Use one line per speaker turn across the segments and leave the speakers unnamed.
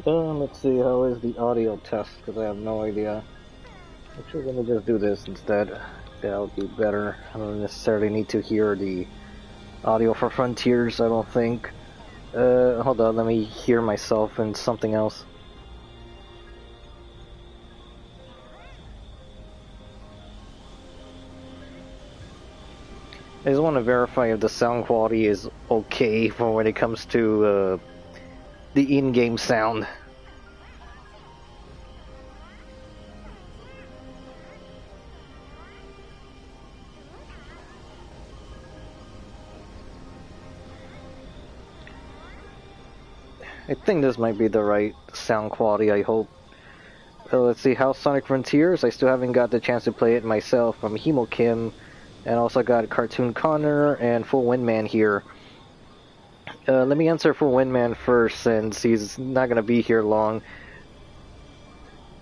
Let's see, how is the audio test? Because I have no idea. Actually, let me just do this instead. That'll be better. I don't necessarily need to hear the audio for Frontiers, I don't think. Hold on, let me hear myself and something else. I just want to verify if the sound quality is okay for when it comes to the in-game sound. I think this might be the right sound quality, I hope. Let's see, House Sonic Frontiers, I still haven't got the chance to play it myself. From Hemokim, and also got Cartoon Connor and Full Windman here. Let me answer Full Windman first, since he's not gonna be here long.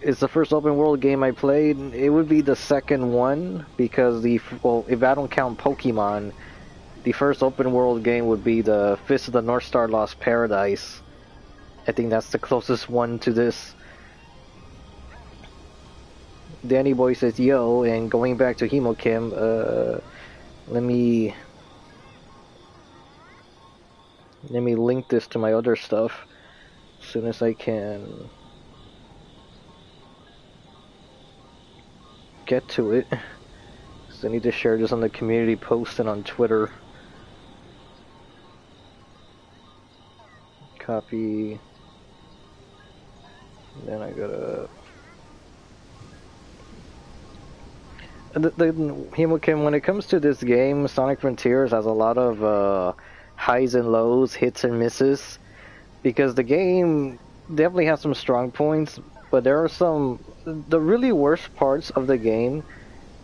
It's the first open world game I played. It would be the second one, because if I don't count Pokemon, the first open world game would be the Fist of the North Star Lost Paradise. I think that's the closest one to this. Danny Boy says yo, and going back to Hemokim, let me link this to my other stuff as soon as I can get to it. So I need to share this on the community post and on Twitter. Copy. Then I gotta... The Hemokim, when it comes to this game, Sonic Frontiers has a lot of highs and lows, hits and misses, because the game definitely has some strong points, but there are the really worst parts of the game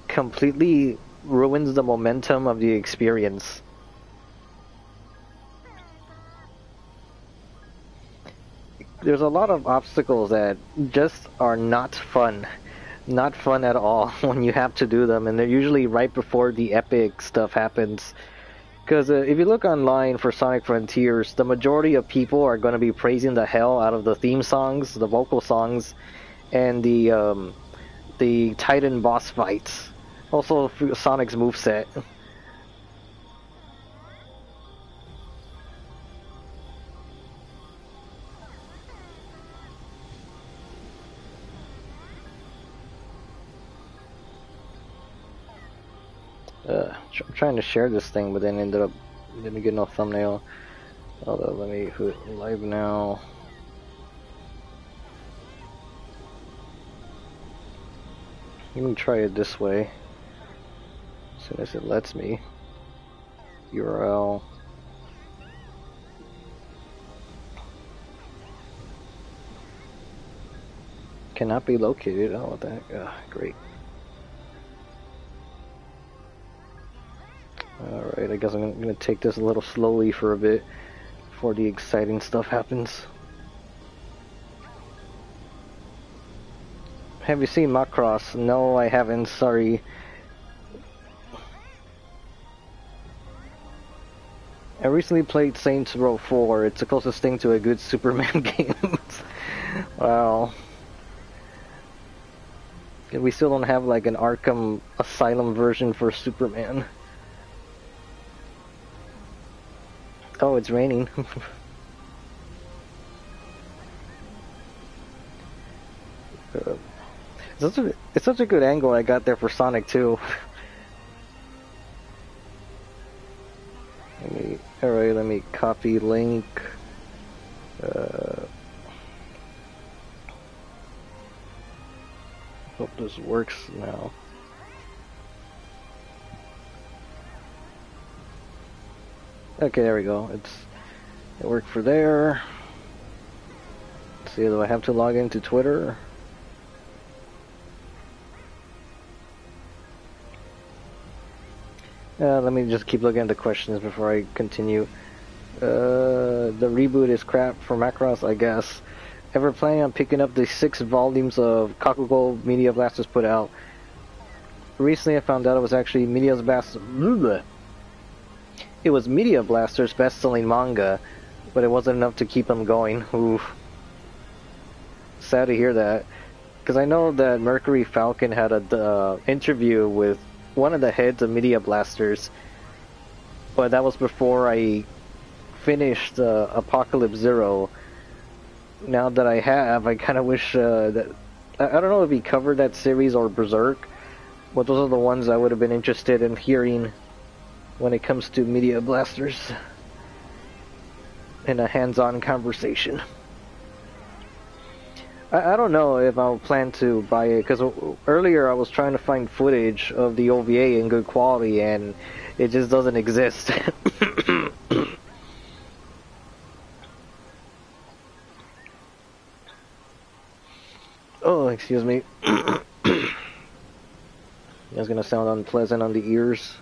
completely ruins the momentum of the experience. There's a lot of obstacles that just are not fun. Not fun at all when you have to do them, and they're usually right before the epic stuff happens. Because if you look online for Sonic Frontiers, the majority of people are going to be praising the hell out of the theme songs, the vocal songs, and the Titan boss fights. Also, Sonic's moveset. I'm trying to share this thing, but then ended up didn't get no thumbnail. Although, let me hit live now. Let me try it this way. As soon as it lets me. URL. Cannot be located. Oh, what the heck? Great. Alright, I guess I'm gonna take this a little slowly for a bit before the exciting stuff happens. Have you seen Macross? No, I haven't, sorry. I recently played Saints Row 4. It's the closest thing to a good Superman game. Wow. We still don't have like an Arkham Asylum version for Superman. Oh, it's raining. It's such a good angle I got there for Sonic too. Alright, let me copy link. Hope this works now. Okay, there we go. It worked for there. Let's see, do I have to log into Twitter? Let me just keep looking at the questions before I continue. The reboot is crap for Macross, I guess. Ever planning on picking up the 6 volumes of Kakugo Media Blasters put out? Recently I found out it was actually It was Media Blaster's best-selling manga. but it wasn't enough to keep him going. Oof. Sad to hear that. Because I know that Mercury Falcon had a interview with one of the heads of Media Blasters, but that was before I finished Apocalypse Zero. Now that I have, I kind of wish that... I don't know if he covered that series or Berserk, but those are the ones I would have been interested in hearing when it comes to Media Blasters in a hands-on conversation. I don't know if I'll plan to buy it, because earlier I was trying to find footage of the OVA in good quality, and it just doesn't exist. Oh, excuse me. That's gonna sound unpleasant on the ears.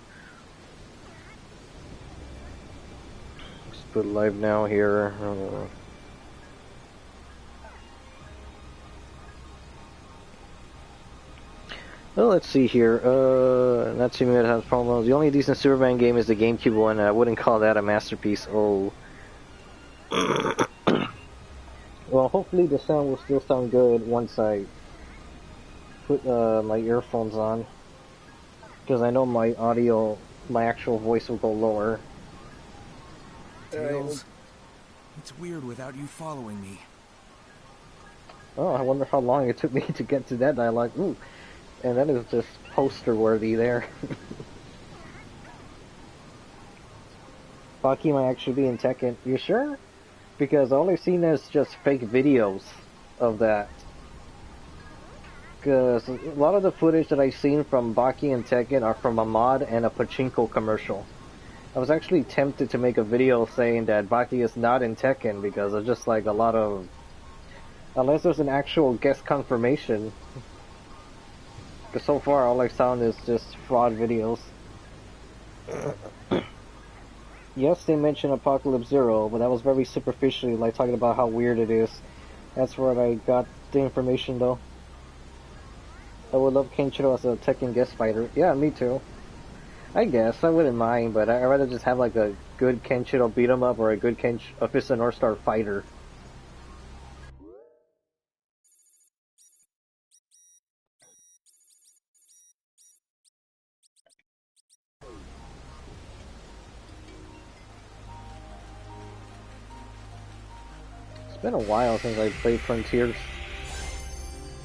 Let's put live now here. Well, let's see here. Not seeming that has problems. The only decent Superman game is the GameCube one. I wouldn't call that a masterpiece. Oh. Well, hopefully the sound will still sound good once I put my earphones on. Because I know my audio, my actual voice will go lower.
Tails, it's weird without you following me.
Oh, I wonder how long it took me to get to that dialogue. Ooh. And that is just poster-worthy there. Baki might actually be in Tekken. You sure? Because all I've seen is just fake videos of that. Because a lot of the footage that I've seen from Baki and Tekken are from a mod and a pachinko commercial. I was actually tempted to make a video saying that Baki is not in Tekken because it's just like a lot of... Unless there's an actual guest confirmation. Because so far all I've found is just fraud videos. Yes, they mentioned Apocalypse Zero, but that was very superficially, like talking about how weird it is. That's where I got the information though. I would love Kenshiro as a Tekken guest fighter. Yeah, me too. I guess, I wouldn't mind, but I'd rather just have like a good Kenshiro beat 'em up or a good a Fist of North Star fighter. It's been a while since I played Frontiers.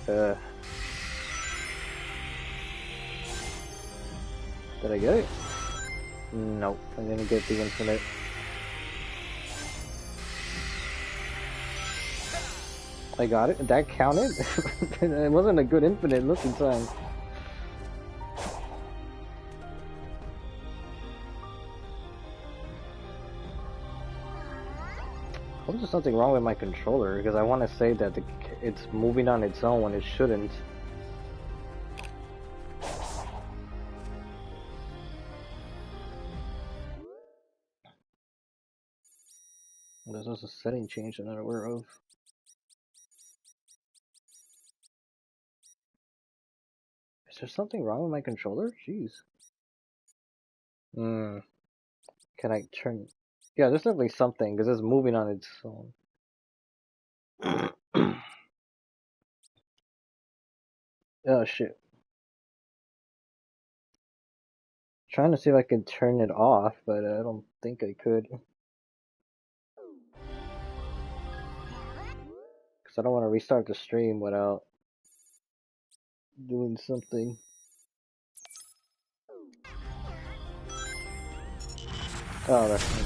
Did I get it? Nope, I didn't get the infinite. I got it? That counted? It wasn't a good infinite looking time. I hope there's something wrong with my controller, because I want to say that it's moving on its own when it shouldn't. There's also a setting change I'm not aware of. Is there something wrong with my controller? Jeez. Can I turn... Yeah, there's definitely something, because it's moving on its own. Oh shit. Trying to see if I can turn it off, but I don't think I could. Because I don't want to restart the stream without doing something. Oh, that's fine.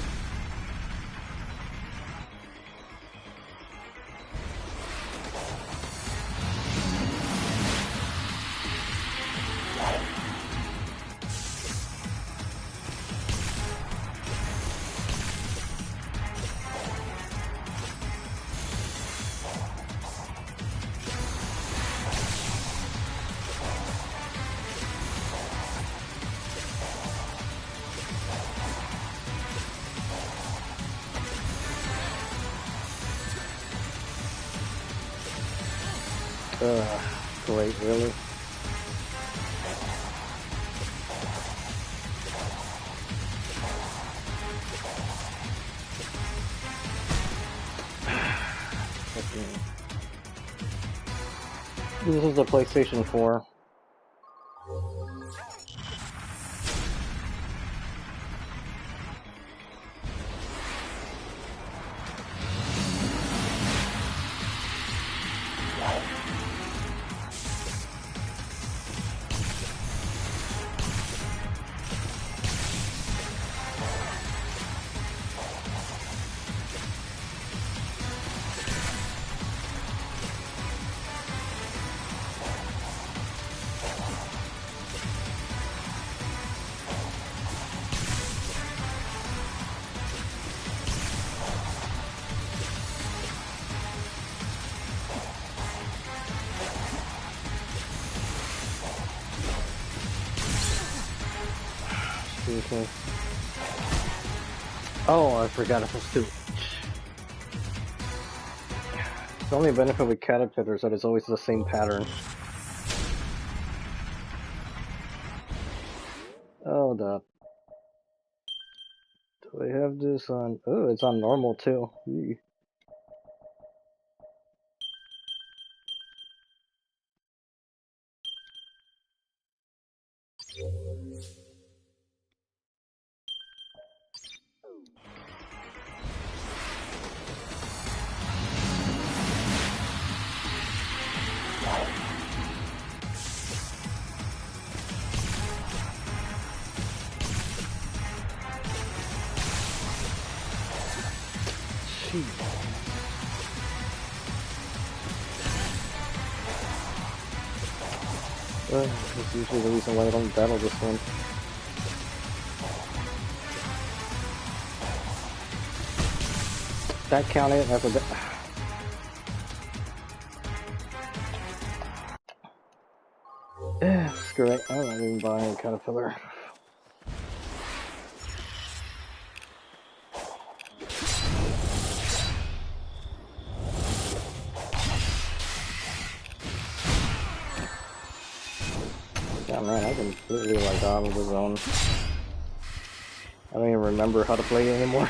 Great, really? This is the PlayStation 4. Okay. Oh, I forgot it was too. The only benefit with Caterpillar is that it's always the same pattern. Hold up. Do I have this on? Oh, it's on normal too. Eee. That's usually the reason why I don't battle this one. That counted as a screw it. I'm not even buying a Caterpillar. Yeah, man, I completely like out of the zone. I don't even remember how to play it anymore.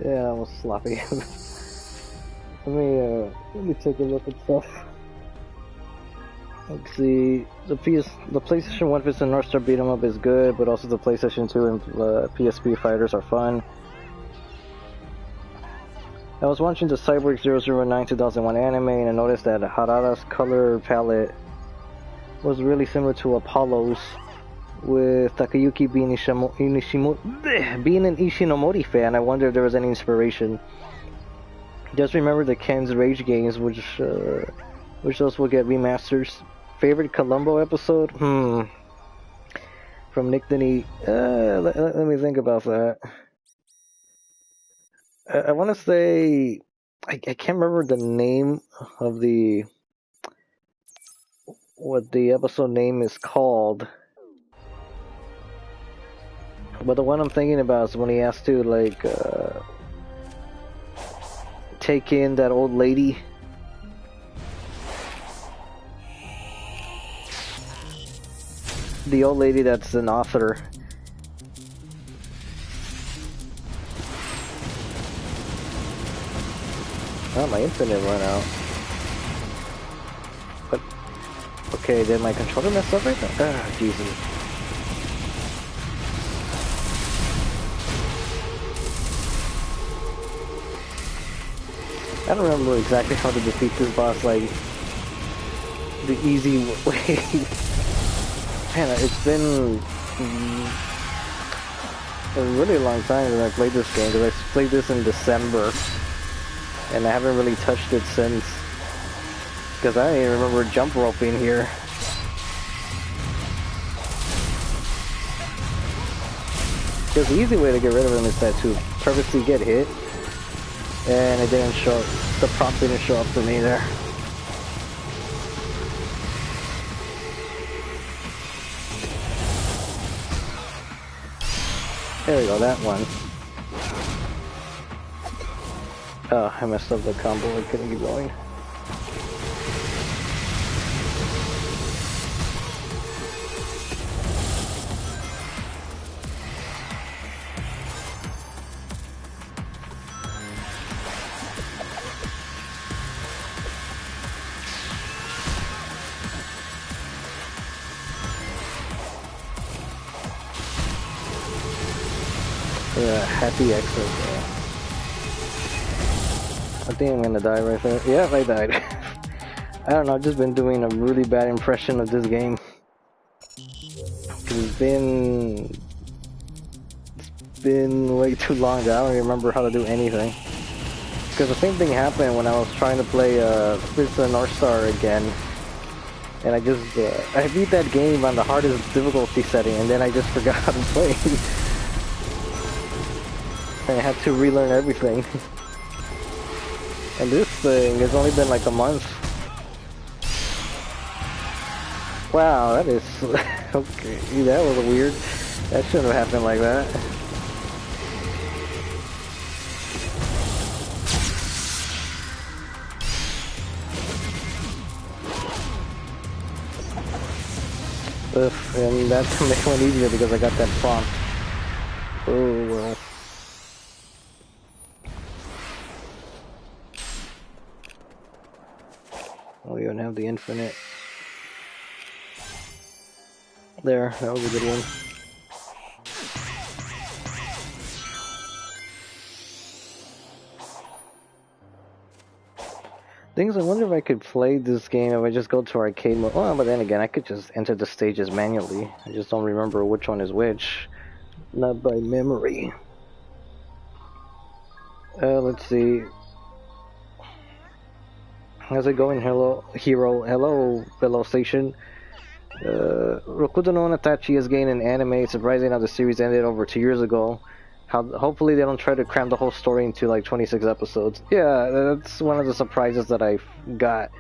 Yeah, that was sloppy. Let me take a look at stuff. Let's see. The PlayStation 1 Vista North Star beat 'em up is good, but also the PlayStation 2 and PSP fighters are fun. I was watching the Cyborg 009 2001 anime and I noticed that Harada's color palette was really similar to Apollo's, with Takayuki being being an Ishinomori fan. I wonder if there was any inspiration. Just remember the Ken's Rage games, which those will get remasters. Favorite Columbo episode? From Nick Denny. Let me think about that. I want to say I can't remember the name of what the episode name is called. But the one I'm thinking about is when he has to like take in that old lady. The old lady that's an author. Oh, my infinite run out. But okay, did my controller mess up right now? Ah, Jesus. I don't remember exactly how to defeat this boss, like, the easy way. Man, it's been a really long time since I played this game, because I played this in December, and I haven't really touched it since, because I don't even remember jump roping here. Because the easy way to get rid of him is that to purposely get hit, and it didn't show up, the prompt didn't show up for me there. There we go, that one. Oh, I messed up the combo, I couldn't keep going. Happy exit. I think I'm gonna die right there. Yeah, I died. I don't know, I've just been doing a really bad impression of this game. It's been way too long that I don't remember how to do anything. Because the same thing happened when I was trying to play Spirits of the North Star again. And I just, I beat that game on the hardest difficulty setting, and then I just forgot how to play. And I had to relearn everything. And this thing has only been like a month. Wow, that is... okay, that was weird. That shouldn't have happened like that. Ugh, and that made it easier because I got that prompt. Oh well. Oh, you don't have the infinite. There, that was a good one. Things, I wonder if I could play this game if I just go to arcade mode. Well, but then again, I could just enter the stages manually. I just don't remember which one is which. Not by memory. Let's see. How's it going, hello, hero? Hello, fellow station. Rokudo no Natachi has gained an anime. It's surprising how the series ended over 2 years ago. Hopefully they don't try to cram the whole story into like 26 episodes. Yeah, that's one of the surprises that I got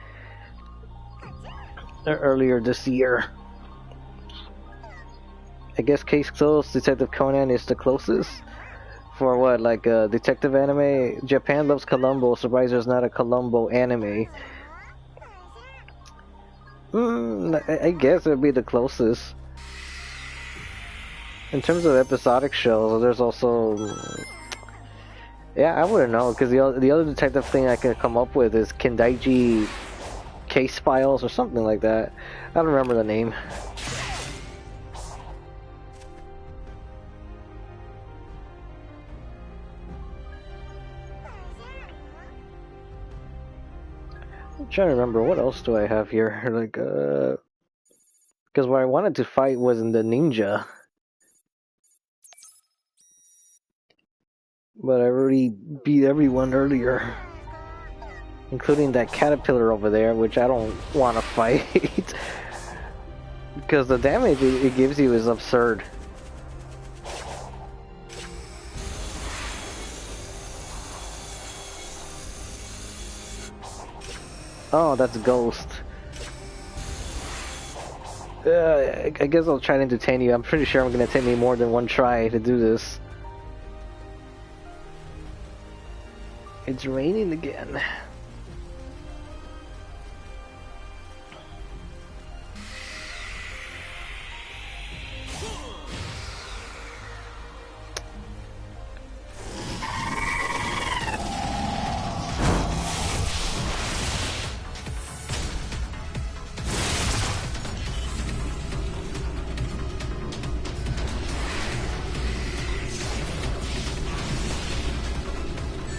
earlier this year. I guess Case Closed, Detective Conan is the closest. For what, like a detective anime? Japan loves Columbo, surprised there's not a Columbo anime. I guess it would be the closest. In terms of episodic shows, there's also... Yeah, I wouldn't know, because the other detective thing I could come up with is Kendaiji Case Files or something like that. I don't remember the name. I'm trying to remember, what else do I have here? Like, because what I wanted to fight was in the ninja. But I already beat everyone earlier. Including that caterpillar over there, which I don't want to fight. Because the damage it gives you is absurd. Oh, that's Ghost. I guess I'll try to entertain you. I'm pretty sure I'm going to take me more than one try to do this. It's raining again.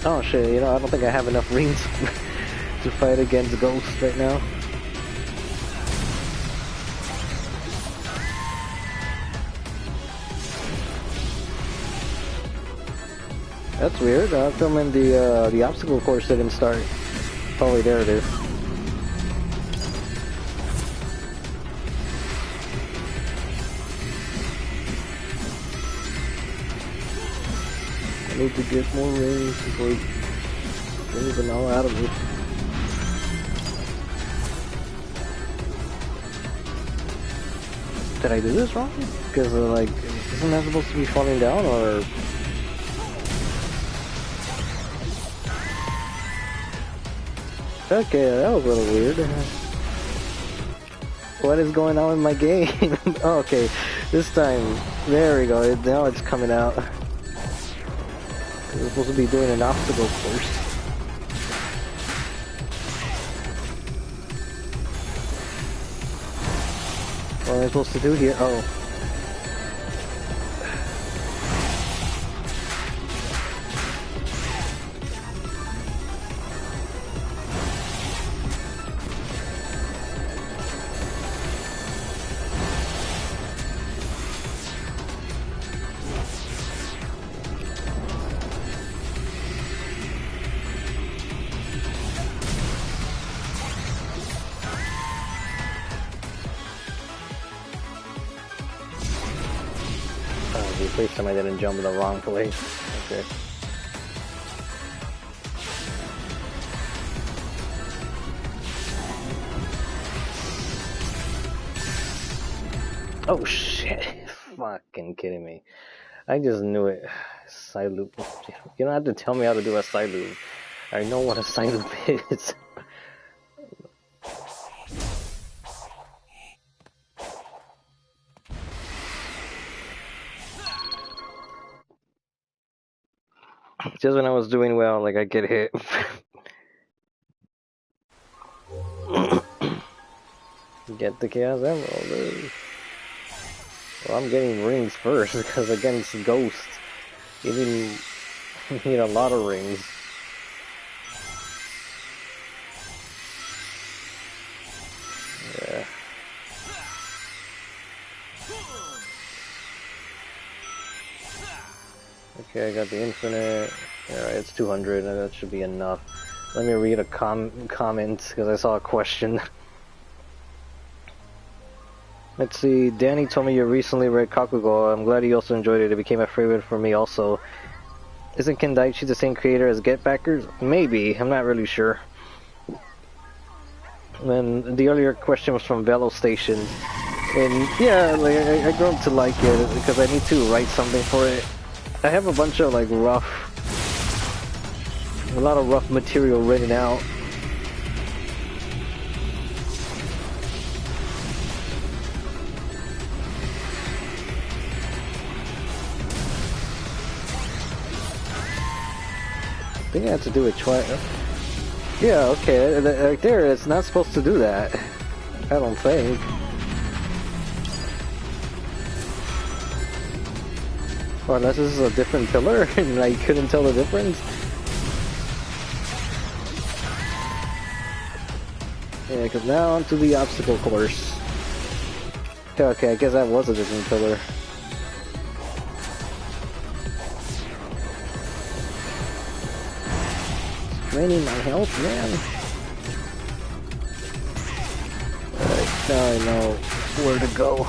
Oh shit, you know, I don't think I have enough rings to fight against ghosts right now. That's weird. How come in the obstacle course didn't start? Oh wait, there it is. I need to get more rings before things are all out of me. Did I do this wrong? Because like, isn't that supposed to be falling down or? Okay, that was a little weird. What is going on in my game? Oh, okay, this time, there we go, now it's coming out. We're supposed to be doing an obstacle course. What am I supposed to do here? Oh. Please tell me I didn't jump in the wrong place. Okay. Oh shit. Fucking kidding me. I just knew it. Side loop. You don't have to tell me how to do a side loop. I know what a side loop is. Just when I was doing well, like I get hit. Get the Chaos Emerald. Well, I'm getting rings first because against ghosts, you need a lot of rings. Yeah. Okay, I got the infinite. Alright, it's 200, and that should be enough. Let me read a comment, because I saw a question. Let's see, Danny told me you recently read Kakugo. I'm glad you also enjoyed it. It became a favorite for me also. Isn't Kendaichi the same creator as Get Backers? Maybe, I'm not really sure. And the earlier question was from Velo Station. And yeah, like, I grew up to like it, because I need to write something for it. I have a bunch of like a lot of rough material written out. I think I have to do it twice. Yeah, okay, right there, it's not supposed to do that. I don't think. Or unless this is a different pillar and I couldn't tell the difference. Yeah, because now onto the obstacle course. Okay, I guess that was a different pillar. Draining my health, man. Alright, now I know where to go.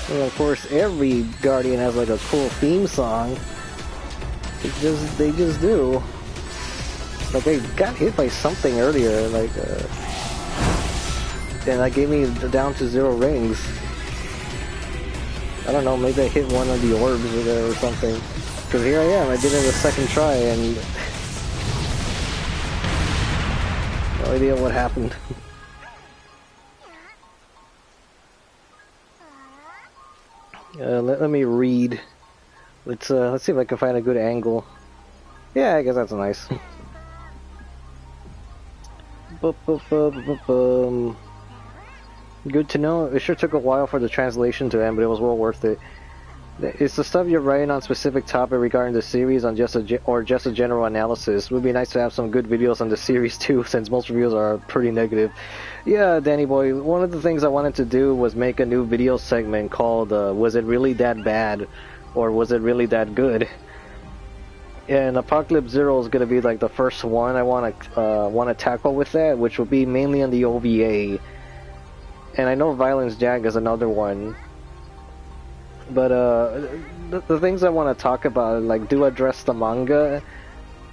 And of course, every Guardian has like a cool theme song. They just do. Like I got hit by something earlier, like, and that gave me down to 0 rings. I don't know, maybe I hit one of the orbs or something. Because here I am, I did it a second try and no idea what happened. Let me read. Let's see if I can find a good angle. Yeah, I guess that's nice. Good to know. It sure took a while for the translation to end, but it was well worth it. It's the stuff you're writing on specific topic regarding the series on just a general analysis. It would be nice to have some good videos on the series too, since most reviews are pretty negative. Yeah, Danny boy, one of the things I wanted to do was make a new video segment called Was It Really That Bad? Or Was It Really That Good? And Apocalypse Zero is gonna be like the first one I wanna tackle with that, which will be mainly on the OVA. And I know Violence Jack is another one. But the things I want to talk about, like, do address the manga,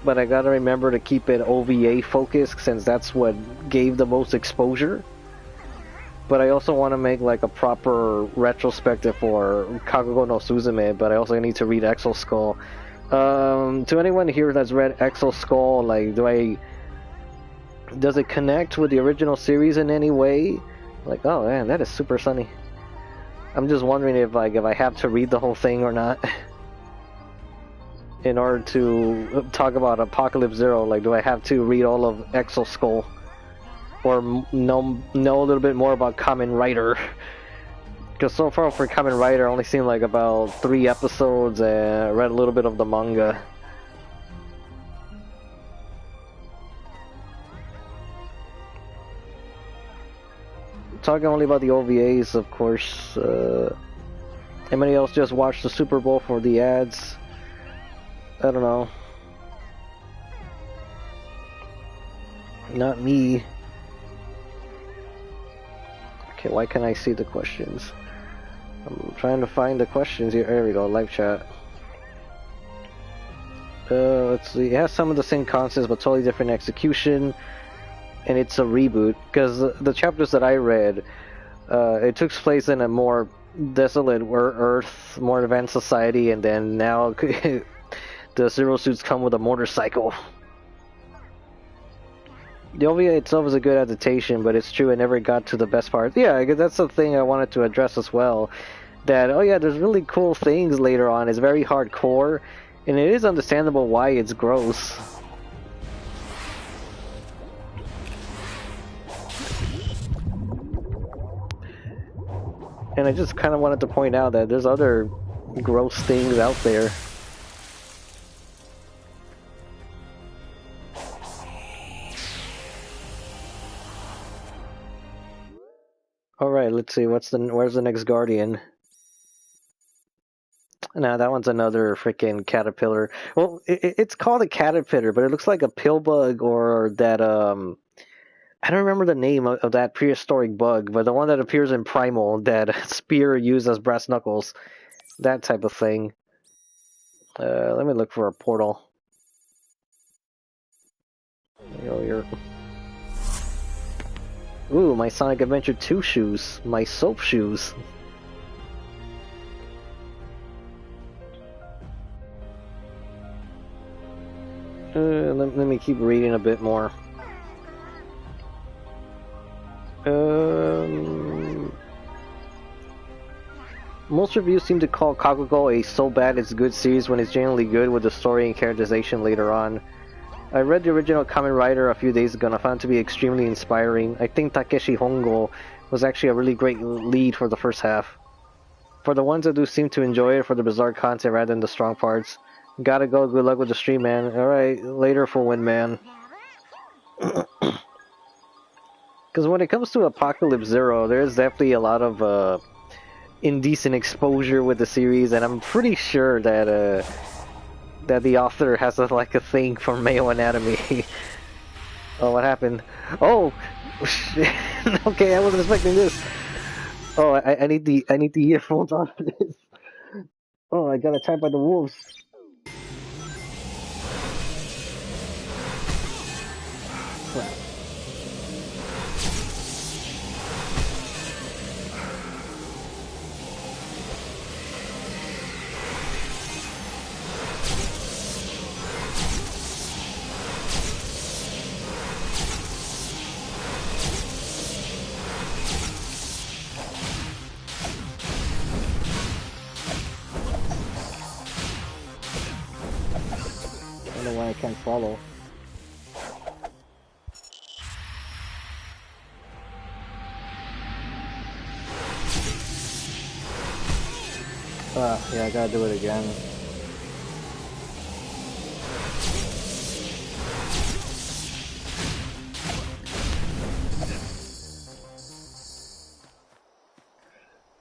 but I gotta remember to keep it OVA focused since that's what gave the most exposure. But I also want to make like a proper retrospective for Kagugo no Suzume, but I also need to read Exo Skull. To anyone here that's read Exo Skull, like, does it connect with the original series in any way? Like, oh man, that is super sunny. I'm just wondering if I have to read the whole thing or not in order to talk about Apocalypse Zero. Like, do I have to read all of Exo Skull or know a little bit more about Kamen Rider? Because so far for Kamen Rider, I only seen like about 3 episodes and read a little bit of the manga. Talking only about the OVAs, of course. Anybody else just watched the Super Bowl for the ads? I don't know. Not me. Okay, why can't I see the questions? I'm trying to find the questions here. There we go, live chat. Let's see. It has some of the same concepts, but totally different execution. And it's a reboot, because the chapters that I read, it took place in a more desolate Earth, more advanced society, and then now the Zero Suits come with a motorcycle. The OVA itself is a good adaptation, but it's true I never got to the best part. Yeah, because that's the thing I wanted to address as well. That, oh yeah, there's really cool things later on. It's very hardcore, and it is understandable why it's gross. And I just kind of wanted to point out that there's other gross things out there. Alright, let's see, where's the next Guardian? Nah, that one's another freaking caterpillar. Well, it's called a caterpillar, but it looks like a pill bug or that, I don't remember the name of that prehistoric bug, but the one that appears in Primal, that Spear used as brass knuckles. That type of thing. Let me look for a portal. Ooh, my Sonic Adventure 2 shoes. My soap shoes. Let me keep reading a bit more. Most reviews seem to call Kakugo a so bad it's good series when it's genuinely good with the story and characterization later on. I read the original Kamen Rider a few days ago and I found it to be extremely inspiring. I think Takeshi Hongo was actually a really great lead for the first half. For the ones that do seem to enjoy it for the bizarre content rather than the strong parts. Gotta go, good luck with the stream, man. Alright, later for Windman. Because when it comes to Apocalypse Zero, there's definitely a lot of indecent exposure with the series, and I'm pretty sure that that the author has like a thing for male anatomy. Oh, what happened? Oh, okay, I wasn't expecting this. Oh, I need the earphones on for this. Oh, I got attacked by the wolves. I can't follow. Yeah, I gotta do it again.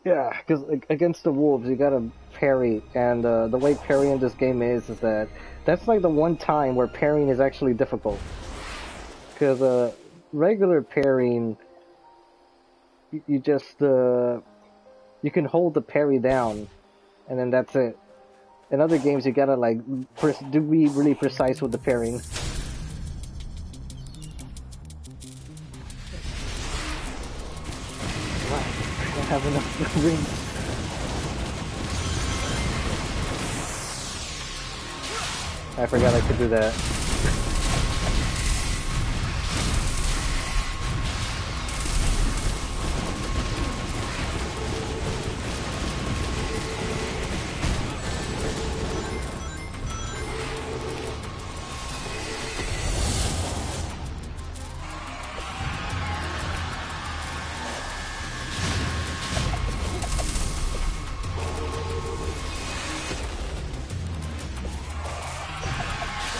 Yeah, because against the wolves, you gotta parry, and the way parry in this game is that that's like the one time where parrying is actually difficult. Because regular parrying, you just you can hold the parry down, and then that's it. In other games, you gotta like be really precise with the parrying. Wow, I don't have enough rings. I forgot I could do that.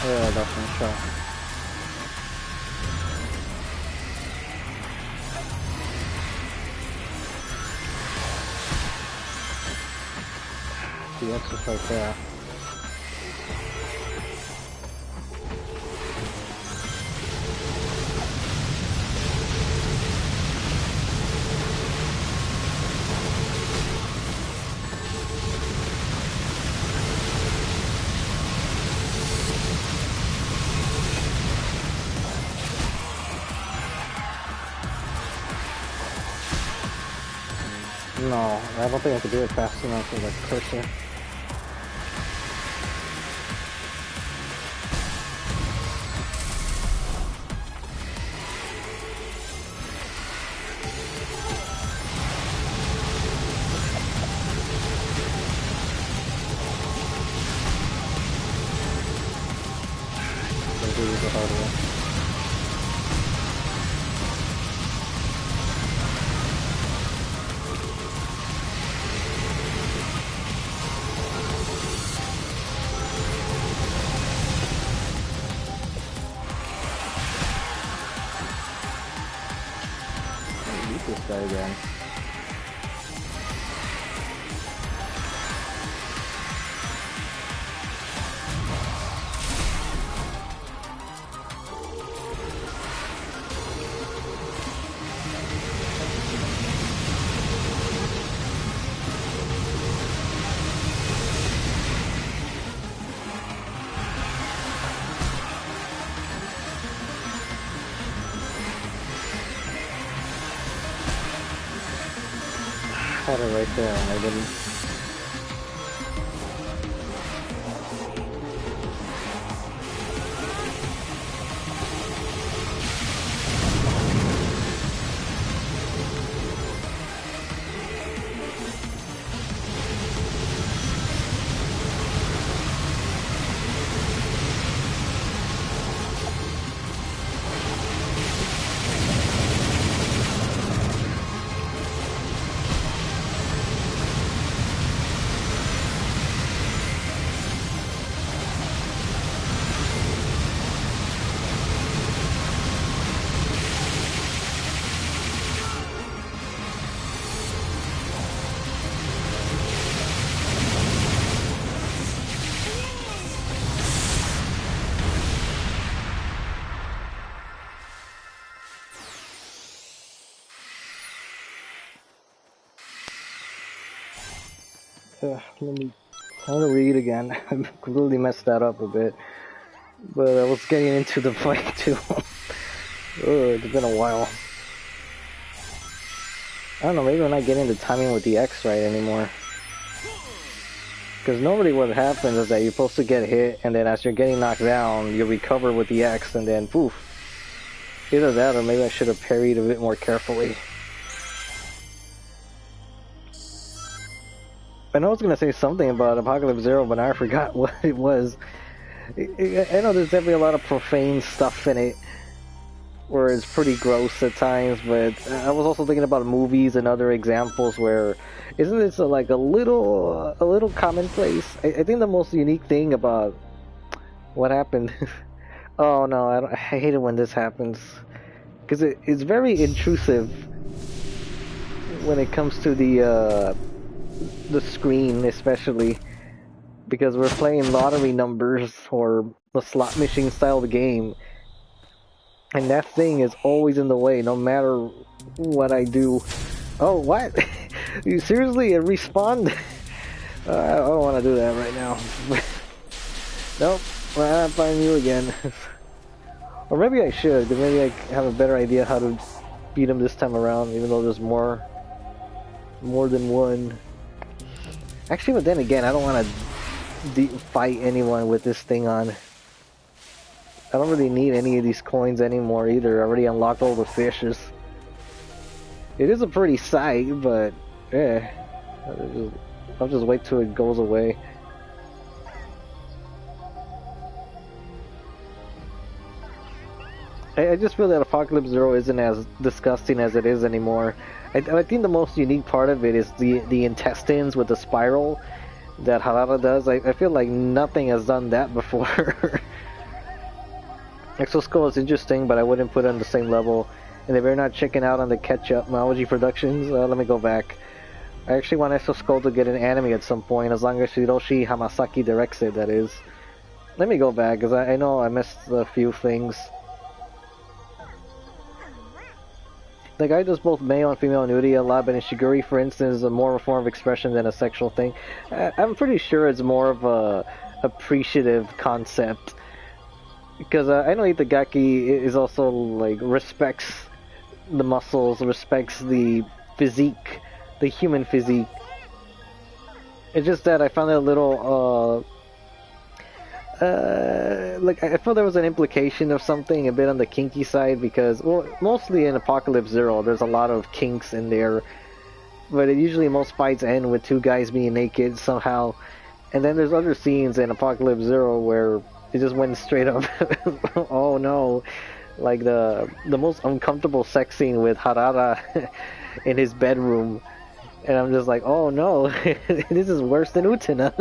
Yeah, that's one shot. The X is right there. No, I don't think I could do it fast enough with a cursor. So do the hard way. Beat this guy again. Had it right there and I didn't. Let me. I want to read again. I completely messed that up a bit, but I was getting into the fight too. It's been a while. I don't know. Maybe we're not getting the timing with the X right anymore. Because normally what happens is that you're supposed to get hit, and then as you're getting knocked down, you recover with the X, and then poof. Either that, or maybe I should have parried a bit more carefully. I know I was gonna say something about Apocalypse Zero, but I forgot what it was. I know there's definitely a lot of profane stuff in it, where it's pretty gross at times, but I was also thinking about movies and other examples where isn't this like a little commonplace? I think the most unique thing about what happened. Oh no, I hate it when this happens because it's very intrusive when it comes to the screen, especially because we're playing lottery numbers or the slot machine style game. And that thing is always in the way, no matter what I do. Oh, what? You seriously respawned? I don't want to do that right now. Nope, I'm finding you again. Or maybe I should, because maybe I have a better idea how to beat him this time around, even though there's more than one. Actually, but then again, I don't want to fight anyone with this thing on. I don't really need any of these coins anymore either. I already unlocked all the fishes. It is a pretty sight, but yeah. I'll just wait till it goes away. I just feel that Apocalypse Zero isn't as disgusting as it is anymore. I think the most unique part of it is the intestines with the spiral that Harada does. I feel like nothing has done that before. Exoskull is interesting, but I wouldn't put it on the same level. And if you're not checking out on the catch-up Maoji Productions, let me go back. I actually want Exoskull to get an anime at some point, as long as Hiroshi Hamasaki directs it, that is. Let me go back, because I know I missed a few things. The guy does both male and female nudity a lot, but in Shiguri, for instance, is more of a form of expression than a sexual thing. I'm pretty sure it's more of a appreciative concept. Because I know Itagaki is also, like, respects the muscles, respects the physique, the human physique. It's just that I found it a little, like, I felt there was an implication of something a bit on the kinky side because, well, mostly in Apocalypse Zero, there's a lot of kinks in there. But usually most fights end with two guys being naked somehow. And then there's other scenes in Apocalypse Zero where it just went straight up. Oh no, like the most uncomfortable sex scene with Harada in his bedroom, and I'm just like, oh no, this is worse than Utena.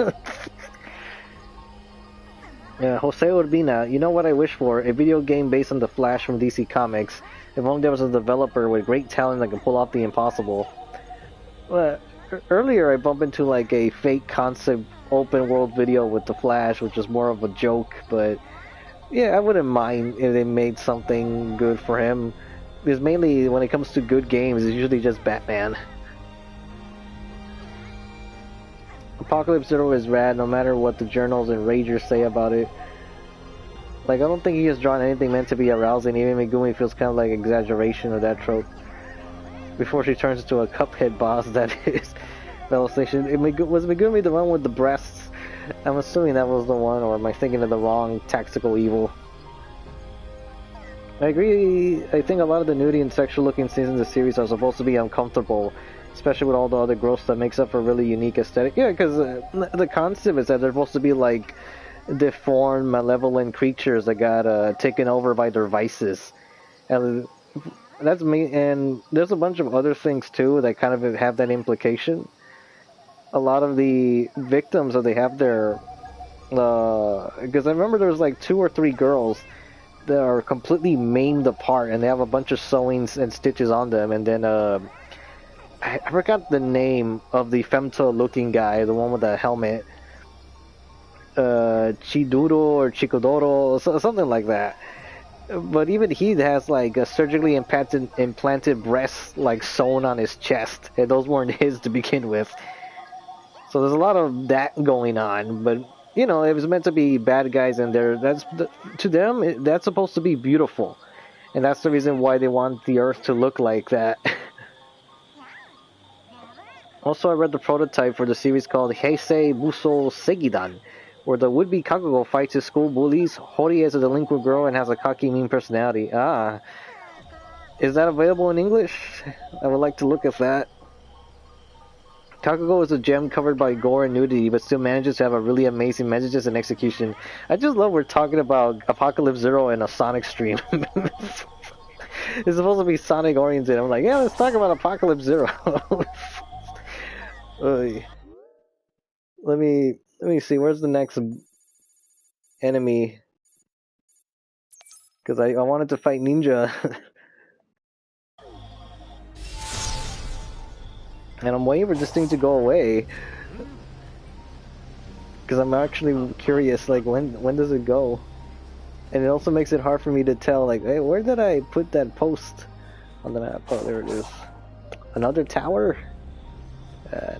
Jose Urbina, you know what I wish for? A video game based on the Flash from DC Comics. If only there was a developer with great talent that can pull off the impossible. Earlier I bumped into like a fake concept open world video with the Flash, which is more of a joke, but yeah, I wouldn't mind if they made something good for him, because mainly when it comes to good games, it's usually just Batman. Apocalypse Zero is rad no matter what the journals and ragers say about it. Like, I don't think he has drawn anything meant to be arousing. Even Megumi feels kind of like exaggeration of that trope. Before she turns into a Cuphead boss, that is. Battle Station. Was Megumi the one with the breasts? I'm assuming that was the one, or am I thinking of the wrong tactical evil? I agree. I think a lot of the nudity and sexual looking scenes in the series are supposed to be uncomfortable, especially with all the other gross that makes up for a really unique aesthetic. Yeah, because the concept is that they're supposed to be like deformed, malevolent creatures that got taken over by their vices. And that's me. And there's a bunch of other things too that kind of have that implication. A lot of the victims that they have there, because I remember there was like 2 or 3 girls that are completely maimed apart, and they have a bunch of sewings and stitches on them, and then I forgot the name of the femto-looking guy, the one with the helmet, Chiduro or Chikodoro, something like that. But even he has like a surgically implanted breasts like sewn on his chest, and those weren't his to begin with. So there's a lot of that going on, but you know, it was meant to be bad guys in there. To them, that's supposed to be beautiful, and that's the reason why they want the Earth to look like that. Also, I read the prototype for the series called Heisei Muso Segidan, where the would-be Kakugo fights his school bullies. Hori is a delinquent girl and has a cocky, mean personality. Ah, is that available in English? I would like to look at that. Kakugo is a gem covered by gore and nudity, but still manages to have a really amazing messages and execution. I just love we're talking about Apocalypse Zero in a Sonic stream. It's supposed to be Sonic oriented. I'm like, yeah, let's talk about Apocalypse Zero. Let me see. Where's the next enemy? Because I wanted to fight Ninja. And I'm waiting for this thing to go away. Because I'm actually curious, like, when does it go? And it also makes it hard for me to tell, like, hey, where did I put that post on the map? Oh, there it is. Another tower?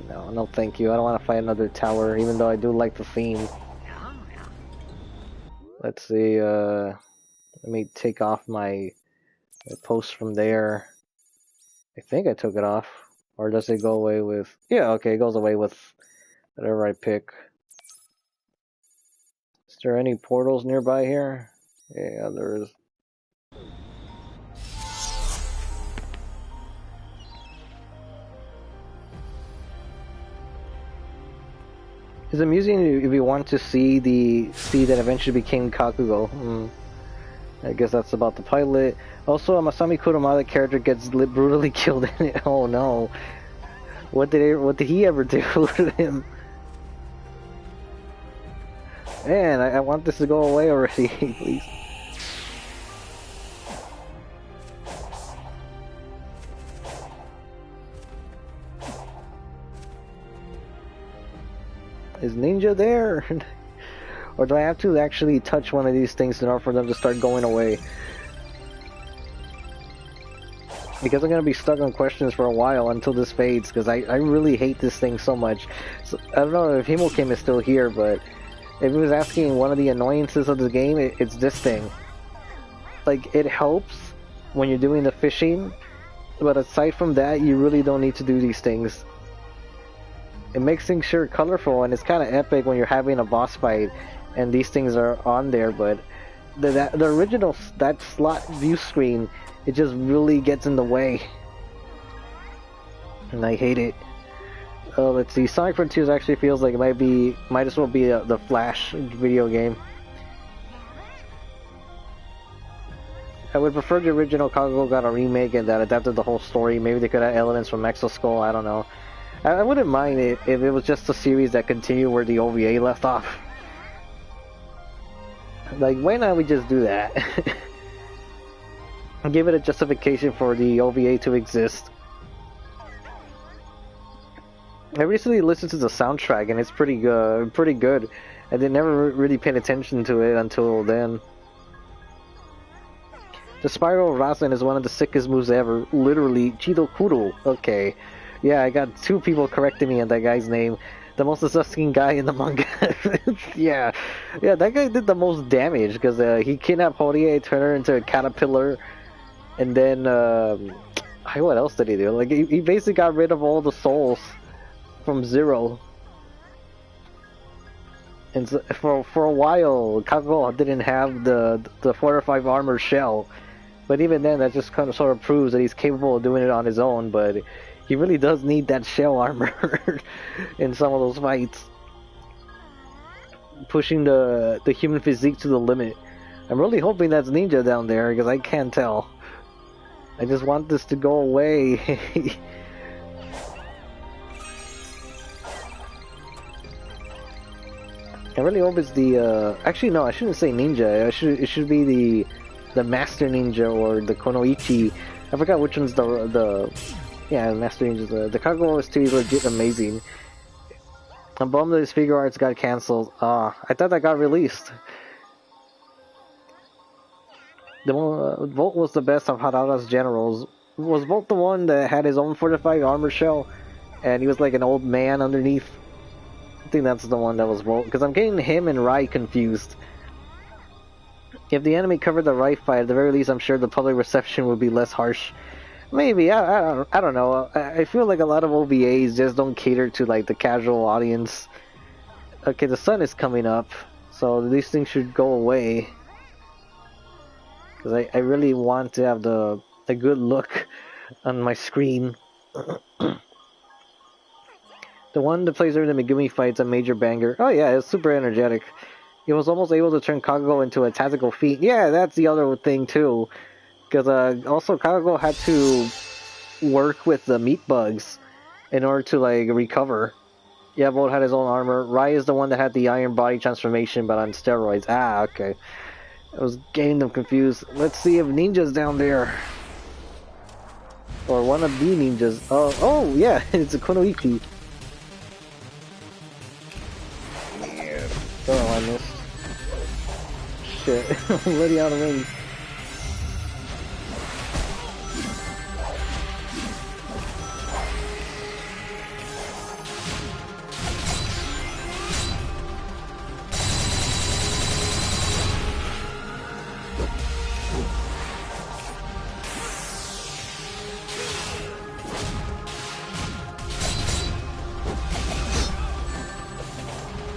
No, thank you. I don't want to fight another tower, even though I do like the theme. Let's see, let me take off my post from there. I think I took it off. Or does it go away with... Yeah, okay, it goes away with whatever I pick. Is there any portals nearby here? Yeah, there is. It's amusing if you want to see the sea that eventually became Kakugo. I guess that's about the pilot. Also, a Masami Kurumada character gets brutally killed in it. Oh no! What did he ever do to him? Man, I want this to go away already, please. Is Ninja there? Or do I have to actually touch one of these things in order for them to start going away? Because I'm going to be stuck on questions for a while until this fades, because I really hate this thing so much. So, I don't know if Himokim is still here, but if he was asking one of the annoyances of the game, it's this thing. Like, it helps when you're doing the fishing, but aside from that, you really don't need to do these things. It makes things sure colorful, and it's kind of epic when you're having a boss fight and these things are on there, but the original, that slot view screen, it just really gets in the way. And I hate it. Let's see, Sonic Frontiers actually feels like it might as well be the Flash video game. I would prefer the original Kakugo got a remake and that adapted the whole story. Maybe they could have elements from Exo Skull, I don't know. I wouldn't mind it if it was just a series that continued where the OVA left off. Like, why not we just do that? Give it a justification for the OVA to exist. I recently listened to the soundtrack and it's pretty good. I did never really paid attention to it until then. The Spiral Rasen is one of the sickest moves ever. Literally, Chidokuro. Okay. Yeah, I got 2 people correcting me on that guy's name. The most disgusting guy in the manga. yeah, that guy did the most damage because he kidnapped Horie, turned her into a caterpillar, and then what else did he do? Like he basically got rid of all the souls from Zero. And so for a while, Kakugo didn't have the 4 or 5 armor shell, but even then, that just kind of sort of proves that he's capable of doing it on his own. But he really does need that shell armor in some of those fights. Pushing the human physique to the limit. I'm really hoping that's Ninja down there, because I can't tell. I just want this to go away. I really hope it's the, actually no, I shouldn't say Ninja. It should be the Master Ninja or the Konoichi. I forgot which one's yeah, Master Ninja. The Kakugo OST is legit amazing. I'm bummed that his figure arts got cancelled. I thought that got released. The one, Volt was the best of Harada's generals. Was Volt the one that had his own fortified armor shell? And he was like an old man underneath? I think that's the one that was Volt. Because I'm getting him and Rai confused. If the enemy covered the Rai fight, at the very least I'm sure the public reception would be less harsh. Maybe, I don't know. I feel like a lot of OVAs just don't cater to like the casual audience. Okay, the sun is coming up, so these things should go away. Because I really want to have a good look on my screen. The one that plays during the Megumi fight's a major banger. Oh yeah, it's super energetic. He was almost able to turn Kageko into a tactical feat. Yeah, that's the other thing too. Because also Kageko had to work with the meat bugs in order to like recover. Yeah, Volt had his own armor. Rai is the one that had the iron body transformation, but on steroids. Ah, okay. I was getting them confused. Let's see if Ninja's down there. Or one of the ninjas. Oh yeah, it's a Kunoichi. Yeah. Oh, I missed. Shit, I'm already out of range.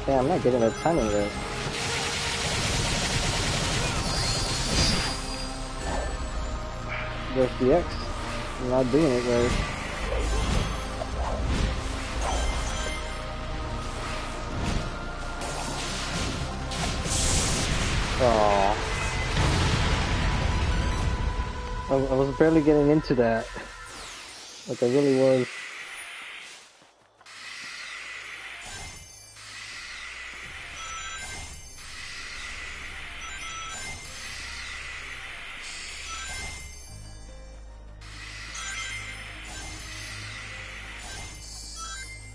Yeah, I'm not getting the timing right. There's the X. I'm not doing it right. Aww. I was barely getting into that. Like I really was.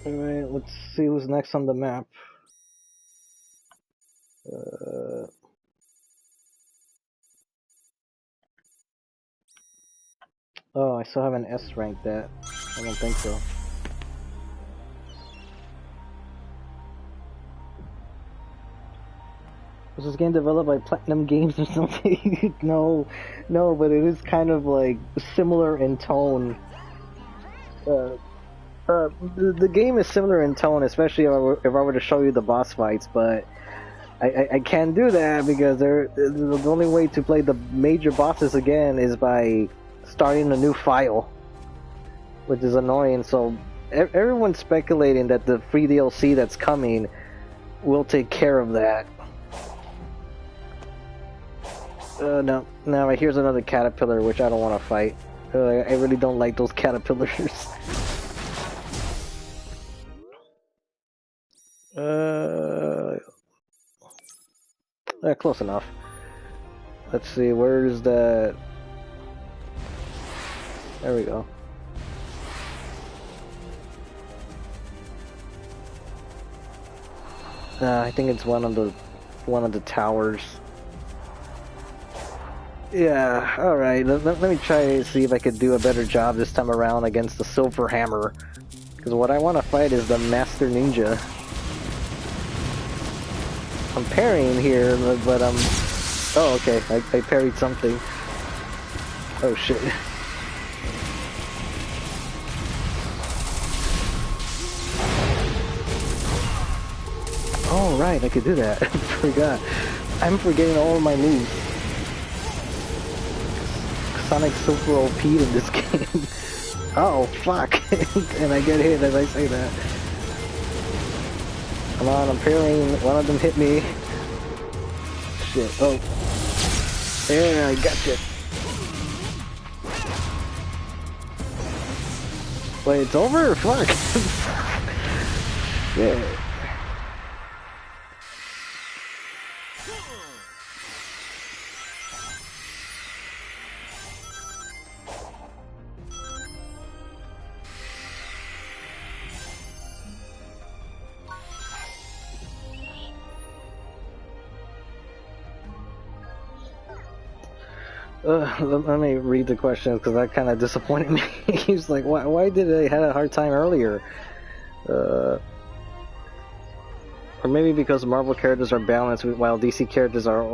Alright, let's see who's next on the map. Oh, I still haven't S ranked that. I don't think so. Was this game developed by Platinum Games or something? No, but it is kind of like similar in tone. The game is similar in tone, especially if I were to show you the boss fights, but I can't do that because the only way to play the major bosses again is by starting a new file, which is annoying. So everyone's speculating that the free DLC that's coming will take care of that. No, right here's another caterpillar, which I don't want to fight. I really don't like those caterpillars. Close enough. Let's see, where's the... There we go. I think it's one of the towers. Yeah, alright, let me try to see if I could do a better job this time around against the Silver Hammer. Because what I want to fight is the Master Ninja. I'm parrying here, but I'm... Oh, okay, I parried something. Oh shit. Oh right, I could do that. I forgot. I'm forgetting all of my moves. Sonic's super OP in this game. Oh fuck! And I get hit as I say that. Come on, I'm parrying. One of them hit me. Shit. Oh. Yeah, I gotcha. Wait, it's over? Fuck. Yeah. Let me read the questions because that kind of disappointed me. He's like, why did I have a hard time earlier? Or maybe because Marvel characters are balanced while DC characters are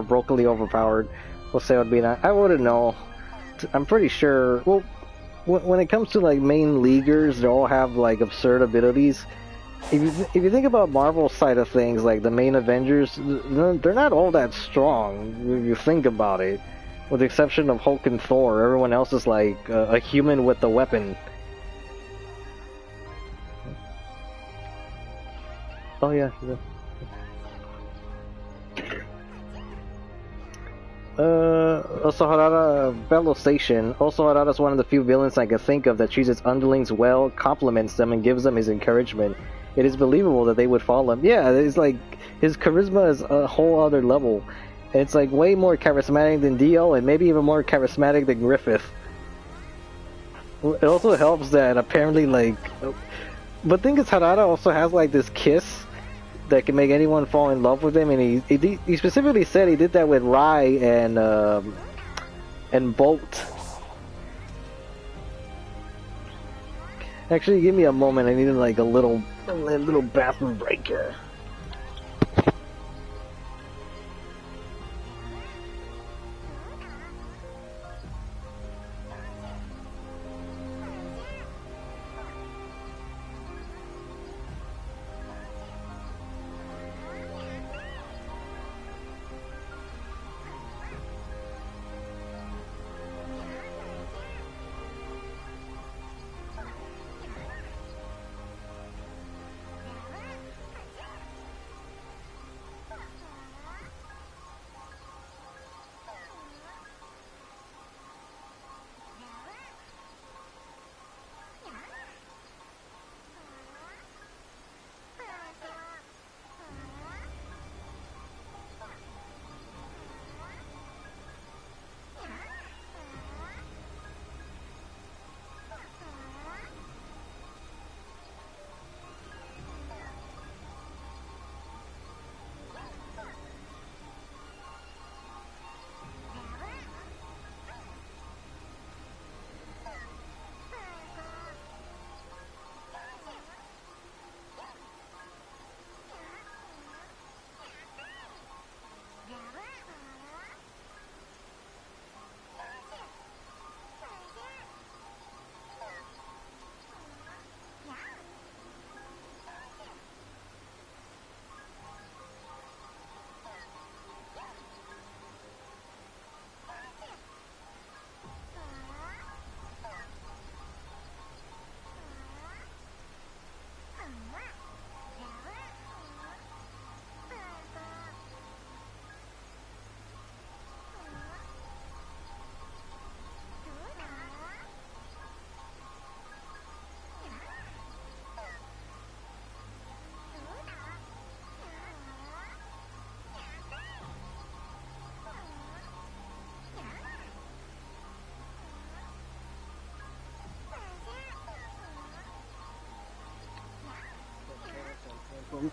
brokily overpowered. We'll say it would be that. I wouldn't know. I'm pretty sure. Well, when it comes to like main leaguers, they all have like absurd abilities. If you think about Marvel's side of things, like the main Avengers, they're not all that strong. You think about it. With the exception of Hulk and Thor, everyone else is like a human with a weapon. Oh yeah. Also Harada, Bellow Station. Also Harada's one of the few villains I can think of that treats its underlings well, compliments them, and gives them his encouragement. It is believable that they would follow him. Yeah, it's like, his charisma is a whole other level. It's like way more charismatic than Dio, and maybe even more charismatic than Griffith. It also helps that apparently, like... But the thing is, Harada also has like this kiss that can make anyone fall in love with him, and he specifically said he did that with Rai and Bolt. Actually, give me a moment. I need like a little bathroom break here.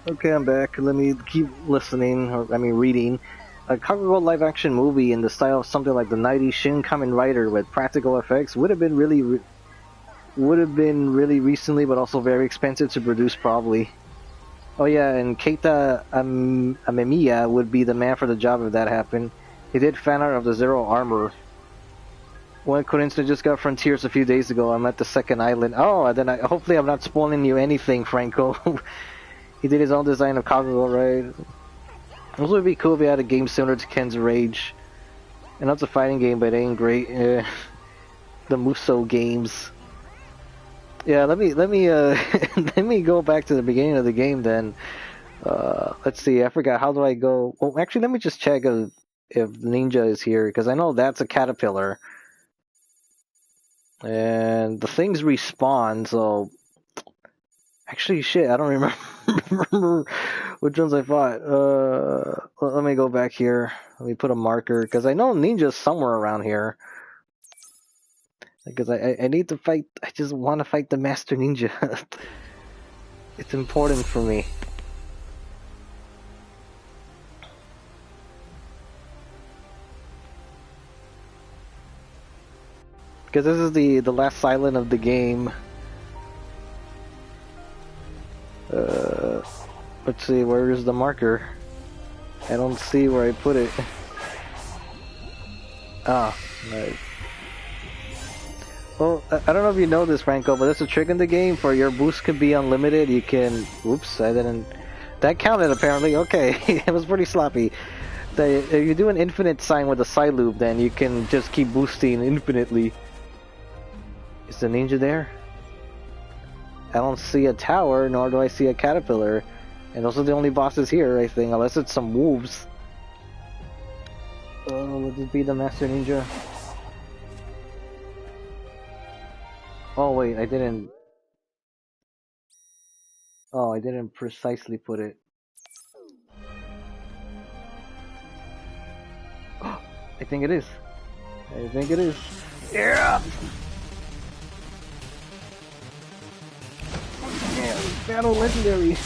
Okay, I'm back. Let me keep listening, reading. A Kakugo live-action movie in the style of something like the 90s Shin Kamen Rider with practical effects would have been really recently, but also very expensive to produce, probably. Oh yeah, and Keita Amemiya would be the man for the job if that happened. He did fan art of the Zero Armor. One coincidence, just got Frontiers a few days ago. I'm at the second island. Oh, and then hopefully I'm not spoiling you anything, Franco. He did his own design of Kakugo, right? Also, would be cool if he had a game similar to Ken's Rage. And that's a fighting game, but it ain't great. The Muso games. Yeah, let me let me go back to the beginning of the game then. Let's see. I forgot. How do I go? Well, actually, let me just check if Ninja is here, because I know that's a caterpillar. And the things respawn, so... Actually, shit, I don't remember which ones I fought. Let me go back here. Let me put a marker, because I know Ninja's somewhere around here. Because I need to fight, I just want to fight the Master Ninja. It's important for me. Because this is the last island of the game. Let's see, where is the marker? I don't see where I put it. Ah, right. Well, I don't know if you know this, Franco, but there's a trick in the game for your boost could be unlimited. You can... Oops, I didn't... That counted, apparently. Okay, it was pretty sloppy. If you do an infinite sign with a side loop, then you can just keep boosting infinitely. Is the ninja there? I don't see a tower, nor do I see a caterpillar. And those are the only bosses here, I think, unless it's some wolves. Would it be the Master Ninja? Oh wait, I didn't... Oh, I didn't precisely put it. I think it is. I think it is. Yeah! Yeah, battle legendary.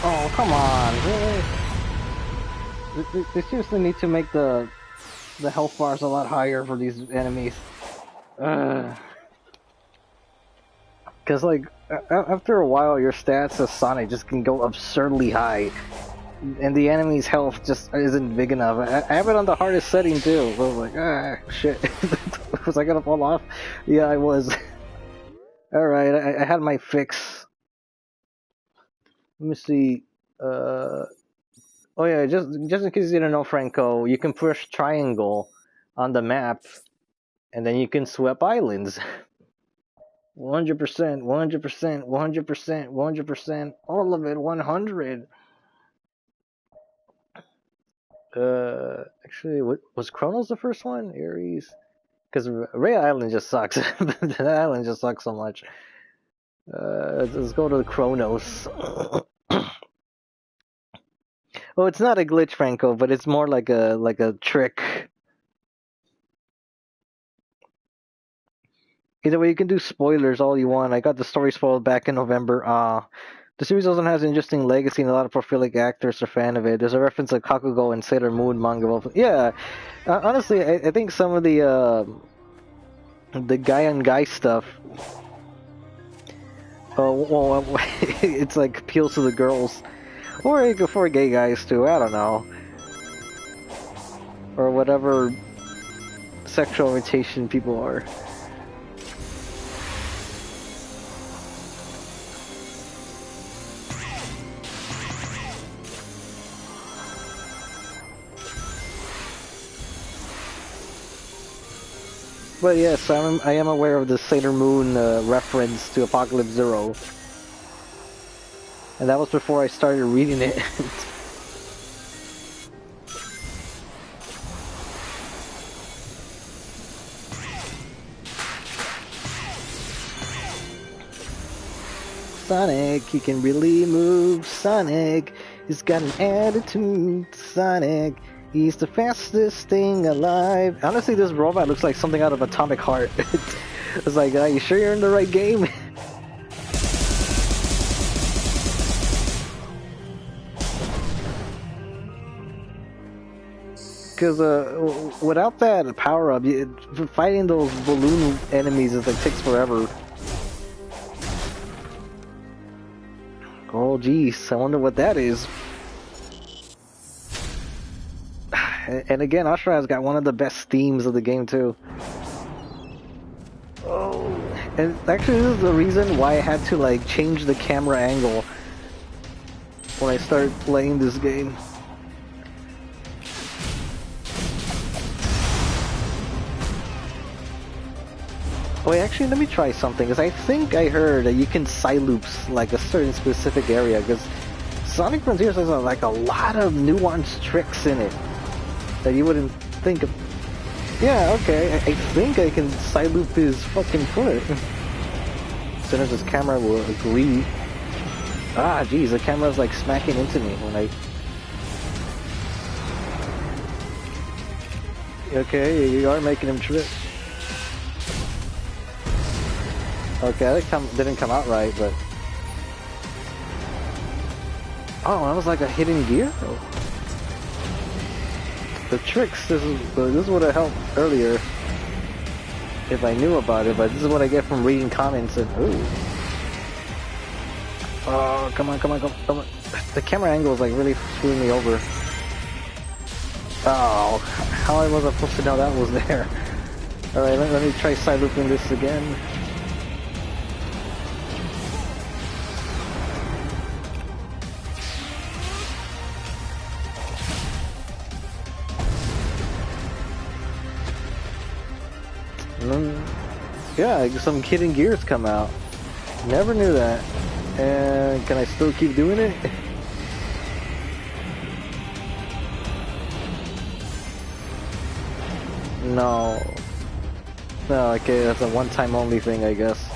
Oh, come on, really? They seriously need to make the health bars a lot higher for these enemies. Because, like, after a while, your stats as Sonic just can go absurdly high. And the enemy's health just isn't big enough. I have it on the hardest setting, too. So I was like, shit. Was I gonna fall off? Yeah, I was. Alright, I had my fix. Let me see. Oh yeah, just in case you didn't know, Franco, you can push triangle on the map, and then you can sweep islands. 100%, 100%, 100%, 100%, all of it, 100. Actually, what was Chronos the first one? Ares? Because Ray Island just sucks. That island just sucks so much. Let's go to the Chronos. Oh, it's not a glitch, Franco, but it's more like a trick. Either way, you can do spoilers all you want. I got the story spoiled back in November. The series also has an interesting legacy, and a lot of prolific actors are fan of it. There's a reference to Kakugo and Sailor Moon manga. Yeah, honestly, I think some of the guy on guy stuff. Well, it's like appeals to the girls. Or for gay guys too, I don't know. Or whatever sexual orientation people are. But yes, I am aware of the Sailor Moon reference to Apocalypse Zero. And that was before I started reading it. Sonic, he can really move. Sonic, he's got an attitude. Sonic, he's the fastest thing alive. Honestly, this robot looks like something out of Atomic Heart. It's like, are you sure you're in the right game? Because without that power-up, fighting those balloon enemies takes forever. Oh geez, I wonder what that is. And again, Ashura has got one of the best themes of the game too. Oh, and actually this is the reason why I had to like change the camera angle when I started playing this game. Wait, actually, let me try something, because I think I heard that you can Psyloops, like, a certain specific area, because Sonic Frontiers has, like, a lot of nuanced tricks in it that you wouldn't think of. Yeah, okay, I think I can Psyloop his fucking foot. As soon as his camera will agree. Ah, geez, the camera's, like, smacking into me when I... Okay, you are making him trip. Okay, that didn't come out right, but... Oh, that was like a hidden gear? The tricks, this would have helped earlier if I knew about it, but this is what I get from reading comments and... Ooh. Oh, come on. The camera angle is like really screwing me over. Oh, how I wasn't supposed to know that was there. Alright, let me try side looping this again. Yeah, some hidden gears come out. Never knew that. And can I still keep doing it? No. No, okay, that's a one-time only thing, I guess.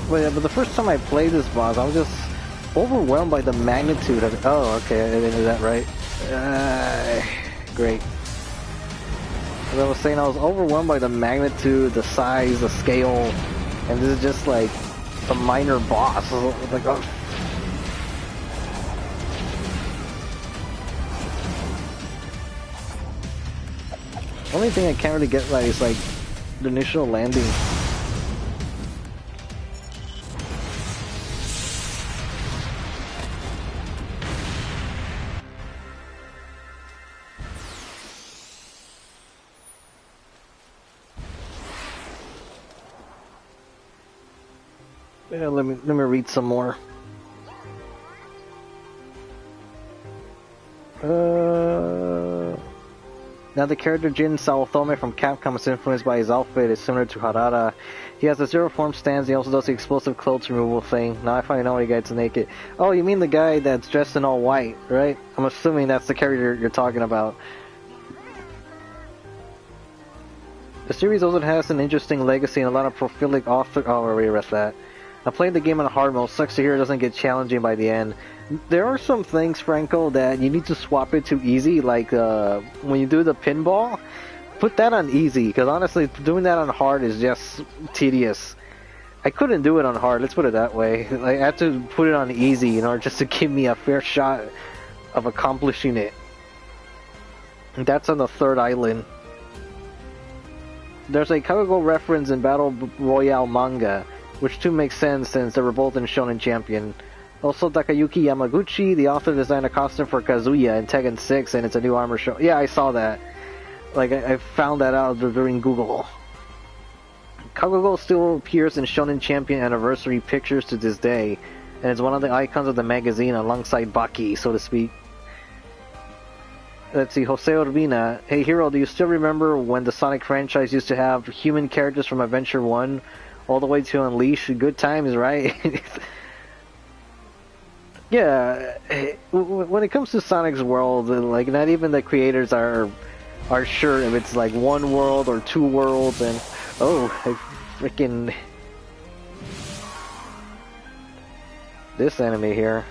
But the first time I played this boss, I was just overwhelmed by the magnitude of it. Oh, okay, I didn't do that right. Great. As I was saying, I was overwhelmed by the magnitude, the size, the scale, and this is just like a minor boss. Like, oh. Only thing I can't really get right is like the initial landing. Yeah, let me read some more. Now the character Jin Saotome from Capcom is influenced by his outfit. It's similar to Harada. He has a zero form stance. He also does the explosive clothes removal thing. Now I finally know why he gets naked. Oh, you mean the guy that's dressed in all white, right? I'm assuming that's the character you're talking about. The series also has an interesting legacy and a lot of prolific author. Oh, I already read that. I played the game on hard mode. Sucks to hear it doesn't get challenging by the end. There are some things, Franco, that you need to swap it to easy, like when you do the pinball, put that on easy, because honestly, doing that on hard is just tedious. I couldn't do it on hard, let's put it that way. I had to put it on easy in order just to give me a fair shot of accomplishing it. And that's on the third island. There's a Kagugo reference in Battle Royale manga, which too makes sense since they were both in Shonen Champion. Also, Takayuki Yamaguchi, the author, designed a costume for Kazuya in Tekken 6, and it's a new armor show. Yeah, I saw that. Like, I found that out during Google. Kagugo still appears in Shonen Champion anniversary pictures to this day, and it's one of the icons of the magazine alongside Baki, so to speak. Let's see, Jose Urbina. Hey, Hero, do you still remember when the Sonic franchise used to have human characters from Adventure 1 all the way to Unleash? Good times, right? Yeah, when it comes to Sonic's world, like, not even the creators are sure if it's like one world or two worlds, and oh, I freaking this enemy here.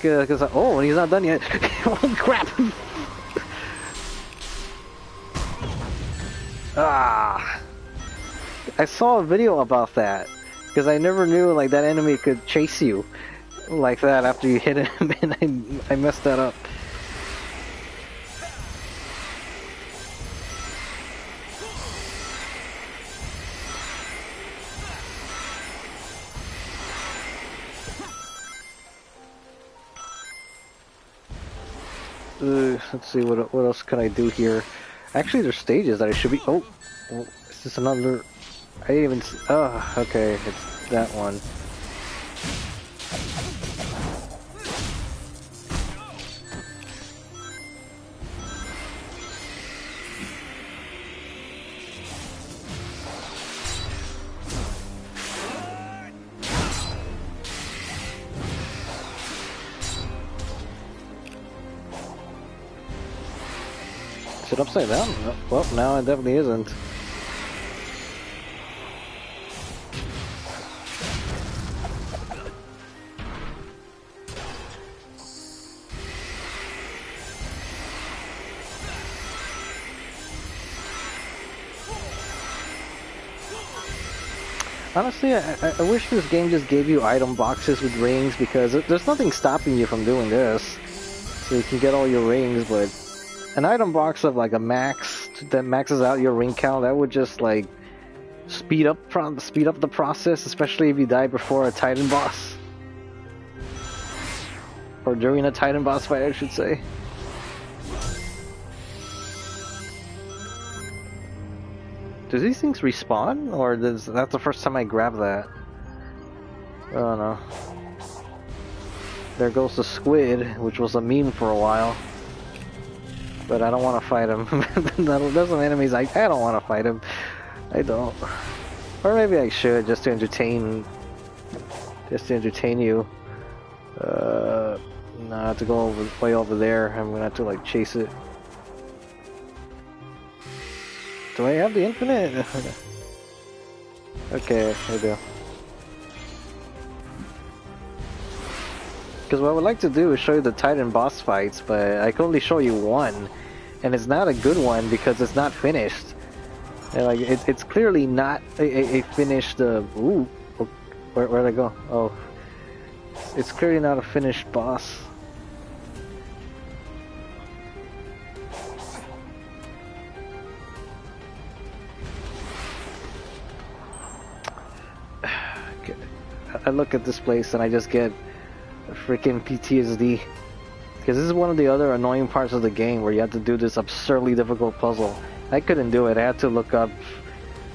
Because oh, he's not done yet. Oh crap! Ah. I saw a video about that, because I never knew like that enemy could chase you like that after you hit him, and I messed that up. Let's see, what else can I do here? Actually, there's stages that I should be... Oh, is this another... I didn't even... Oh, okay, it's that one. Is it upside down? Well, now it definitely isn't. Honestly, I wish this game just gave you item boxes with rings, because there's nothing stopping you from doing this. So you can get all your rings, but an item box of like a max that maxes out your ring count, that would just like speed up the process, especially if you die before a Titan boss. Or during a Titan boss fight, I should say. Do these things respawn, or is that the first time I grab that? I don't know. There goes the squid, which was a meme for a while. But I don't want to fight him. There's some enemies I don't want to fight him. I don't. Or maybe I should, just to entertain you. No, I have to go way over there. I'm gonna have to like chase it. Do I have the infinite? Okay, I do. Because what I would like to do is show you the Titan boss fights, but I can only show you one. And it's not a good one because it's not finished. And like it's clearly not a finished. Ooh, where'd I go? Oh, it's clearly not a finished boss. I look at this place and I just get freaking PTSD. Because this is one of the other annoying parts of the game where you have to do this absurdly difficult puzzle. I couldn't do it. I had to look up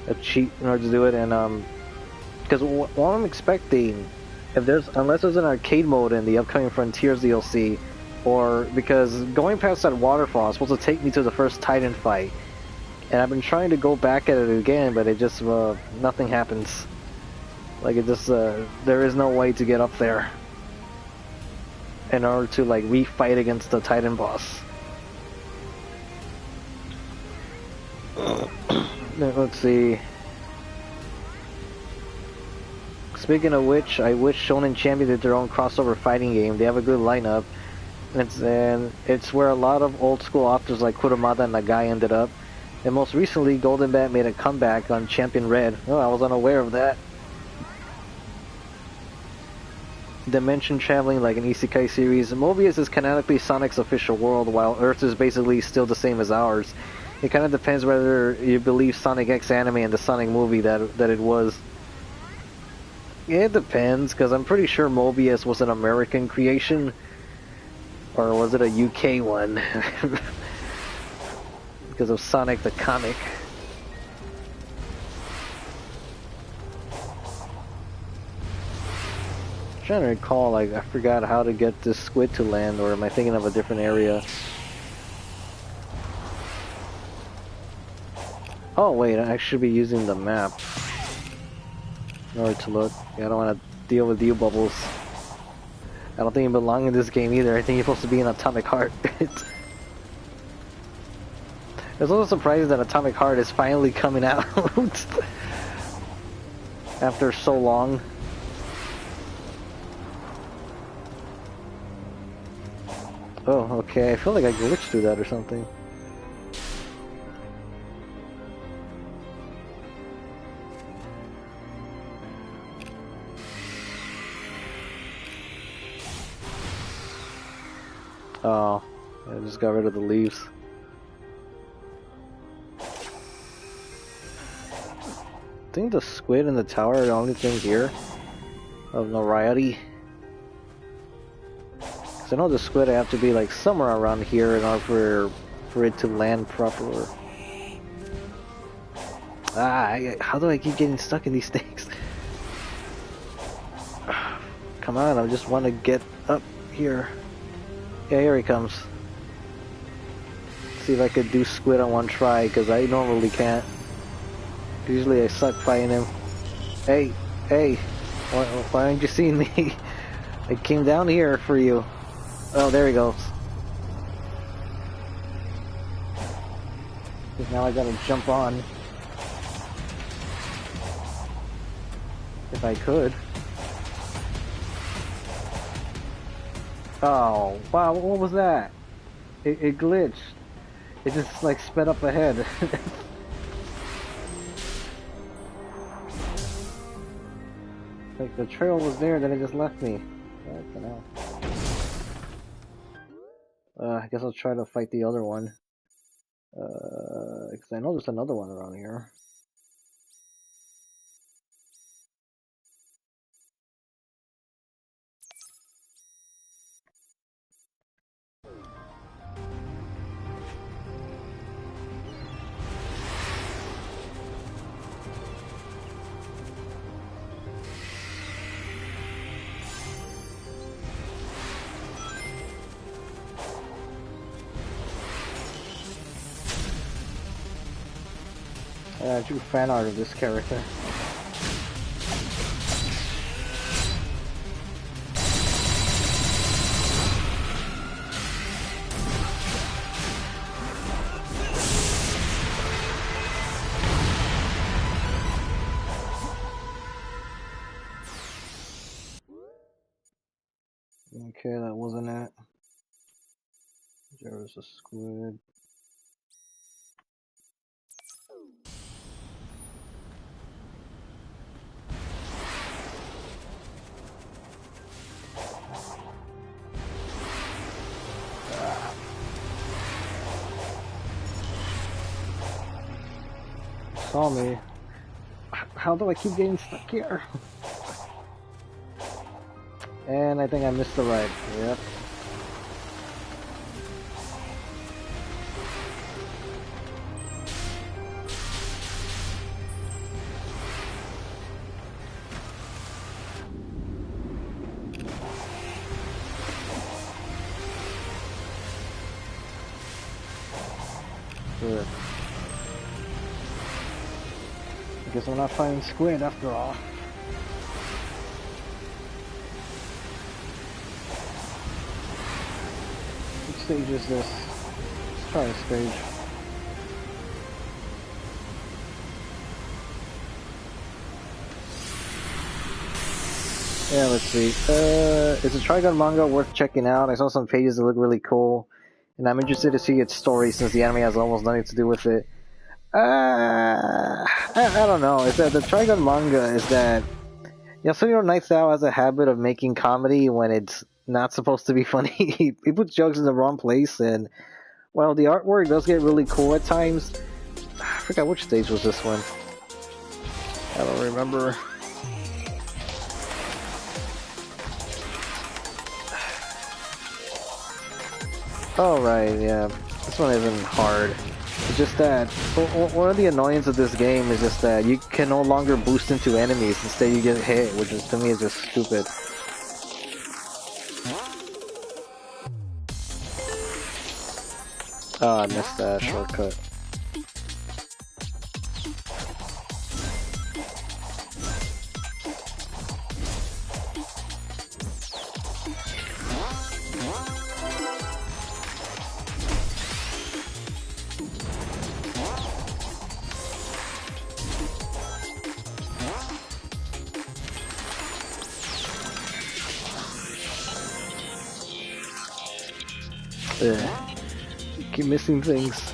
a cheat in order to do it, and because what I'm expecting, unless there's an arcade mode in the upcoming Frontiers DLC, or because going past that waterfall is supposed to take me to the first Titan fight, and I've been trying to go back at it again, but it just nothing happens. Like it just there is no way to get up there in order to like refight against the Titan boss. Let's see. Speaking of which, I wish Shonen Champion did their own crossover fighting game. They have a good lineup, and it's where a lot of old school authors like Kurumada and Nagai ended up. And most recently, Golden Bat made a comeback on Champion Red. Oh, I was unaware of that. Dimension traveling like an isekai series. Mobius is canonically Sonic's official world, while Earth is basically still the same as ours. It kind of depends whether you believe Sonic X anime and the Sonic movie that it was. It depends, because I'm pretty sure Mobius was an American creation, or was it a UK one? Because of Sonic the comic. I'm trying to recall, like, I forgot how to get this squid to land, or am I thinking of a different area? Oh wait, I should be using the map in order to look. Yeah, I don't want to deal with you bubbles. I don't think you belong in this game either. I think you're supposed to be in Atomic Heart. It's also surprising that Atomic Heart is finally coming out after so long. Oh, okay. I feel like I glitched through that or something. Oh, I just got rid of the leaves. I think the squid and the tower are the only thing here of notoriety. Cause I know the squid I have to be like somewhere around here in order for it to land proper. How do I keep getting stuck in these things? Come on, I just want to get up here. Yeah, here he comes. See if I could do squid on one try, because I normally can't. Usually I suck fighting him. Hey, why aren't you seeing me? I came down here for you. Oh, there he goes. Because now I gotta jump on. If I could. Oh, wow, what was that? It glitched. It just like sped up ahead. Like the trail was there, then it just left me. What the hell? I guess I'll try to fight the other one. Because I know there's another one around here. I drew fan art of this character. Okay, that wasn't it. There was a squid. Saw me. How do I keep getting stuck here? And I think I missed the ride. Yep. Good. I guess I'm not fighting squid after all. Which stage is this? Let's try a stage. Yeah, let's see. Is a Trigun manga worth checking out? I saw some pages that look really cool, and I'm interested to see its story since the anime has almost nothing to do with it. I don't know. Is that the Trigun manga is that Yasuhiro Nightowl has a habit of making comedy when it's not supposed to be funny. He puts jokes in the wrong place, and well, the artwork does get really cool at times. I forgot which stage was this one. I don't remember. Oh right, yeah. This one isn't hard. It's just that one of the annoyances of this game is just that you can no longer boost into enemies. Instead, you get hit, which is to me is just stupid. Oh, I missed that shortcut. Keep missing things.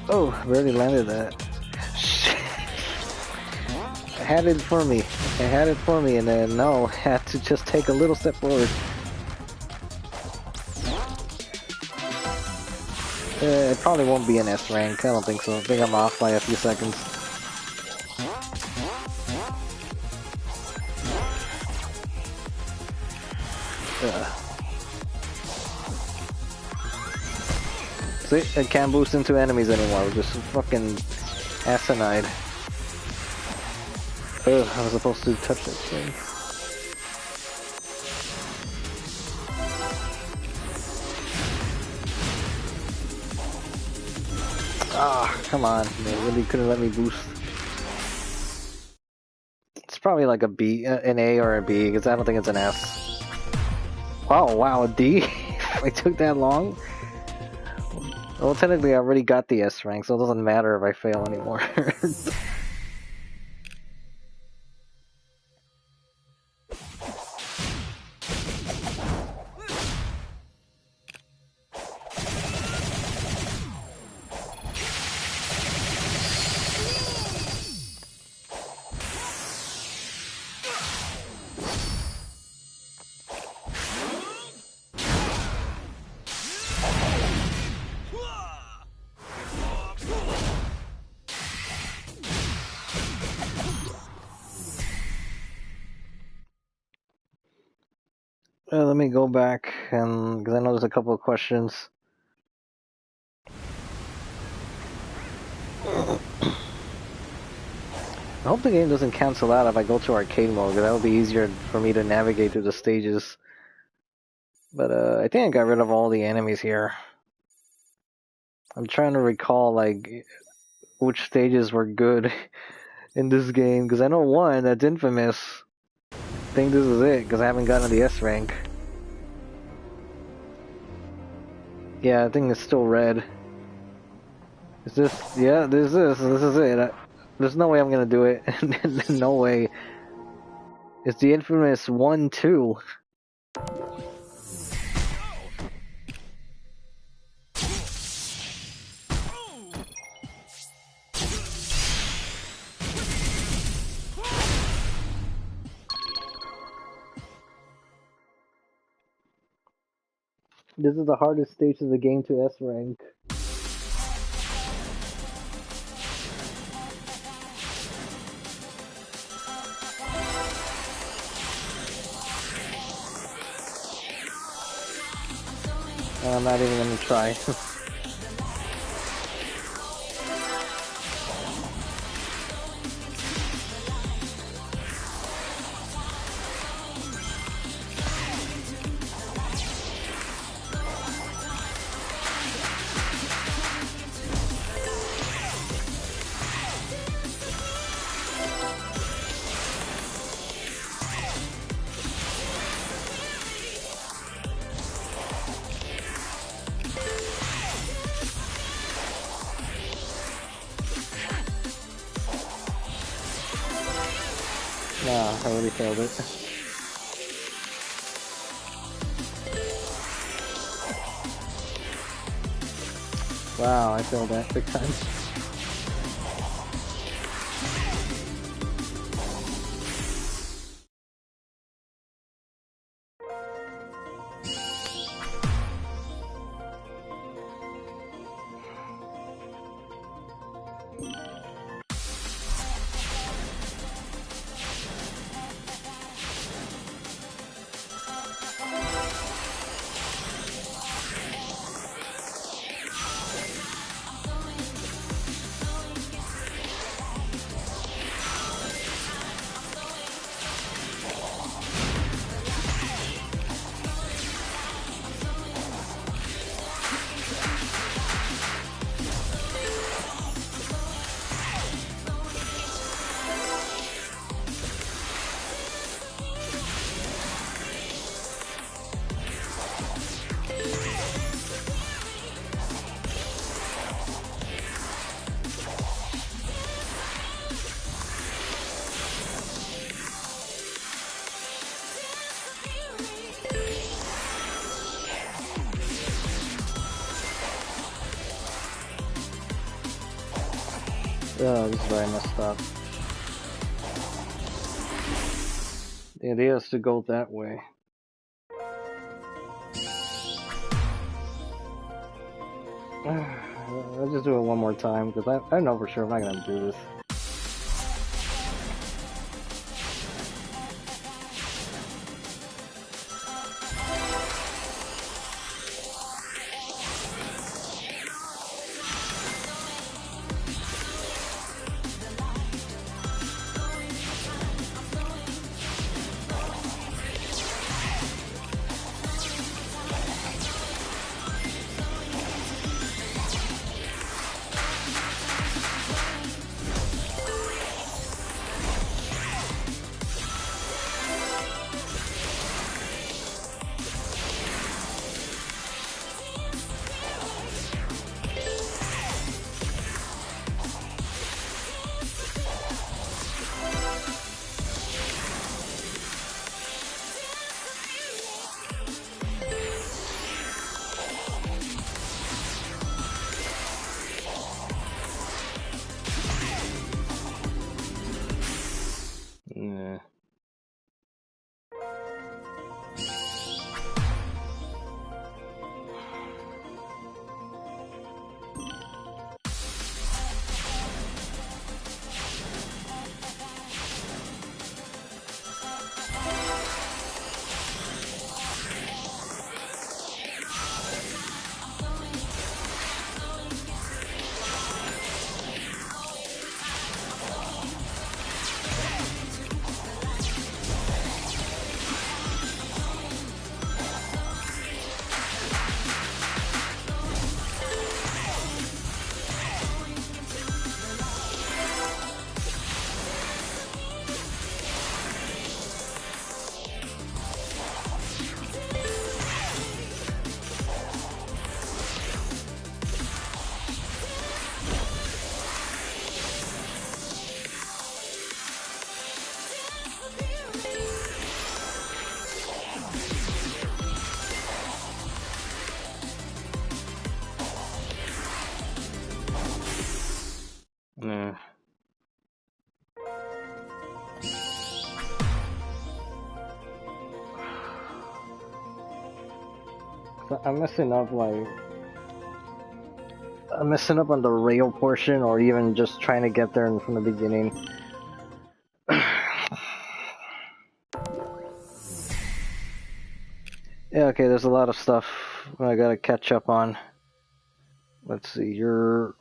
Oh, I barely landed that. Shit. I had it for me. I had it for me, and then no, I had to just take a little step forward. It probably won't be an S rank. I don't think so. I think I'm off by a few seconds. See, I can't boost into enemies anymore. We're just fucking asinine. Ugh, I was supposed to touch that thing. Ah, come on. They really couldn't let me boost. It's probably like a B, an A or a B, because I don't think it's an S. Oh, wow, a D? It took that long? Well, technically I already got the S rank, so it doesn't matter if I fail anymore. Let me go back, and because I know there's a couple of questions. I hope the game doesn't cancel out if I go to arcade mode, because that would be easier for me to navigate through the stages. But I think I got rid of all the enemies here. I'm trying to recall like which stages were good in this game, because I know one that's infamous. I think this is it, because I haven't gotten the S rank. Yeah, I think it's still red. Is this? Yeah, this is it. There's no way I'm gonna do it. No way. It's the infamous 1-2. This is the hardest stage of the game to S rank. I'm not even gonna try. Nah, I already failed it. Wow, I failed that big time. Oh, this is where I messed up. The idea is to go that way. I'll just do it one more time, because I know for sure I'm not gonna do this. I'm messing up like I'm messing up on the rail portion, or even just trying to get there from the beginning. Yeah, okay, there's a lot of stuff I gotta catch up on. Let's see, you're...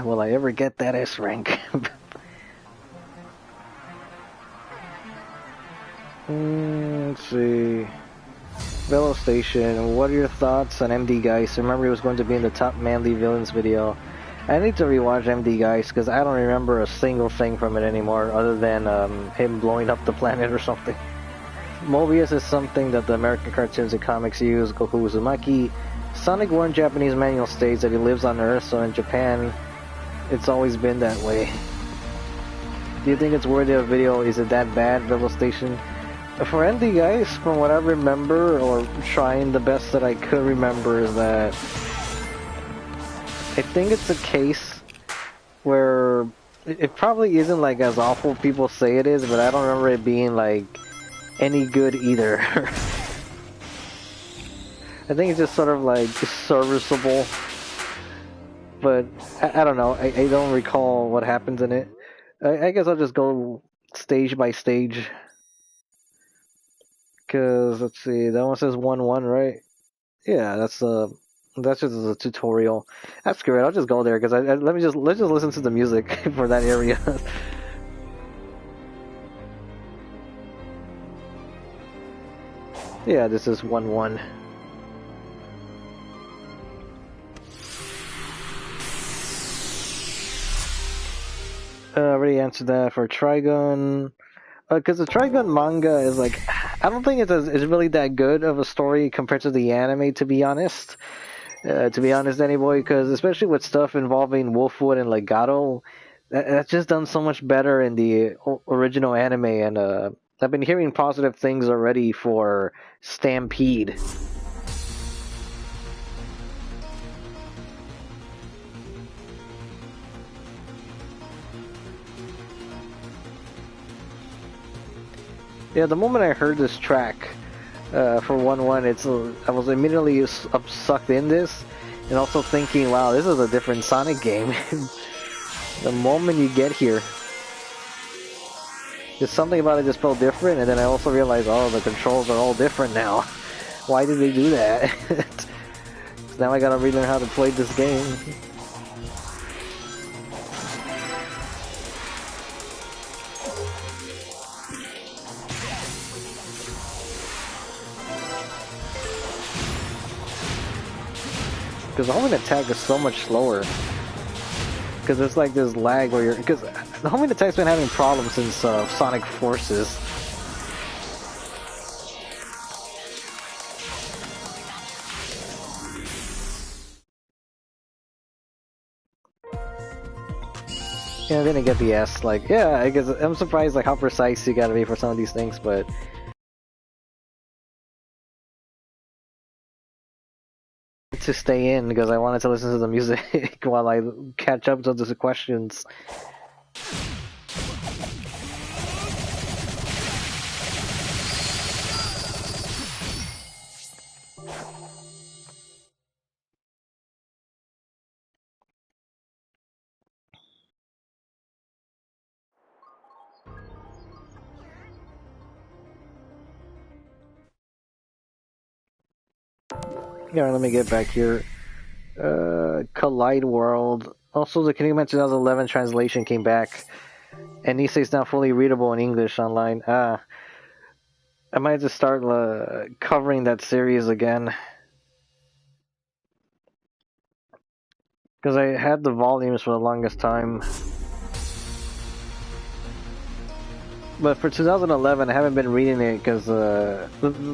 will I ever get that S rank? Let's see. Velo Station, what are your thoughts on MD Geist? Remember he was going to be in the top manly villains video. I need to rewatch MD Geist because I don't remember a single thing from it anymore other than him blowing up the planet or something. Mobius is something that the American cartoons and comics use. Goku Uzumaki. Sonic War in Japanese manual states that he lives on Earth, so in Japan it's always been that way. Do you think it's worthy of a video? Is it that bad, Velo Station? For MD Geist, from what I remember, or trying the best that I could remember, is that I think it's a case where it probably isn't like as awful people say it is, but I don't remember it being like any good either. I think it's just sort of like serviceable, but I don't know. I don't recall what happens in it. I guess I'll just go stage by stage. Cause let's see, that one says 1-1, right? Yeah, that's just a tutorial. That's great. I'll just go there because let's just listen to the music for that area. Yeah, this is 1-1. I already answered that for Trigun. Because the Trigun manga is like, I don't think it's really that good of a story compared to the anime, to be honest. Anyway, because especially with stuff involving Wolfwood and Legato, that's just done so much better in the original anime, and I've been hearing positive things already for Stampede. Yeah, the moment I heard this track for 1-1, I was immediately sucked in this, and also thinking, wow, this is a different Sonic game. The moment you get here, there's something about it just felt different, and then I also realized, oh, the controls are all different now. Why did they do that? Now I gotta relearn how to play this game. Because the homing attack is so much slower. Because it's like this lag where because the homing attack's been having problems since Sonic Forces. Yeah, I didn't get the S. Like, yeah, I guess I'm surprised like how precise you gotta be for some of these things, but. To stay in because I wanted to listen to the music while I catch up to the questions. Yeah, let me get back here. Collide World. Also, the Kingdom 2011 translation came back, and Nisei is now fully readable in English online. I might just start covering that series again. Because I had the volumes for the longest time. But for 2011, I haven't been reading it because the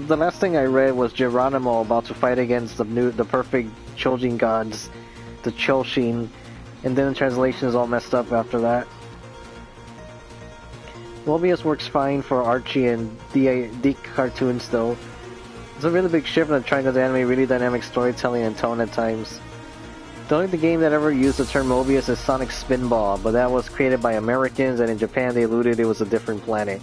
last thing I read was Geronimo about to fight against the perfect Chojin gods, the Choshin, and then the translation is all messed up after that. Mobius works fine for Archie and DIC cartoons though. It's a really big shift in trying to animate really dynamic storytelling and tone at times. The only game that ever used the term Mobius is Sonic Spinball, but that was created by Americans, and in Japan they alluded it was a different planet.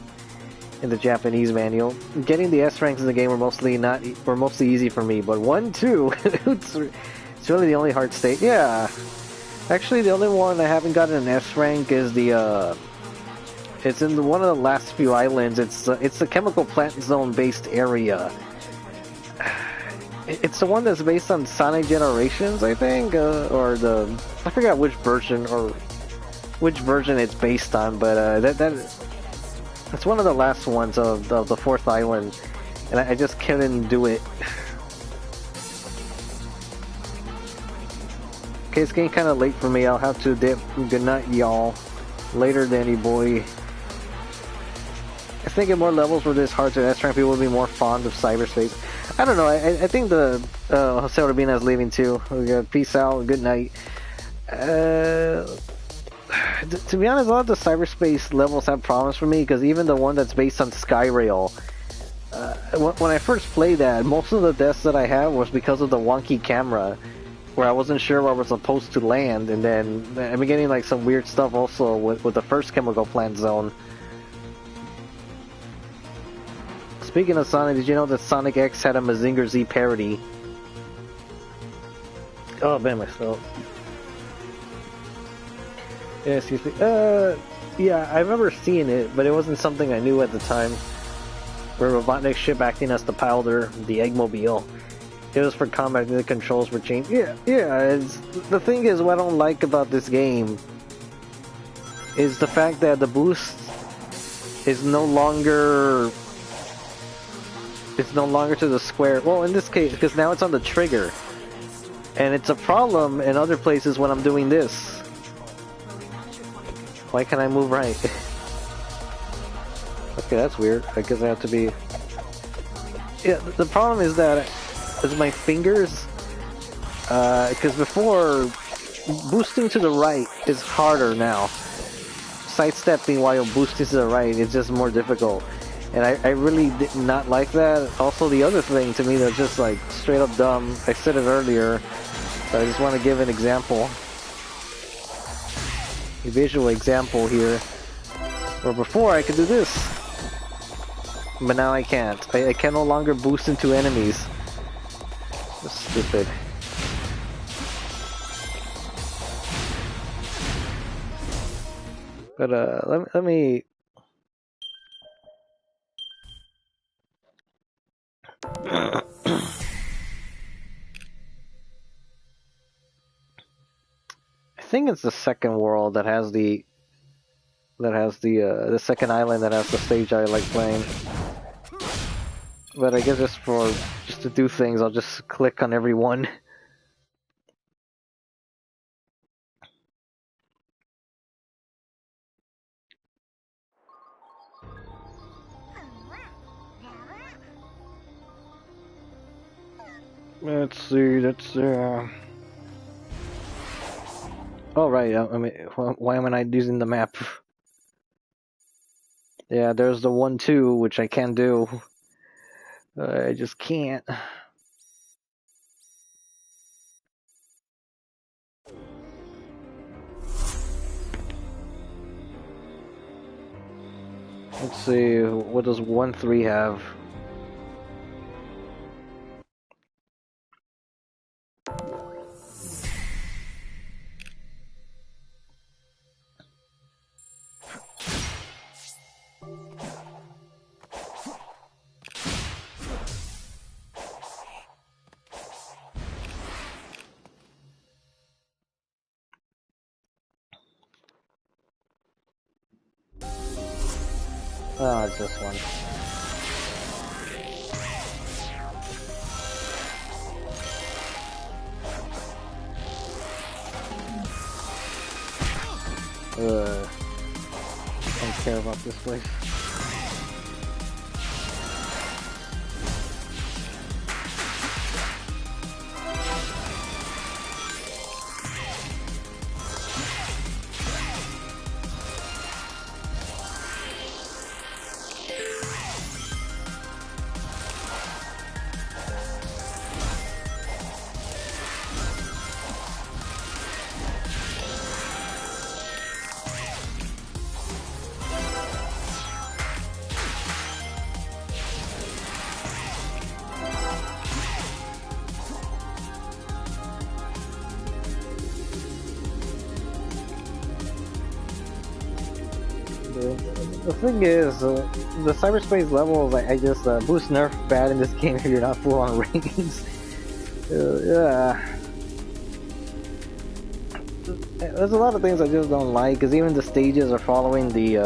In the Japanese manual, getting the S ranks in the game were mostly easy for me, but 1-2, it's really the only hard state. Yeah, actually the only one I haven't gotten an S rank is the it's in one of the last few islands. It's the Chemical Plant Zone based area. It's the one that's based on Sonic Generations, I think, or I forgot which version it's based on, but it's one of the last ones of the fourth island, and I just couldn't do it. Okay, it's getting kind of late for me. I'll have to dip. Good night, y'all. Later, Danny boy. I think at more levels where this hard to S rank, people will be more fond of cyberspace. I don't know. I think the Jose Urbina is leaving too. We got peace out. Good night. To be honest, a lot of the cyberspace levels have problems for me because even the one that's based on Skyrail, when I first played that, most of the deaths that I had was because of the wonky camera, where I wasn't sure where I was supposed to land, and then I've been getting like some weird stuff also with the first Chemical Plant Zone. Speaking of Sonic, did you know that Sonic X had a Mazinger Z parody? Oh, man, myself. Yeah, excuse me. Yeah, I remember seeing it, but it wasn't something I knew at the time. Where Robotnik's ship acting as the Powder, the Eggmobile. It was for combat, the controls were changed. Yeah, the thing is, what I don't like about this game is the fact that the boost is no longer to the square. Well, in this case, because now it's on the trigger. And it's a problem in other places when I'm doing this. Why can't I move right? Okay, that's weird. I guess I have to be... Yeah, the problem is that it's my fingers. Because before, boosting to the right is harder now. Sidestepping while boosting to the right is just more difficult. And I really did not like that. Also, the other thing to me that's just like straight up dumb, I said it earlier, but I just want to give an example. A visual example here. Where before I could do this. But now I can't. I can no longer boost into enemies. That's stupid. But let me... I think it's the second world that has the second island that has the stage I like playing. But I guess just to do things, I'll just click on every one. Let's see. Oh right, I mean, why am I not using the map? Yeah, there's the 1-2, which I can do. I just can't. Let's see, what does 1-3 have? Oh, it's this one. I don't care about this place. The thing is, the cyberspace levels, I just boost nerf bad in this game if you're not full on rings. Yeah. There's a lot of things I just don't like, because even the stages are following the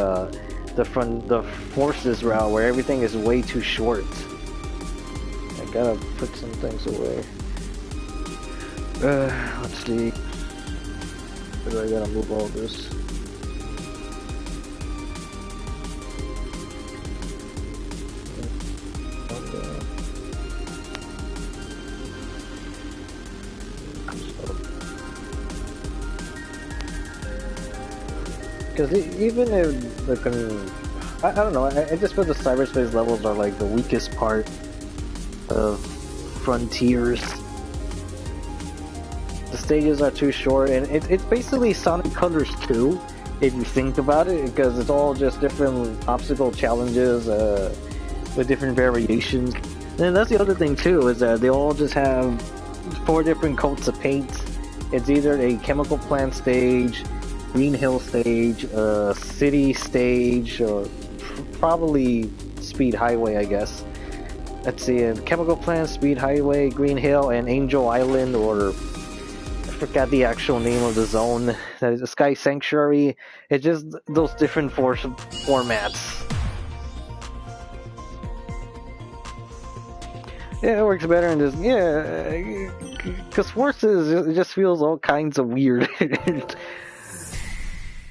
forces route where everything is way too short. I gotta put some things away. Let's see. Where do I gotta move all this? Because even if the I don't know, I just feel the cyberspace levels are like the weakest part of Frontiers. The stages are too short, and it's basically Sonic Colors 2, if you think about it, because it's all just different obstacle challenges with different variations. And that's the other thing too, is that they all just have 4 different coats of paint. It's either a chemical plant stage, Green Hill stage, city stage, or probably Speed Highway, I guess. Let's see, Chemical Plant, Speed Highway, Green Hill, and Angel Island, or I forgot the actual name of the zone. That is the Sky Sanctuary. It's just those different formats. Yeah, it works better in this. Yeah, because Forces it just feels all kinds of weird.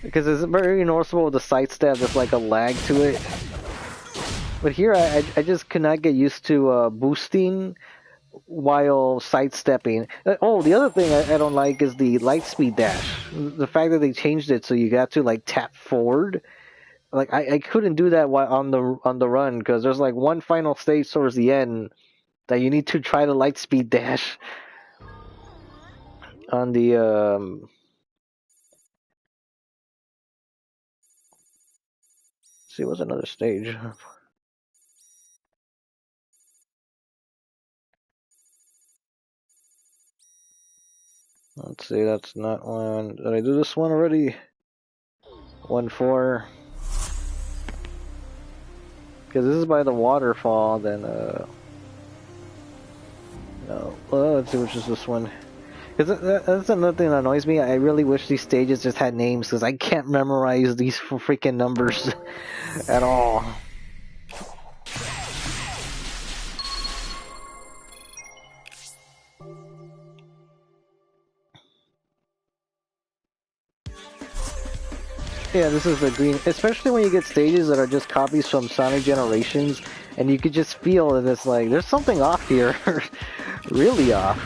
Because it's very noticeable with the sidestep, there's like a lag to it. But here I just cannot get used to boosting while sidestepping. Oh, the other thing I don't like is the light speed dash. The fact that they changed it so you got to like tap forward. Like I couldn't do that while on the run, because there's like one final stage towards the end that you need to try the light speed dash on the see, what's another stage? Let's see, that's not one. Did I do this one already? 1-4. Because this is by the waterfall, then no. Well, let's see which is this one. Because that's another thing that annoys me. I really wish these stages just had names, because I can't memorize these freaking numbers at all. Yeah, this is the green, especially when you get stages that are just copies from Sonic Generations, and you could just feel that it's like, there's something off here. Really off.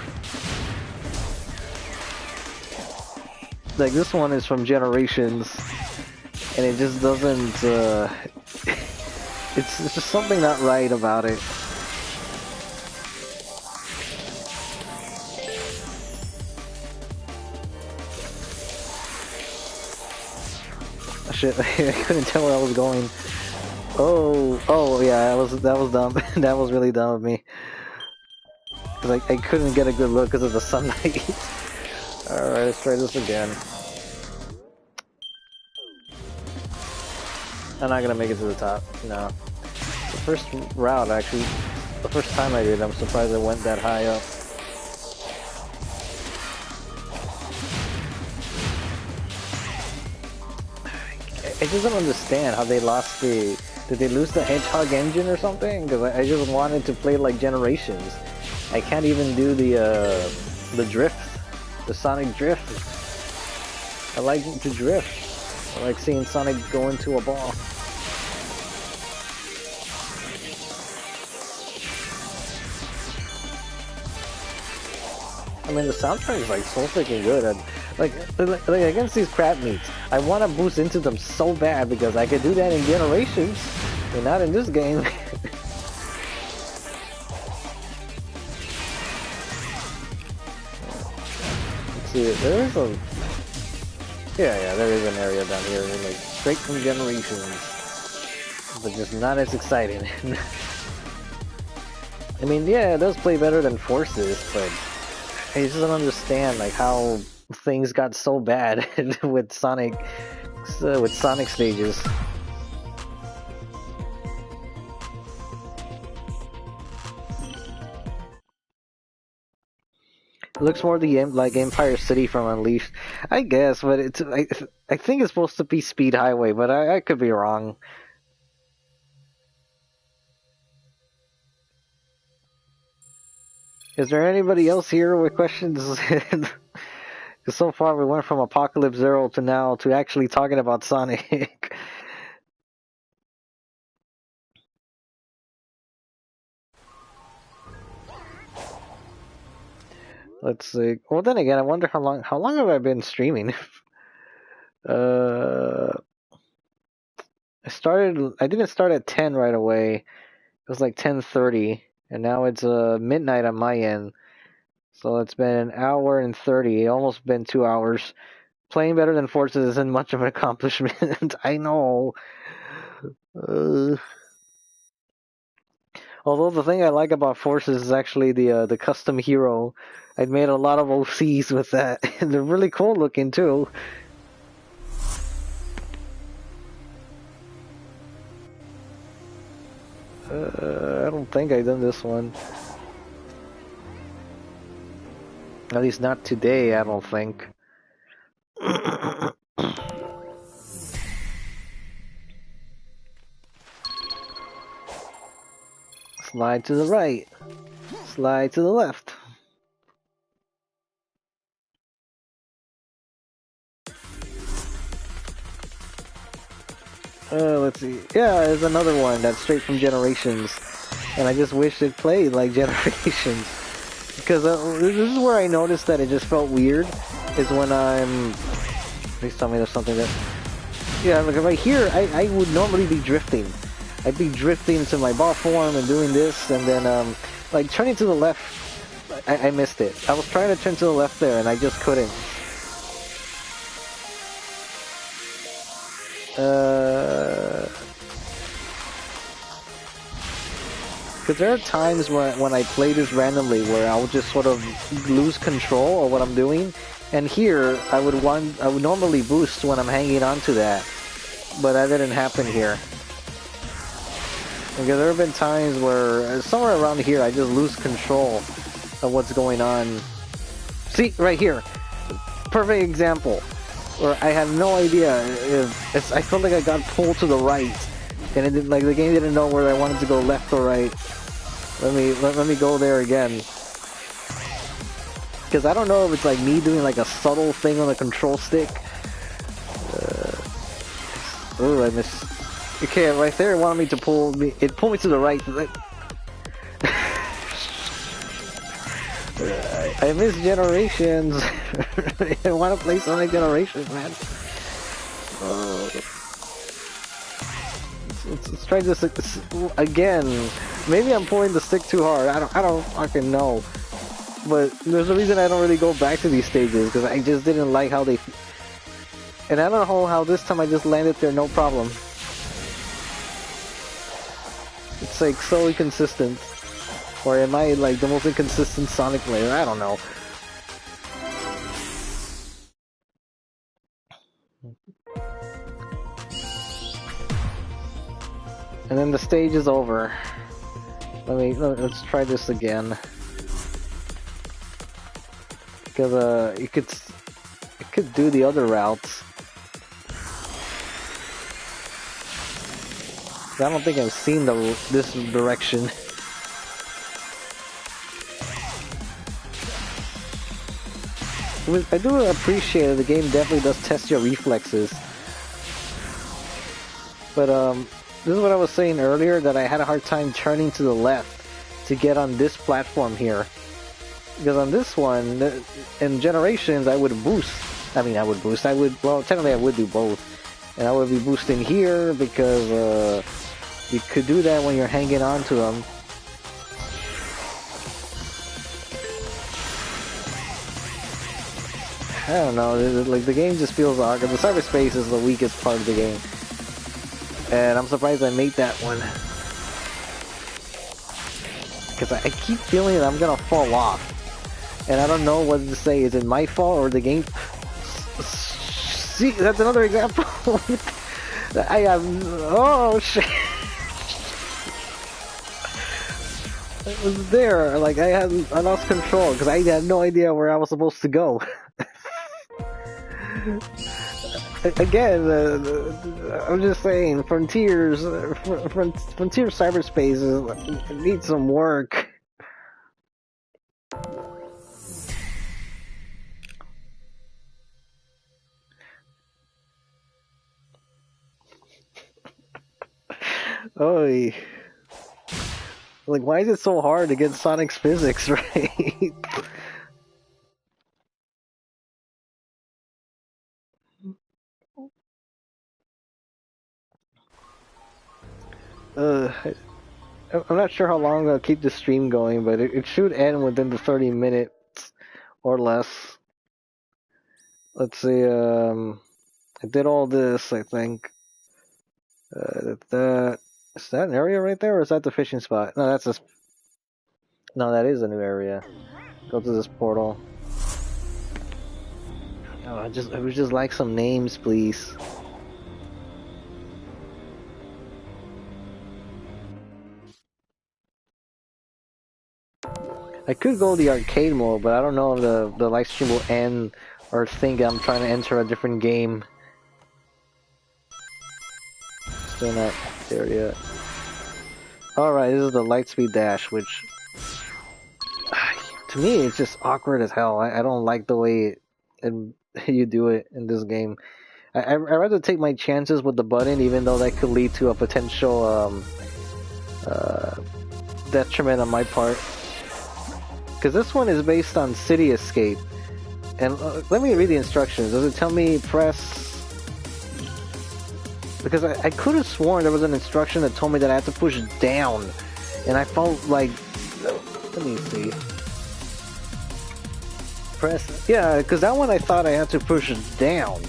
Like, this one is from Generations, and it just doesn't, it's just something not right about it. Shit, I couldn't tell where I was going. Oh yeah, that was dumb. That was really dumb of me. Cause I couldn't get a good look because of the sunlight. Alright, let's try this again. I'm not gonna make it to the top, no. The first route, actually, the first time I did, I'm surprised I went that high up. I just don't understand how they lost the... Did they lose the Hedgehog engine or something? Because I just wanted to play like Generations. I can't even do the drift. The Sonic drift. I like to drift. I like seeing Sonic go into a ball. I mean, the soundtrack is like so freaking good. Like against these crap meats, I want to boost into them so bad because I could do that in Generations, but not in this game. Let's see, there is a... Yeah, there is an area down here, like straight from Generations, but just not as exciting. I mean, yeah, it does play better than Forces, but I just don't understand like how things got so bad with Sonic stages. It looks more like Empire City from Unleashed, I guess. But I think it's supposed to be Speed Highway, but I could be wrong. Is there anybody else here with questions? Because so far we went from Apocalypse Zero to now to actually talking about Sonic. Let's see. Well, then again, I wonder how long have I been streaming? I didn't start at 10 right away. It was like 10:30, and now it's midnight on my end. So it's been an hour and 30, almost been 2 hours. Playing better than Forza isn't much of an accomplishment. I know. Although the thing I like about Forza is actually the custom hero. I'd made a lot of OCs with that, and they're really cool looking too. I don't think I've done this one. At least not today, I don't think. Slide to the right. Slide to the left. Let's see. Yeah, there's another one that's straight from Generations. And I just wish it played like Generations. Because this is where I noticed that it just felt weird. Is when I'm... Please tell me there's something that... Yeah, like right here, I would normally be drifting. I'd be drifting to my ball form and doing this, and then, like, turning to the left, I missed it. I was trying to turn to the left there, and I just couldn't. Because there are times when I play this randomly where I'll just sort of lose control of what I'm doing, and here I would normally boost when I'm hanging on to that, but that didn't happen here. Because there have been times where somewhere around here I just lose control of what's going on. See, right here, perfect example. Where I had no idea if I felt like I got pulled to the right, and it didn't, like the game didn't know whether I wanted to go left or right. Let me go there again, because I don't know if it's like me doing like a subtle thing on the control stick. Oh, I missed. Okay, right there, it wanted me to pull me. It pulled me to the right. I miss Generations. I want to play Sonic Generations, man. Let's try this again. Maybe I'm pulling the stick too hard. I don't fucking know. But there's a reason I don't really go back to these stages, because I just didn't like how they. And I don't know how this time I just landed there no problem. It's like so inconsistent. Or am I like the most inconsistent Sonic player? I don't know. And then the stage is over. Let's try this again. Because it could do the other routes. I don't think I've seen this direction. I do appreciate it. The game definitely does test your reflexes. But this is what I was saying earlier, that I had a hard time turning to the left to get on this platform here. Because on this one, in Generations, I would boost. Well, technically I would do both. And I would be boosting here because you could do that when you're hanging on to them. I don't know, like the game just feels awkward. The cyberspace is the weakest part of the game. And I'm surprised I made that one. Because I keep feeling that I'm gonna fall off. And I don't know what to say. Is it my fault or the game? See, that's another example. I have... Oh, shit. It was there, like I lost control because I had no idea where I was supposed to go. Again, I'm just saying, Frontier cyberspace needs some work. Oy. Like, why is it so hard to get Sonic's physics right? I'm not sure how long I'll keep the stream going, but it should end within the 30 minutes or less. Let's see, I did all this, I think. Is that an area right there, or is that the fishing spot? No, no, that is a new area. Go to this portal. Oh, I would just like some names, please. I could go the arcade mode, but I don't know if the live stream will end or think I'm trying to enter a different game. Still not there yet. Alright, this is the Lightspeed Dash, which to me it's just awkward as hell. I don't like the way you do it in this game. I'd rather take my chances with the button, even though that could lead to a potential detriment on my part. Because this one is based on City Escape. And let me read the instructions. Does it tell me press... Because I could have sworn there was an instruction that told me that I had to push down. And I felt like... Let me see. Press... Yeah, because that one I thought I had to push down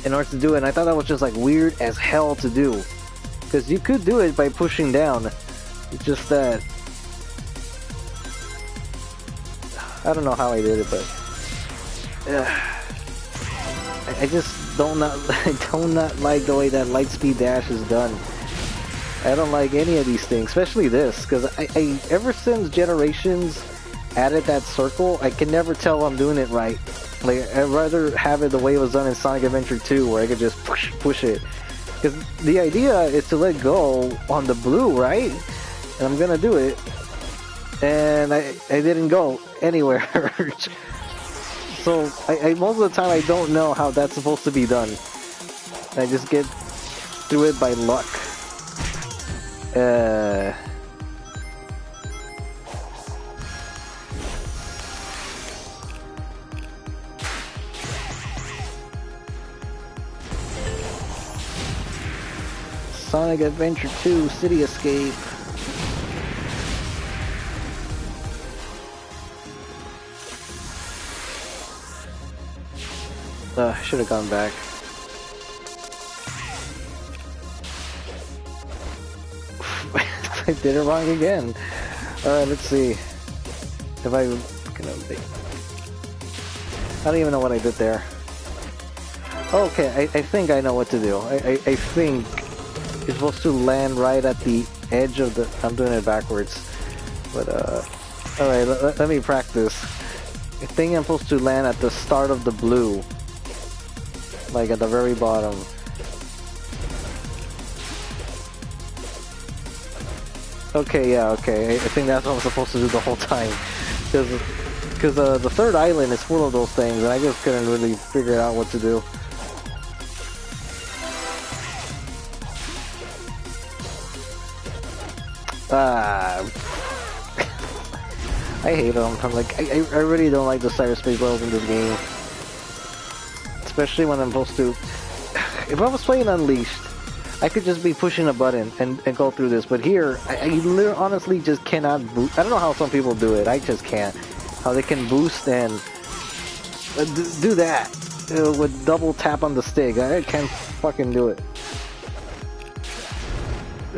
in order to do it. And I thought that was just like weird as hell to do. Because you could do it by pushing down. It's just that... I don't know how I did it, but I just do not like the way that Lightspeed Dash is done. I don't like any of these things, especially this, because I ever since Generations added that circle, I can never tell I'm doing it right. Like, I'd rather have it the way it was done in Sonic Adventure 2, where I could just push it. Because the idea is to let go on the blue, right? And I'm gonna do it. And I didn't go anywhere. So I most of the time I don't know how that's supposed to be done. I just get through it by luck. Sonic Adventure 2 City Escape. I should have gone back. I did it wrong again. Alright, let's see. If I don't even know what I did there. Okay, I think I know what to do. I think you're supposed to land right at the edge of the... I'm doing it backwards. But, alright, let me practice. I think I'm supposed to land at the start of the blue. Like at the very bottom. Okay, yeah, okay. I think that's what I'm supposed to do the whole time. Because the third island is full of those things, and I just couldn't really figure out what to do. I hate them. I'm like, I really don't like the cyberspace levels in this game. Especially when I'm supposed to... If I was playing Unleashed, I could just be pushing a button and go through this. But here, I literally, honestly just cannot boost. I don't know how some people do it. I just can't. How they can boost and do that with double tap on the stick. I can't fucking do it.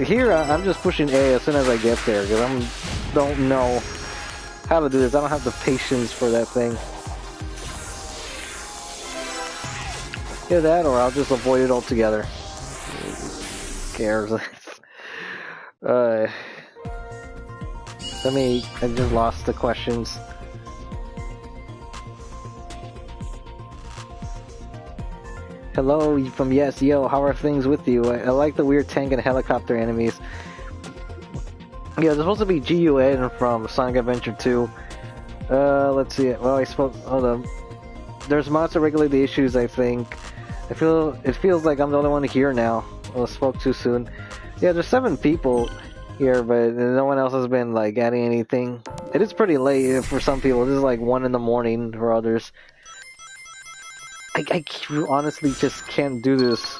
Here, I'm just pushing A as soon as I get there, because I don't know how to do this. I don't have the patience for that thing. Either that, or I'll just avoid it altogether. Who cares? I just lost the questions. Hello from Yes, yo, how are things with you? I like the weird tank and helicopter enemies. Yeah, there's supposed to be GUN from Sonic Adventure 2. Let's see. Well, I spoke. Hold on. There's mods to regulate the issues, I think. It feels like I'm the only one here now. Well, I spoke too soon. Yeah, there's 7 people here, but no one else has been like adding anything. It is pretty late for some people. This is like 1 in the morning for others. I honestly just can't do this.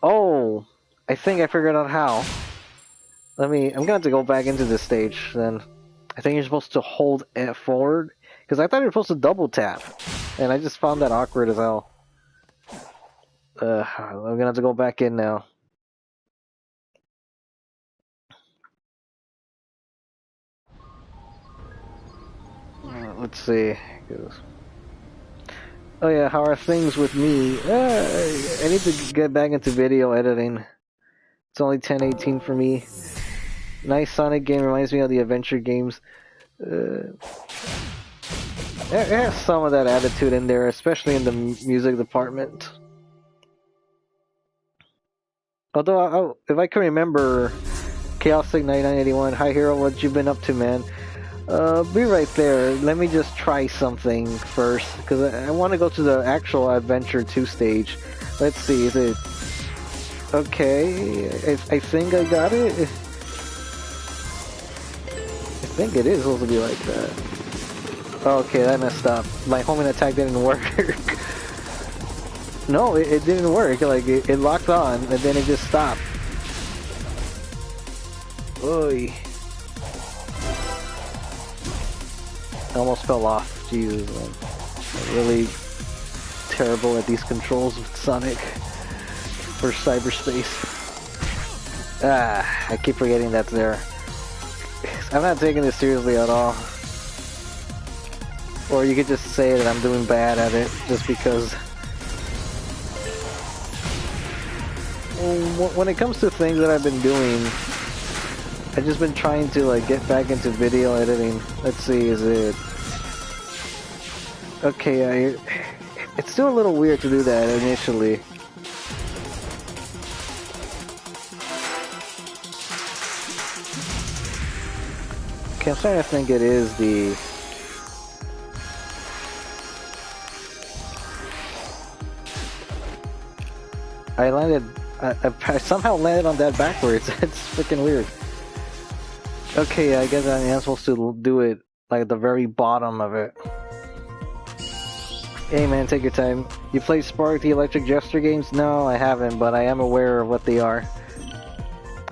Oh, I think I figured out how. I'm gonna have to go back into this stage then. I think you're supposed to hold F forward, because I thought you were supposed to double tap, and I just found that awkward as hell. I'm gonna have to go back in now. Let's see. Oh yeah, how are things with me? I need to get back into video editing. It's only 10:18 for me. Nice Sonic game, reminds me of the adventure games. It has some of that attitude in there, especially in the music department. Although, if I can remember, Chaosic 9981, hi Hero, what you been up to, man? Be right there. Let me just try something first, because I want to go to the actual Adventure 2 stage. Let's see, is it... Okay, I think I got it. I think it is supposed to be like that. Okay, that messed up. My homing attack didn't work. No, it didn't work. Like, it locked on, and then it just stopped. Oy. I almost fell off. Jesus, I'm really terrible at these controls with Sonic for cyberspace. I keep forgetting that's there. I'm not taking this seriously at all. Or you could just say that I'm doing bad at it just because. When it comes to things that I've been doing, I've just been trying to like get back into video editing. Let's see, is it... Okay, it's still a little weird to do that initially. Okay, I'm starting to think it is the... I somehow landed on that backwards. It's freaking weird. Okay, I guess I'm supposed to do it like at the very bottom of it. Hey man, take your time. You played Spark the Electric Jester games? No, I haven't, but I am aware of what they are.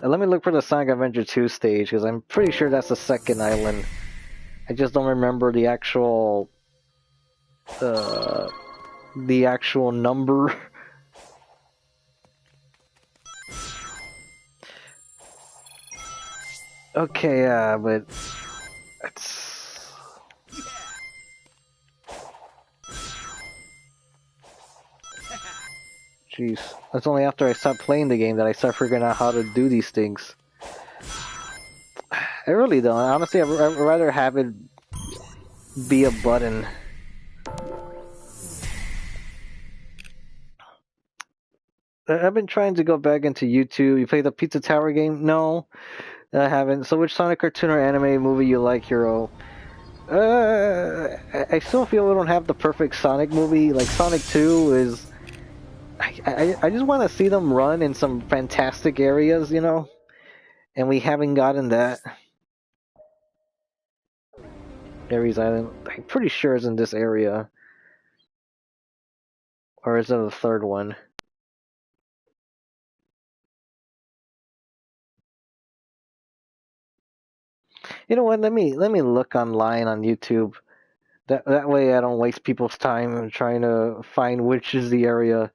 Let me look for the Sonic Adventure 2 stage, because I'm pretty sure that's the second island. I just don't remember the actual number. Okay, but it's... Jeez, that's only after I stopped playing the game that I start figuring out how to do these things. I really don't. Honestly, I'd rather have it be a button. I've been trying to go back into YouTube. You play the Pizza Tower game? No, I haven't. So which Sonic cartoon or anime movie you like, Hero? I still feel we don't have the perfect Sonic movie. Like Sonic 2 is... I just want to see them run in some fantastic areas, you know? And we haven't gotten that. Ares Island, I'm pretty sure it's in this area. Or is it the third one? You know what, let me look online on YouTube. That way I don't waste people's time trying to find which is the area.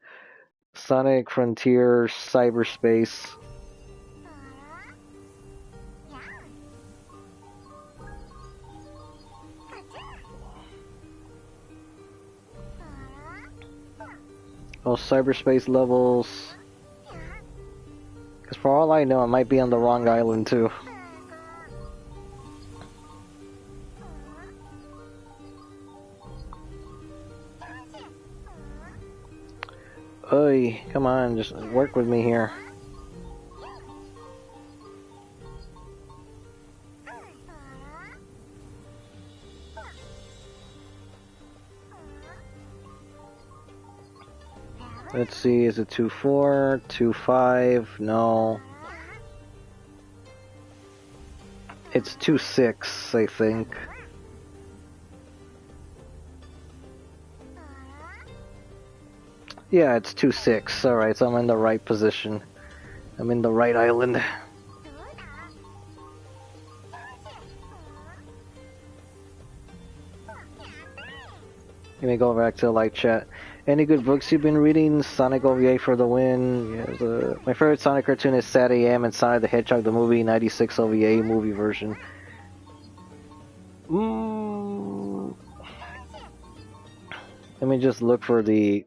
Sonic Frontier Cyberspace. Oh, cyberspace levels. Because for all I know, I might be on the wrong island too. Oy, come on, just work with me here. Let's see, is it 2-4, 2-5? No. It's 2-6, I think. Yeah, it's 2-6. Alright, so I'm in the right position. I'm in the right island. Let me go back to the light chat. Any good books you've been reading? Sonic OVA for the win. Yeah, my favorite Sonic cartoon is Sad AM and Sonic the Hedgehog the movie, 96 OVA movie version. Let me just look for the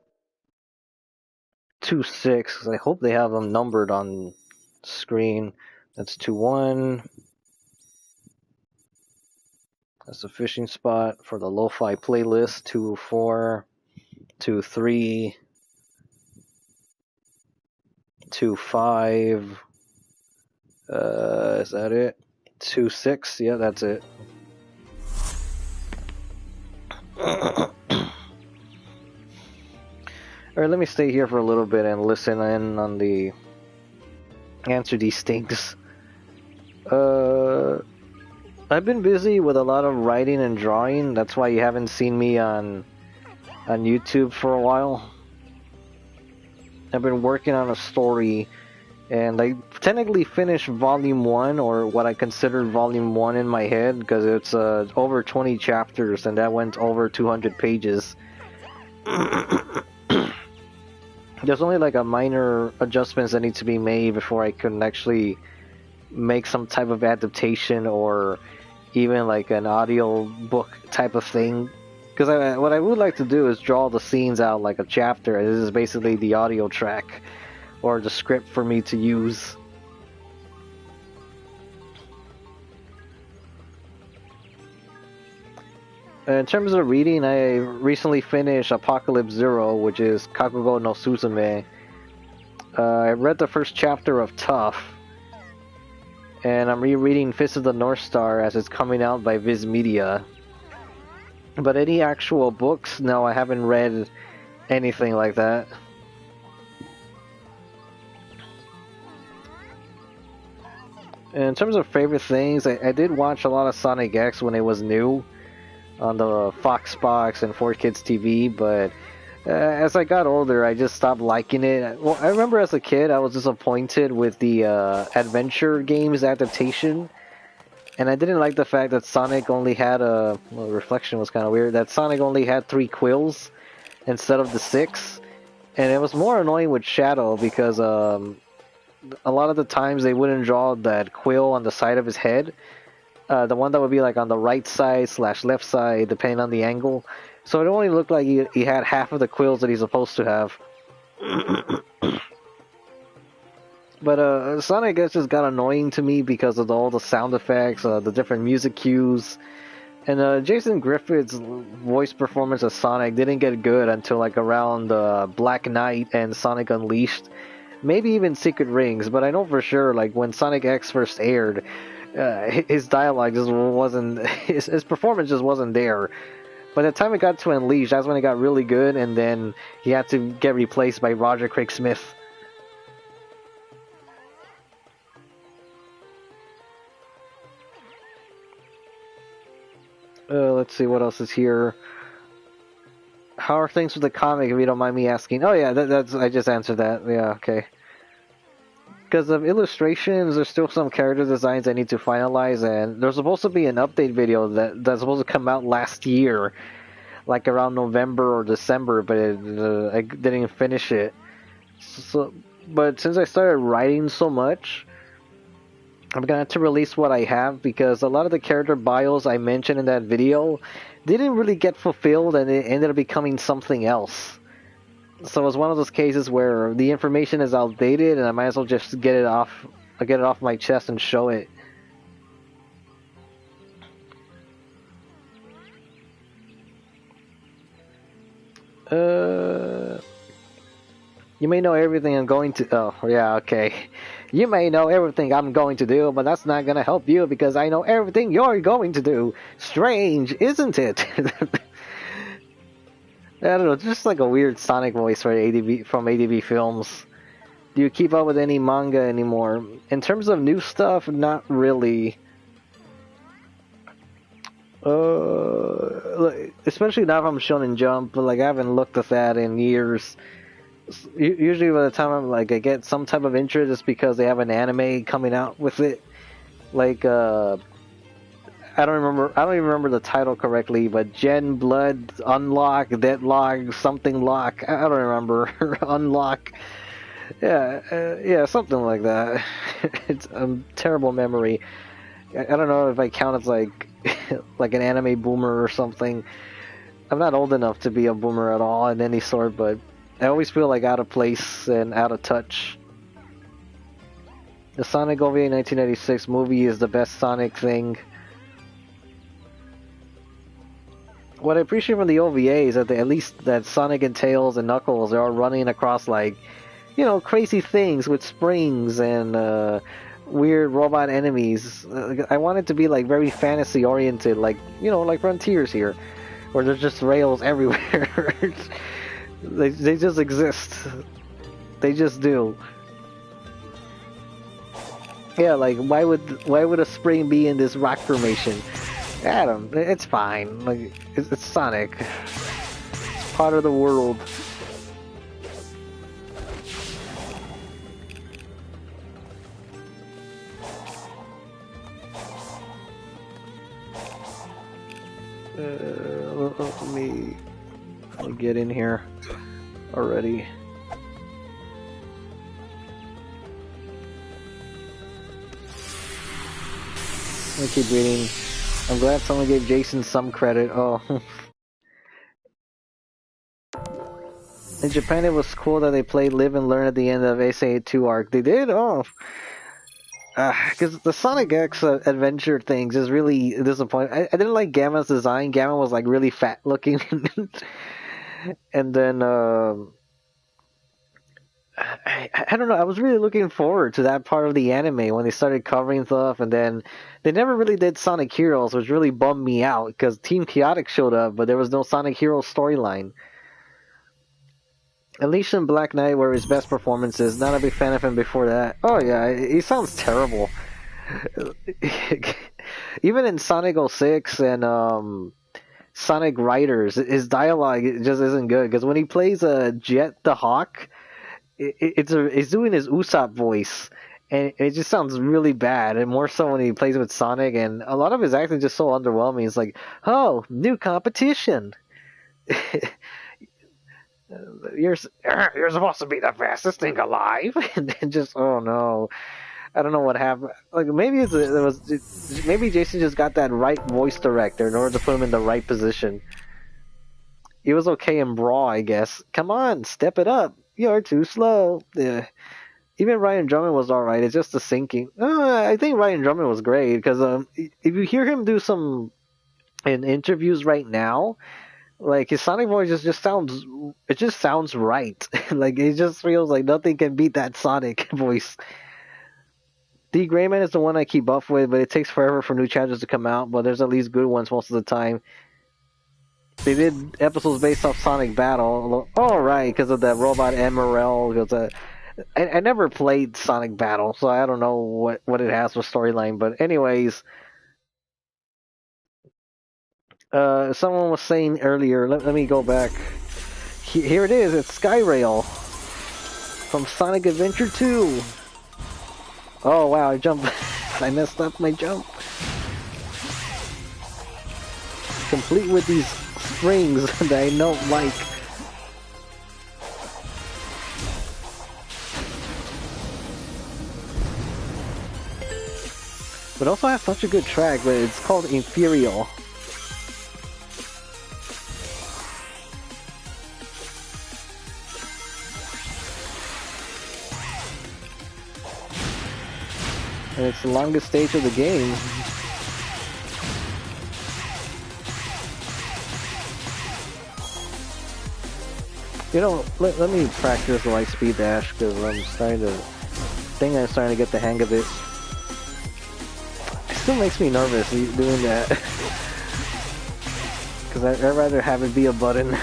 2-6, because I hope they have them numbered on screen. That's 2-1. That's the fishing spot for the lo-fi playlist. 2-4, 2-3, 2-5. Is that it? 2-6. Yeah, that's it. Alright, let me stay here for a little bit and listen in on the answer these things. I've been busy with a lot of writing and drawing. That's why you haven't seen me on YouTube for a while. I've been working on a story, and I technically finished volume 1, or what I considered volume 1 in my head, because it's over 20 chapters, and that went over 200 pages. There's only like a minor adjustments that need to be made before I can actually make some type of adaptation or even like an audio book type of thing. Because what I would like to do is draw the scenes out like a chapter. This is basically the audio track or the script for me to use. In terms of reading, I recently finished Apocalypse Zero, which is Kakugo no Suzume. I read the first chapter of Tough, and I'm rereading Fist of the North Star as it's coming out by Viz Media. But any actual books? No, I haven't read anything like that. In terms of favorite things, I did watch a lot of Sonic X when it was new on the Fox Box and 4Kids TV, but as I got older, I just stopped liking it. Well, I remember as a kid, I was disappointed with the Adventure Games adaptation, and I didn't like the fact that Sonic only had well, the reflection was kind of weird, that Sonic only had 3 quills instead of the 6, and it was more annoying with Shadow because a lot of the times they wouldn't draw that quill on the side of his head. The one that would be like on the right side / left side, depending on the angle. So it only looked like he had half of the quills that he's supposed to have. But Sonic X just got annoying to me because of all the sound effects, the different music cues. And Jason Griffith's voice performance as Sonic didn't get good until like around Black Knight and Sonic Unleashed. Maybe even Secret Rings, but I know for sure, like, when Sonic X first aired, his dialogue just wasn't, his performance just wasn't there. By the time it got to Unleashed, that's when it got really good, and then he had to get replaced by Roger Craig Smith. Let's see what else is here. How are things with the comic, if you don't mind me asking? Oh yeah, that's I just answered that. Yeah, okay. Because of illustrations, there's still some character designs I need to finalize, and there's supposed to be an update video that's supposed to come out last year, like around November or December, but I didn't finish it. But since I started writing so much, I'm gonna have to release what I have, because a lot of the character bios I mentioned in that video didn't really get fulfilled, and it ended up becoming something else. So it's one of those cases where the information is outdated, and I might as well just get it off my chest and show it. You may know everything I'm going to. Oh, yeah, okay. You may know everything I'm going to do, but that's not gonna help you because I know everything you're going to do. Strange, isn't it? I don't know, just like a weird Sonic voice for ADV from ADV Films. Do you keep up with any manga anymore? In terms of new stuff, not really. Especially now from Shonen Jump, but like I haven't looked at that in years. Usually by the time I get some type of interest, it's because they have an anime coming out with it. Like I don't even remember the title correctly, but Gen Blood Unlock, Deadlock, something lock. I don't remember. Unlock. Yeah, something like that. It's a terrible memory. I don't know if I count as like like an anime boomer or something. I'm not old enough to be a boomer at all in any sort, but I always feel like out of place and out of touch. The Sonic OVA 1996 movie is the best Sonic thing. What I appreciate from the OVA is that at least that Sonic and Tails and Knuckles are all running across like, you know, crazy things with springs and weird robot enemies. I want it to be like very fantasy oriented, like, you know, like Frontiers here, where there's just rails everywhere. They just exist. They just do. Yeah, like why would a spring be in this rock formation? Adam, it's fine. Like it's Sonic. It's part of the world. Let me get in here already. Let me keep reading. I'm glad someone gave Jason some credit. Oh. In Japan, it was cool that they played Live and Learn at the end of SA2 arc. They did? Oh. Because the Sonic X adventure things is really disappointing. I didn't like Gamma's design. Gamma was like really fat looking. And then, I don't know, I was really looking forward to that part of the anime when they started covering stuff, and then they never really did Sonic Heroes, which really bummed me out, because Team Chaotic showed up, but there was no Sonic Heroes storyline. Alicia in Black Knight were his best performances, not a big fan of him before that. Oh yeah, he sounds terrible. Even in Sonic 06 and Sonic Riders, his dialogue just isn't good, because when he plays Jet the Hawk, it's doing his Usopp voice, and it just sounds really bad, and more so when he plays with Sonic, and a lot of his acting is just so underwhelming. It's like, oh, new competition. You're supposed to be the fastest thing alive, and then just, oh no, I don't know what happened. Like maybe maybe Jason just got that right voice director in order to put him in the right position. He was okay in Brawl, I guess. Come on, step it up. You're too slow. Yeah. Even Ryan Drummond was alright. It's just the syncing. I think Ryan Drummond was great because if you hear him do some in interviews right now, like his Sonic voice just sounds right. Like it just feels like nothing can beat that Sonic voice. D. Grayman is the one I keep up with, but it takes forever for new chapters to come out. But there's at least good ones most of the time. They did episodes based off Sonic Battle. Oh, right, because of that robot Emerald. Because I never played Sonic Battle, so I don't know what it has for storyline. But anyways, someone was saying earlier. Let me go back. Here it is. It's Skyrail from Sonic Adventure 2. Oh wow! I jumped. I messed up my jump. Complete with these springs that I don't like. But also has such a good track, but it's called Inferior. And it's the longest stage of the game. You know, let me practice the light speed dash because I'm starting to get the hang of it. It still makes me nervous doing that because I'd rather have it be a button.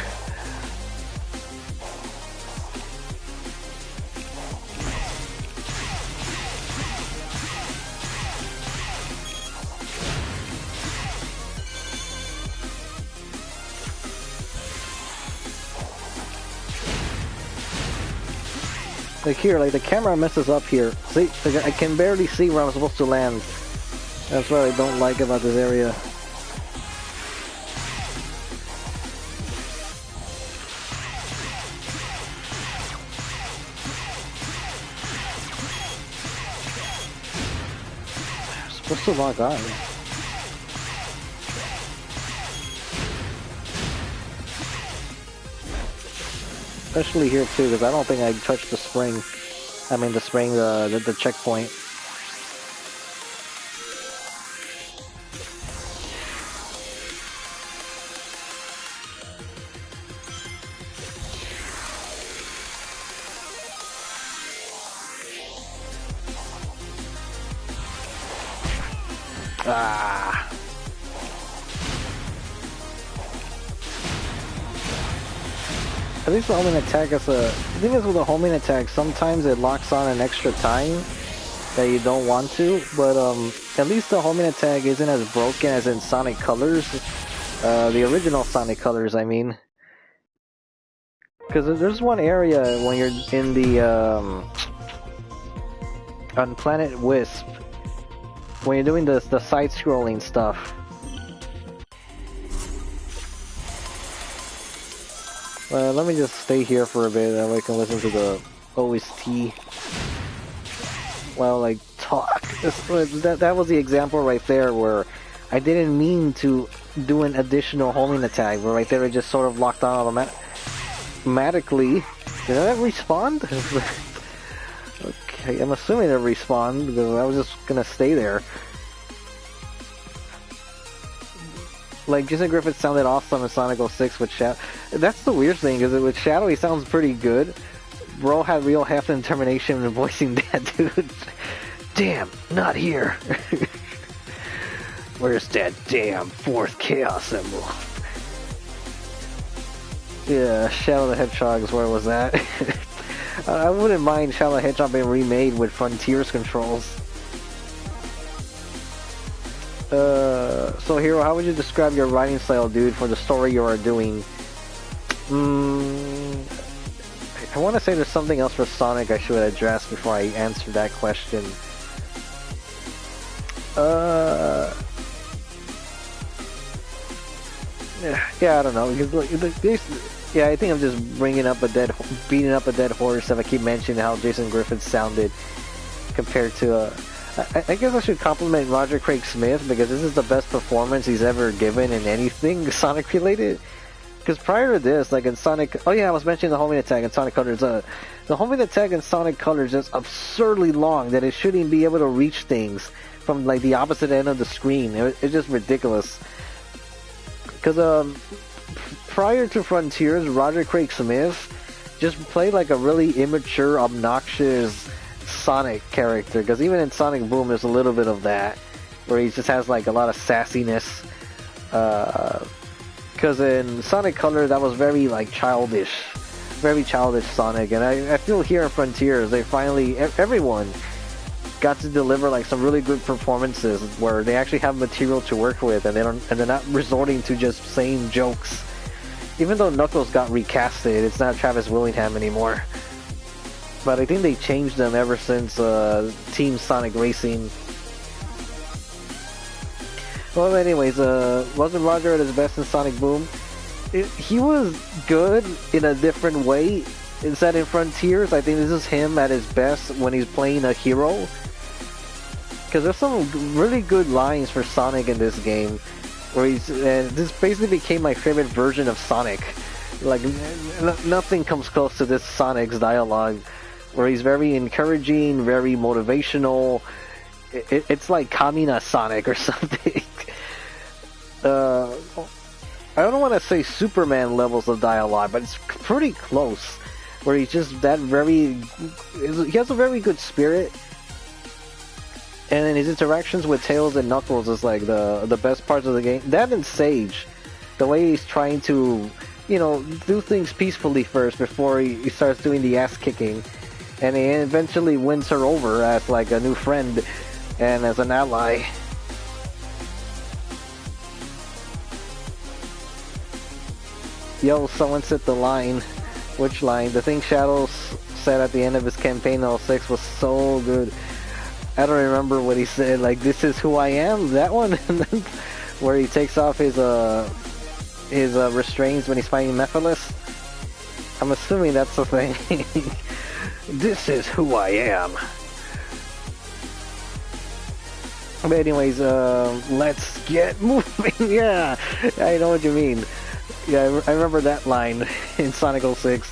Like here, like the camera messes up here. See, like I can barely see where I'm supposed to land. That's what I don't like about this area. I'm supposed to log on. Especially here too, because I don't think I touched the spring. I mean the spring, the checkpoint. Ah. At least the homing attack is the thing is with the homing attack, sometimes it locks on an extra time that you don't want to, but at least the homing attack isn't as broken as in Sonic Colors. The original Sonic Colors, I mean. Because there's one area when you're in the on Planet Wisp, when you're doing the side-scrolling stuff. Let me just stay here for a bit, that way I can listen to the OST while I talk. That was the example right there where I didn't mean to do an additional homing attack, but right there it just sort of locked on automatically. Did that respawn? Okay, I'm assuming it respawned because I was just gonna stay there. Like, Jason Griffith sounded awesome in Sonic 06 with Shadow. That's the weird thing, is that with Shadow he sounds pretty good. Bro had real heft and determination in voicing that dude. Damn, not here. Where's that damn fourth Chaos symbol? Yeah, Shadow the Hedgehog, where was that? I wouldn't mind Shadow the Hedgehog being remade with Frontiers controls. So Hero, how would you describe your writing style, dude, for the story you are doing? I want to say there's something else for Sonic I should address before I answer that question. Yeah, I don't know. Yeah, I think I'm just beating up a dead horse if I keep mentioning how Jason Griffith sounded compared to I guess I should compliment Roger Craig Smith because this is the best performance he's ever given in anything Sonic related. Because prior to this, like in Sonic, oh yeah, I was mentioning the homing attack in Sonic Colors. The homing attack in Sonic Colors is absurdly long that it shouldn't be able to reach things from like the opposite end of the screen. It's just ridiculous. Because prior to Frontiers, Roger Craig Smith just played like a really immature, obnoxious Sonic character, because even in Sonic Boom there's a little bit of that where he just has like a lot of sassiness, because in Sonic Color that was very like childish Sonic, and I feel here in Frontiers they finally everyone got to deliver like some really good performances where they actually have material to work with, and they're not resorting to just same jokes. Even though Knuckles got recasted, it's not Travis Willingham anymore. But I think they changed them ever since Team Sonic Racing. Well, anyways, wasn't Roger at his best in Sonic Boom? He was good in a different way. Instead in Frontiers, I think this is him at his best when he's playing a hero. Because there's some really good lines for Sonic in this game. Where this basically became my favorite version of Sonic. Like, nothing comes close to this Sonic's dialogue. Where he's very encouraging, very motivational. It's like Kamina Sonic or something. I don't want to say Superman levels of dialogue, but it's pretty close. Where he's just that he has a very good spirit. And then his interactions with Tails and Knuckles is like the best parts of the game. That and Sage, the way he's trying to, you know, do things peacefully first before he starts doing the ass kicking. And he eventually wins her over as like a new friend and as an ally. Yo, someone said the line. Which line? The thing Shadows said at the end of his campaign in 06 was so good. I don't remember what he said, like, this is who I am, that one? Where he takes off his restraints when he's fighting Mephiles. I'm assuming that's the thing. This is who I am. But anyways, let's get moving. Yeah, I know what you mean. Yeah, I remember that line in Sonic 06.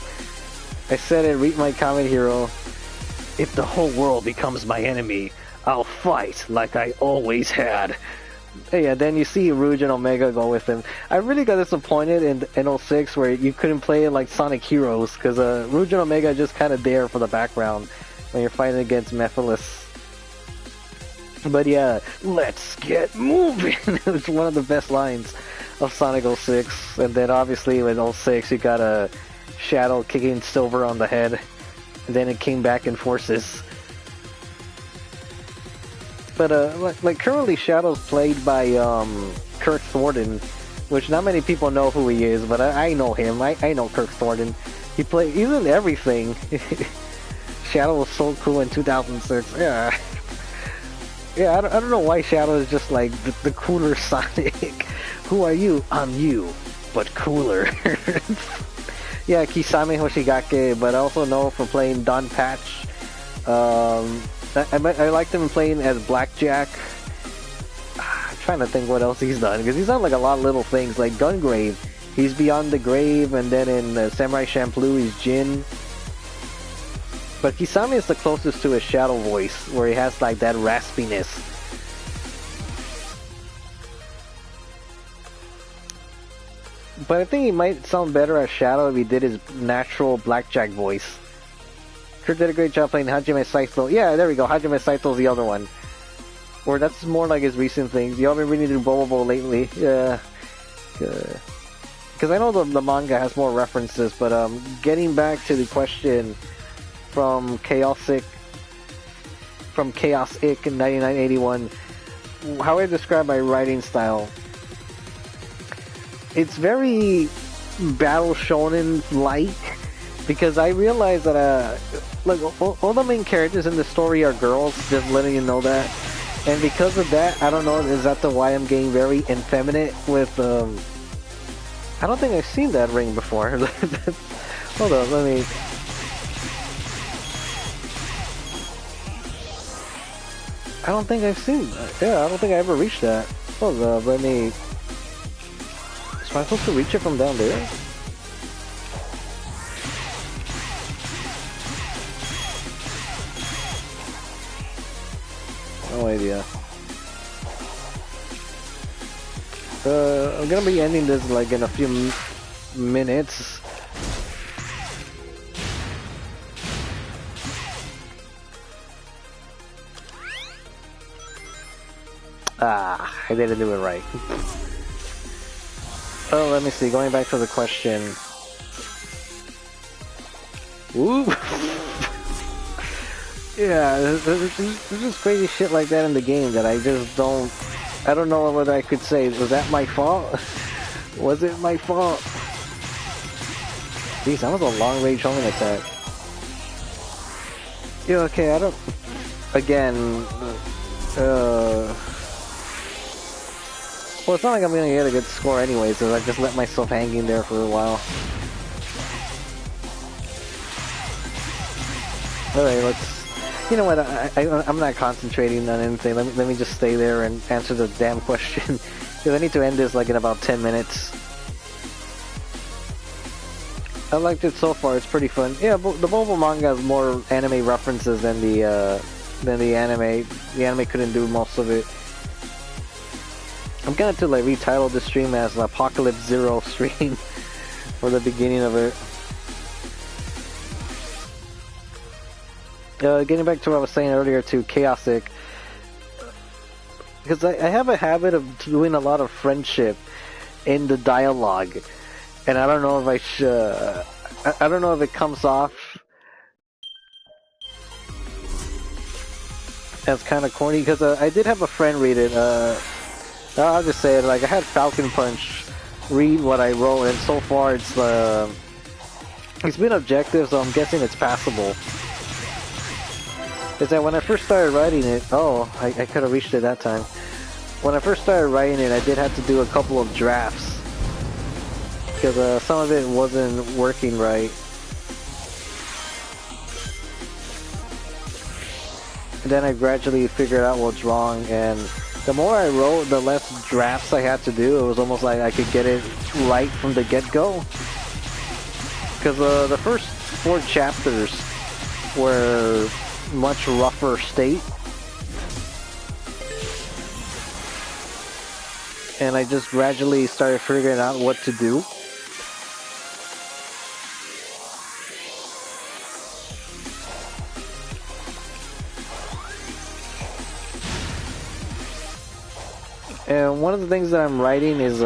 I said it, read my comment, hero. If the whole world becomes my enemy, I'll fight like I always had. Yeah, then you see Rouge and Omega go with him. I really got disappointed in 06 where you couldn't play like Sonic Heroes, because Rouge and Omega are just kind of there for the background when you're fighting against Mephiles. But yeah, let's get moving! It was one of the best lines of Sonic 06. And then obviously with 06 you got a Shadow kicking Silver on the head. And then it came back in forces. But like currently Shadow's played by Kirk Thornton, which not many people know who he is, but I know him. I know Kirk Thornton. He's in everything. Shadow was so cool in 2006. Yeah. Yeah, I don't know why Shadow is just like the cooler Sonic. Who are you? I'm you, but cooler. Yeah, Kisame Hoshigake, but I also know for playing Don Patch. I liked him playing as Blackjack. I'm trying to think what else he's done, because he's done like a lot of little things, like Gungrave. He's Beyond the Grave, and then in Samurai Champloo he's Jin. But Kisame is the closest to his Shadow voice, where he has like that raspiness. But I think he might sound better as Shadow if he did his natural Blackjack voice. Kurt did a great job playing Hajime Saito. Yeah, there we go. Hajime Saito's the other one. Or that's more like his recent things. You haven't really done Bobobo lately. Yeah. Because I know the manga has more references, but getting back to the question from Chaos Ick in 9981, how I describe my writing style. It's very Battle Shonen-like, because I realize that like all the main characters in the story are girls, just letting you know that. And because of that, I don't know, is that why I'm getting very effeminate with I don't think I've seen that ring before. Hold on, let me. I don't think I've seen that. Yeah, I don't think I ever reached that. Hold on, let me. Am I supposed to reach it from down there? No idea. I'm gonna be ending this like in a few minutes. Ah, I didn't do it right. Oh, let me see. Going back to the question. Ooh. Yeah, there's just crazy shit like that in the game that I just don't. I don't know whether I could say, was that my fault? Was it my fault? Jeez, that was a long-range homing attack. Yeah, okay, I don't. Again, well, it's not like I'm gonna get a good score anyways, so I just let myself hanging there for a while. Alright, let's. You know what? I'm not concentrating on anything. Let me just stay there and answer the damn question. Because I need to end this like in about 10 minutes. I liked it so far. It's pretty fun. Yeah, the Bobo manga has more anime references than the anime. The anime couldn't do most of it. I'm gonna have to like retitle the stream as an Apocalypse Zero stream for the beginning of it. Getting back to what I was saying earlier to Chaosic, because I have a habit of doing a lot of friendship in the dialogue, and I don't know if I should. I don't know if it comes off as kind of corny, because I did have a friend read it. I'll just say it, like I had Falcon Punch read what I wrote, and so far it's been objective, so I'm guessing it's passable. Is that when I first started writing it, I could have reached it that time. When I first started writing it, I did have to do a couple of drafts, because some of it wasn't working right. And then I gradually figured out what's wrong, and the more I wrote, the less drafts I had to do. It was almost like I could get it right from the get-go. Because the first 4 chapters were much rougher state. And I just gradually started figuring out what to do. And one of the things that I'm writing is,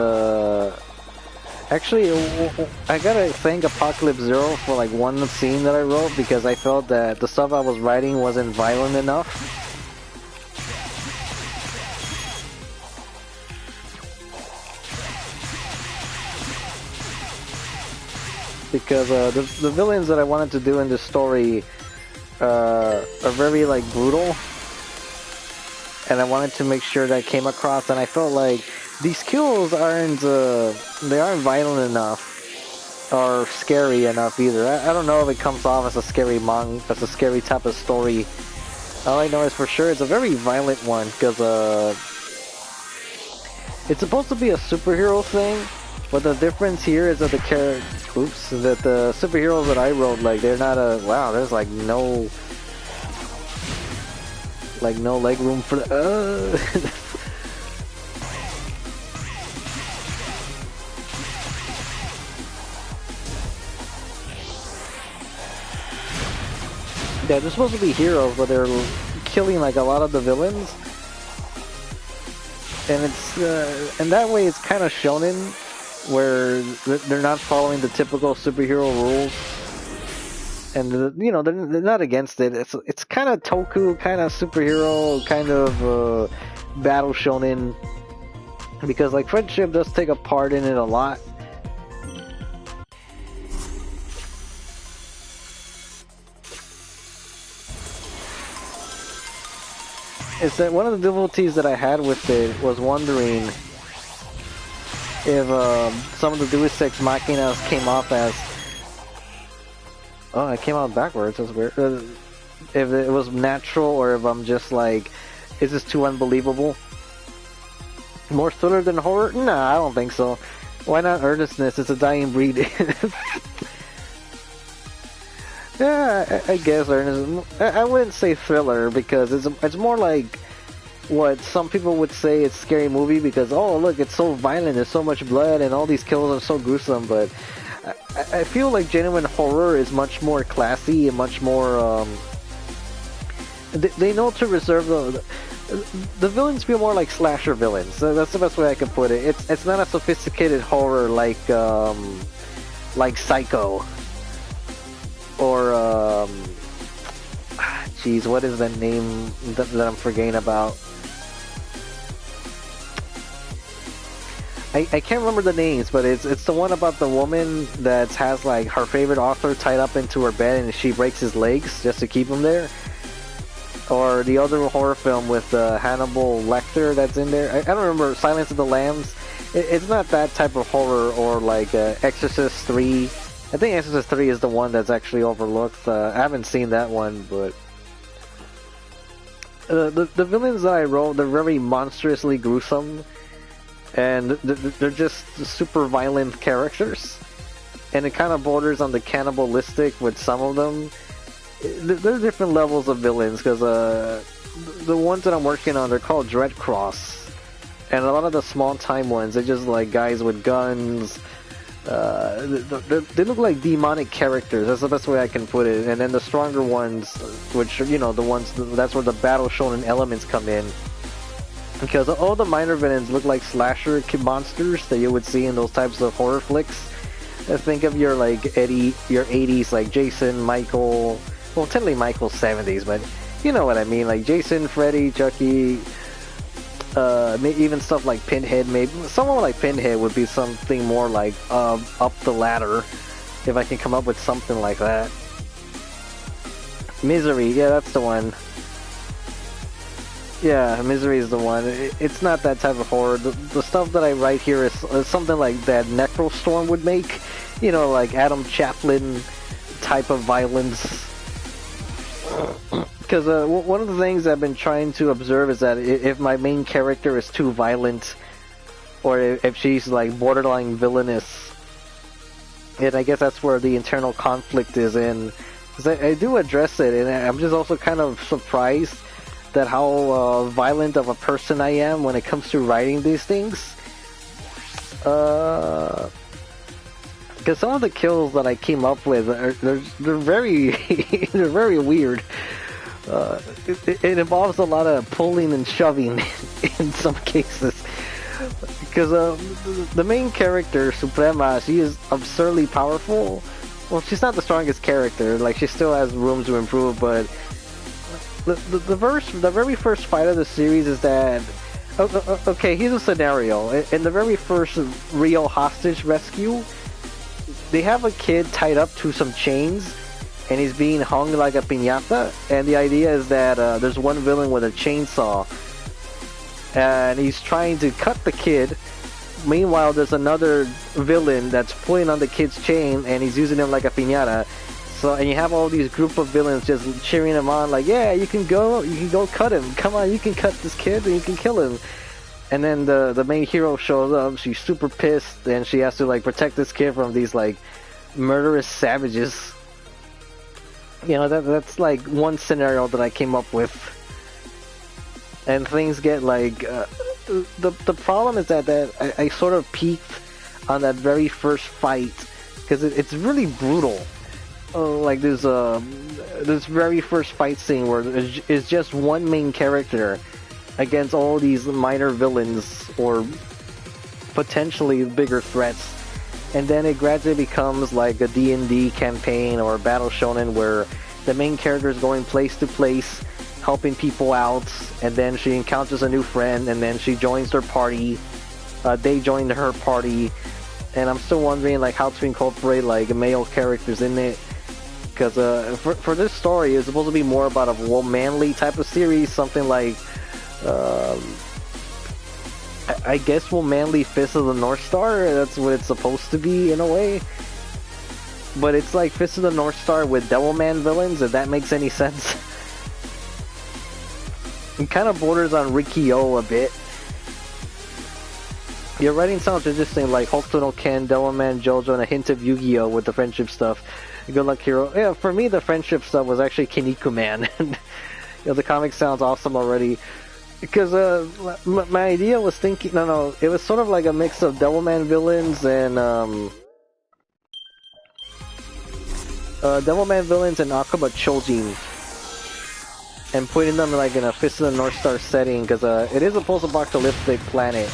actually, I gotta thank Apocalypse Zero for like one scene that I wrote, because I felt that the stuff I was writing wasn't violent enough. Because the villains that I wanted to do in this story are very like brutal. And I wanted to make sure that came across, and I felt like these kills aren't violent enough or scary enough either. I don't know if it comes off as a scary type of story. All I know is for sure it's a very violent one, because it's supposed to be a superhero thing, but the difference here is that the superheroes that I wrote, like, they're not there's like no leg room for the Yeah, they're supposed to be heroes, but they're killing like a lot of the villains, and it's and that way it's kind of shonen, where they're not following the typical superhero rules. And they're not against it. It's kind of toku, kind of superhero, kind of battle shonen, because like friendship does take a part in it a lot. It's that one of the difficulties that I had with it was wondering if some of the Deus Ex Machinas came off as... Oh, it came out backwards. That's weird. If it was natural, or if I'm just like, is this too unbelievable? More thriller than horror? Nah, I don't think so. Why not earnestness? It's a dying breed. Yeah, I guess earnestness. I wouldn't say thriller, because it's more like what some people would say it's a scary movie, because oh look, it's so violent, there's so much blood, and all these kills are so gruesome. But I feel like genuine horror is much more classy and much more they know to reserve the villains feel more like slasher villains. That's the best way I can put it. It's not a sophisticated horror like Psycho, or geez, what is the name that I'm forgetting about? I can't remember the names, but it's the one about the woman that has like her favorite author tied up into her bed, and she breaks his legs just to keep him there. Or the other horror film with Hannibal Lecter that's in there. I don't remember. Silence of the Lambs. It's not that type of horror, or like Exorcist 3. I think Exorcist 3 is the one that's actually overlooked. I haven't seen that one, but the villains that I wrote, they're very monstrously gruesome. And they're just super violent characters, and it kind of borders on the cannibalistic with some of them. There's different levels of villains, because the ones that I'm working on, they're called Dread Cross, And a lot of the small time ones, they're just like guys with guns. They look like demonic characters. That's the best way I can put it. And then the stronger ones, which you know, the ones that's where the battle shonen elements come in. Because all the minor villains look like slasher monsters that you would see in those types of horror flicks. Think of your like your 80s like Jason, Michael. Well, technically Michael's 70s, but you know what I mean. Like Jason, Freddy, Chucky. Even stuff like Pinhead. Maybe someone like Pinhead would be something more like up the ladder, if I can come up with something like that. Misery, yeah, that's the one. Yeah, Misery is the one. It's not that type of horror. The stuff that I write here is something like that Necrostorm would make. You know, like Adam Chaplin type of violence. Because one of the things I've been trying to observe is that if my main character is too violent, or if she's like borderline villainous, and I guess that's where the internal conflict is in. Because I do address it, and I'm just also kind of surprised that how violent of a person I am when it comes to writing these things. Because some of the kills that I came up with they're very they're very weird. It involves a lot of pulling and shoving in some cases. Because the main character, Suprema, she is absurdly powerful. Well, she's not the strongest character. Like, she still has room to improve, but the very first fight of the series is that... Okay, here's a scenario. In the very first Rio hostage rescue, they have a kid tied up to some chains, and he's being hung like a piñata, and the idea is that there's one villain with a chainsaw, and he's trying to cut the kid. Meanwhile, there's another villain that's pulling on the kid's chain, and he's using him like a piñata. So, and you have all these group of villains just cheering him on, like, yeah, you can go cut him. Come on, you can cut this kid, and you can kill him. And then the main hero shows up, she's super pissed, and she has to, like, protect this kid from these, like, murderous savages. You know, that's like one scenario that I came up with. And things get like... the problem is that I sort of peaked on that very first fight. Because it's really brutal. Like there's this very first fight scene where it's just one main character against all these minor villains or potentially bigger threats. And then it gradually becomes like a D&D campaign or a battle shonen where the main character is going place to place, helping people out, and then she encounters a new friend, and then she joins their party. They join her party, and I'm still wondering like how to incorporate like male characters in it. Because for this story, it's supposed to be more about a manly type of series, something like I guess manly Fist of the North Star. That's what it's supposed to be in a way. But it's like Fist of the North Star with Devilman villains, if that makes any sense. It kind of borders on Riki-Oh a bit. Your writing sounds interesting, like Hokuto no Ken, Devilman, JoJo, and a hint of Yu-Gi-Oh with the friendship stuff. Good luck, hero. Yeah, for me, the friendship stuff was actually Kinnikuman. You know, the comic sounds awesome already. Because my idea was thinking... No, it was sort of like a mix of Devilman villains and... Devilman villains and Akuma Chojin. And putting them like in a Fist of the North Star setting, because it is a post-apocalyptic planet.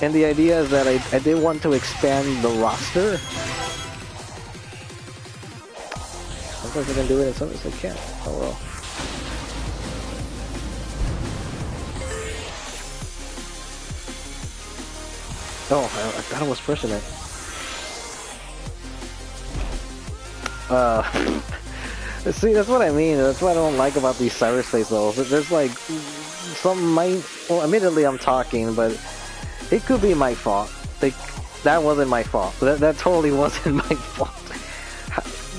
And the idea is that I did want to expand the roster. Sometimes I can do it and sometimes I can't. Oh well. Oh, I thought I was pressing it. See, that's what I mean. That's what I don't like about these cyberspace levels. There's like some well, admittedly I'm talking, but it could be my fault. That wasn't my fault. That totally wasn't my fault.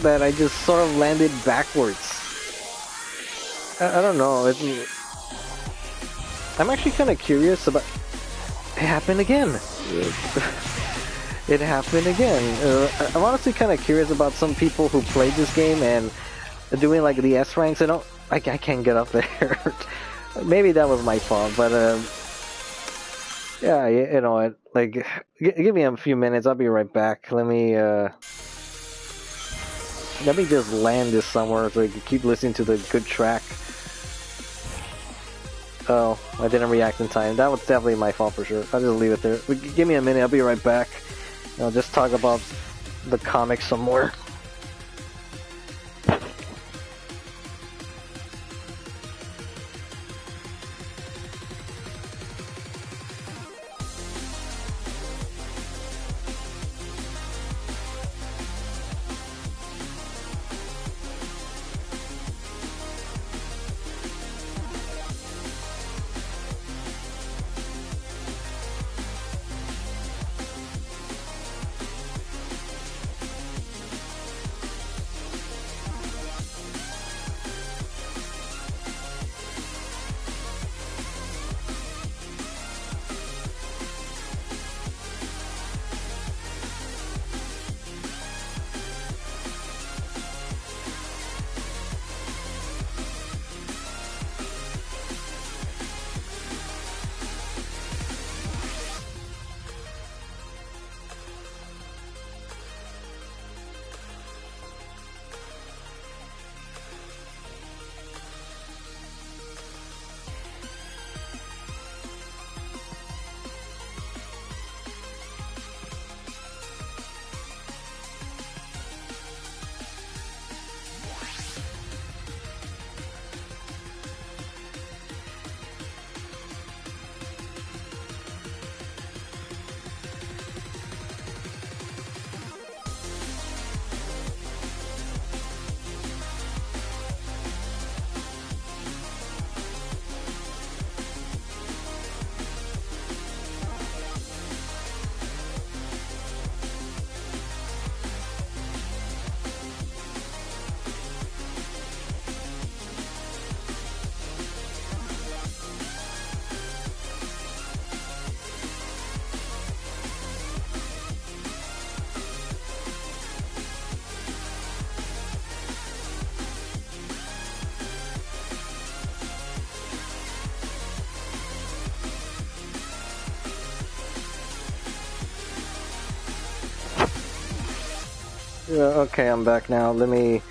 That I just sort of landed backwards. I don't know. I'm actually kind of curious about... It happened again. It happened again. I'm honestly kind of curious about some people who played this game and doing like the S ranks. I can't get up there. Maybe that was my fault, but Yeah, you know what? Like, give me a few minutes. I'll be right back. Let me just land this somewhere so I can keep listening to the good track. Oh, I didn't react in time. That was definitely my fault for sure. I'll just leave it there. Give me a minute. I'll be right back. I'll just talk about the comics some more. Yeah, okay, I'm back now. Let me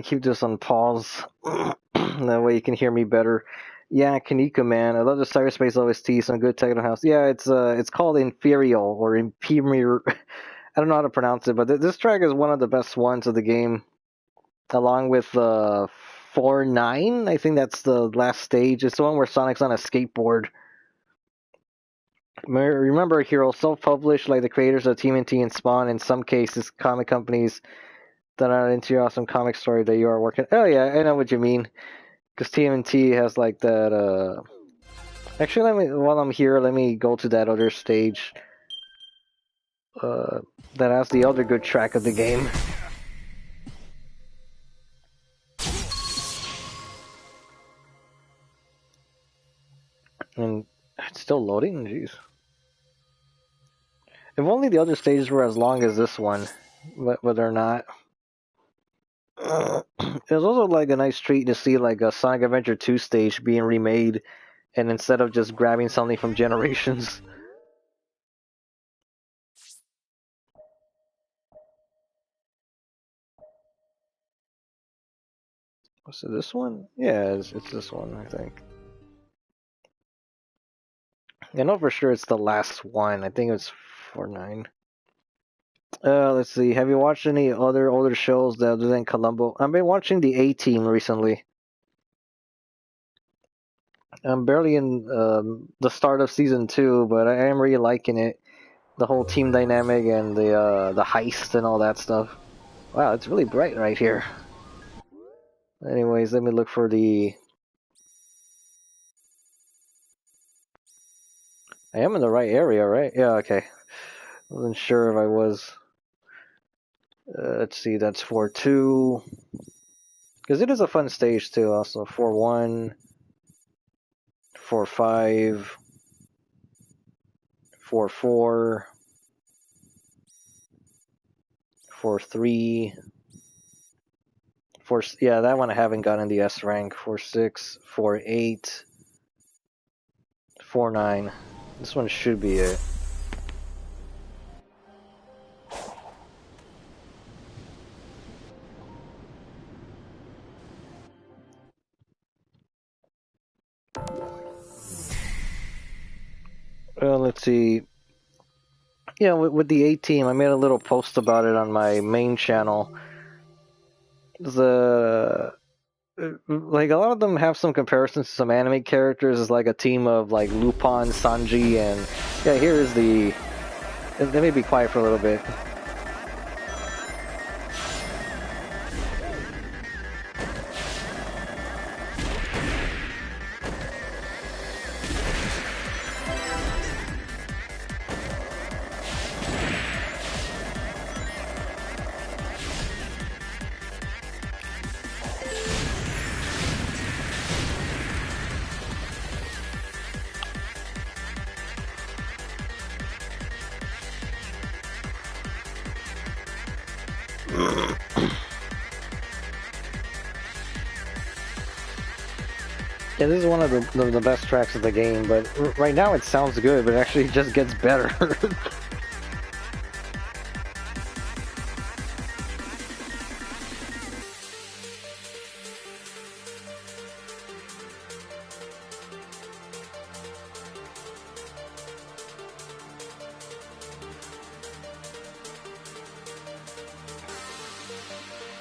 keep this on pause. That way you can hear me better. Yeah, Kanika, man, I love the Cyberspace OST. Some good techno house. Yeah, it's called Inferial or Imperial. I don't know how to pronounce it, but this track is one of the best ones of the game, along with 4-9. I think that's the last stage. It's the one where Sonic's on a skateboard. Remember, Hero, self-published, like the creators of TMNT and Spawn. In some cases, comic companies that are into your awesome comic story that you are working. Oh yeah, I know what you mean. Because TMNT has like that. Actually, while I'm here, let me go to that other stage. Uh, that has the other good track of the game. And it's still loading. Jeez. If only the other stages were as long as this one, but they're not. It was also like a nice treat to see like a Sonic Adventure 2 stage being remade, and instead of just grabbing something from Generations. Was it this one? Yeah, it's this one, I think. I know for sure it's the last one. I think it's 4-9. Let's see. Have you watched any other older shows other than Columbo? I've been watching the A-Team recently. I'm barely in the start of season 2, but I am really liking it. The whole team dynamic and the heist and all that stuff. Wow, it's really bright right here. Anyways, let me look for the... I am in the right area, right? Yeah, okay. Wasn't sure if I was. Let's see, that's 4-2. Because it is a fun stage too, also. 4-1, 4-5, 4-4, 4-3, 4... Yeah, that one I haven't gotten the S rank. 4-6, 4-8, 4-9. This one should be it. Well, let's see. Yeah, with the A-Team, I made a little post about it on my main channel. Like, a lot of them have some comparisons to some anime characters. It's like a team of, like, Lupin, Sanji, and... Yeah, here is the... Let me be quiet for a little bit. Yeah, this is one of the best tracks of the game, but right now it sounds good, but it actually just gets better.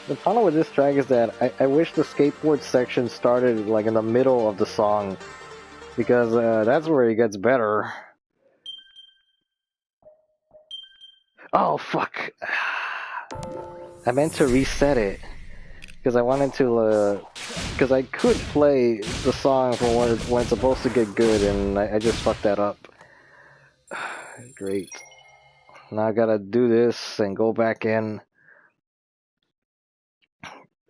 The problem with this track is that I wish the skateboard section started like in the middle of the song, because that's where it gets better. Oh fuck! I meant to reset it because I wanted to, because I could play the song for when it's supposed to get good, and I just fucked that up. Great. Now I gotta do this and go back in.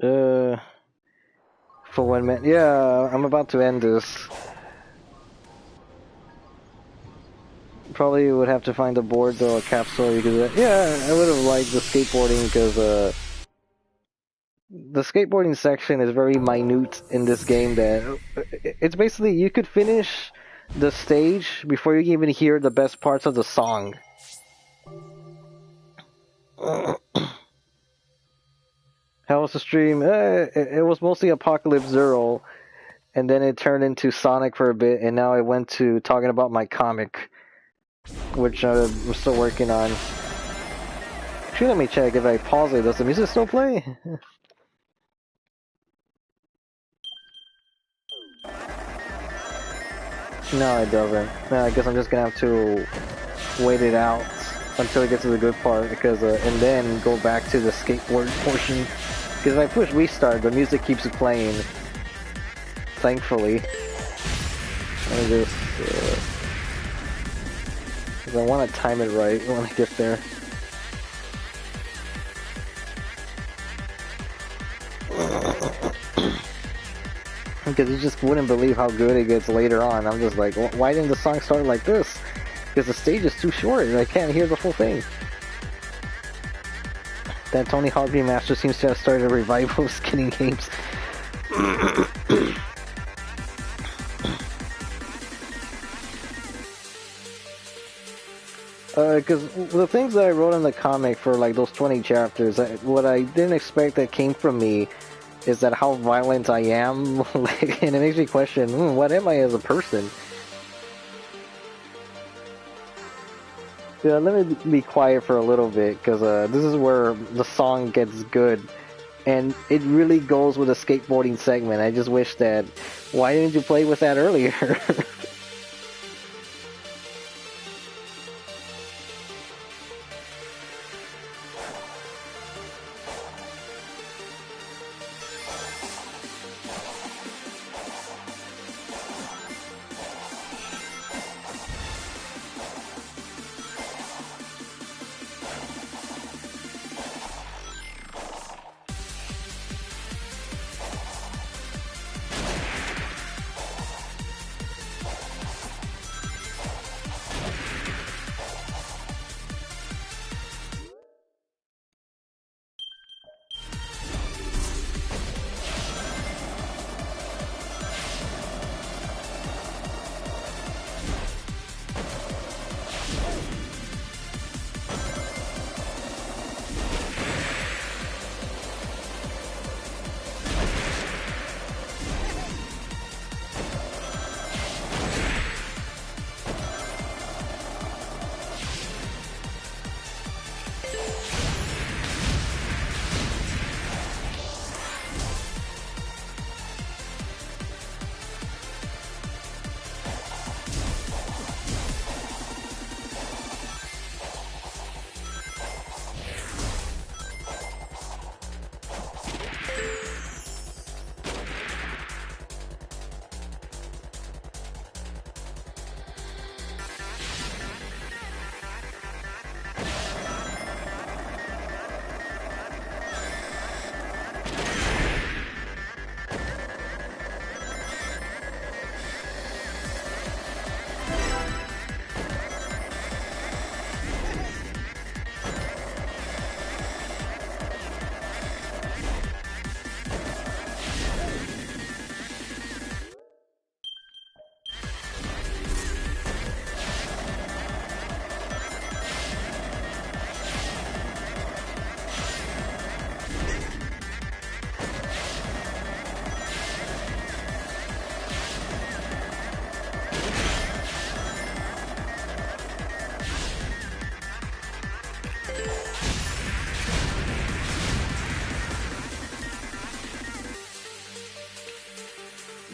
For 1 minute. Yeah, I'm about to end this. Probably would have to find a board though, a capsule. Because yeah, I would have liked the skateboarding because the skateboarding section is very minute in this game. That it's basically you could finish the stage before you even hear the best parts of the song. How was the stream? It was mostly Apocalypse Zero, and then it turned into Sonic for a bit, and now I went to talking about my comic, which I'm still working on. Actually, let me check. If I pause it, does the music still play? No, it doesn't. No, I guess I'm just gonna have to wait it out until it gets to the good part, because and then go back to the skateboard portion. Because if I push restart, the music keeps playing. Thankfully. Let me just... because I want to time it right when I get there. Because you just wouldn't believe how good it gets later on. I'm just like, why didn't the song start like this? Because the stage is too short and I can't hear the full thing. That Tony Hawk Remaster seems to have started a revival of skinning games. Because the things that I wrote in the comic for like those 20 chapters, what I didn't expect that came from me is that how violent I am, and it makes me question, what am I as a person? Yeah, let me be quiet for a little bit, because this is where the song gets good. And it really goes with the skateboarding segment. I just wish that... Why didn't you play with that earlier?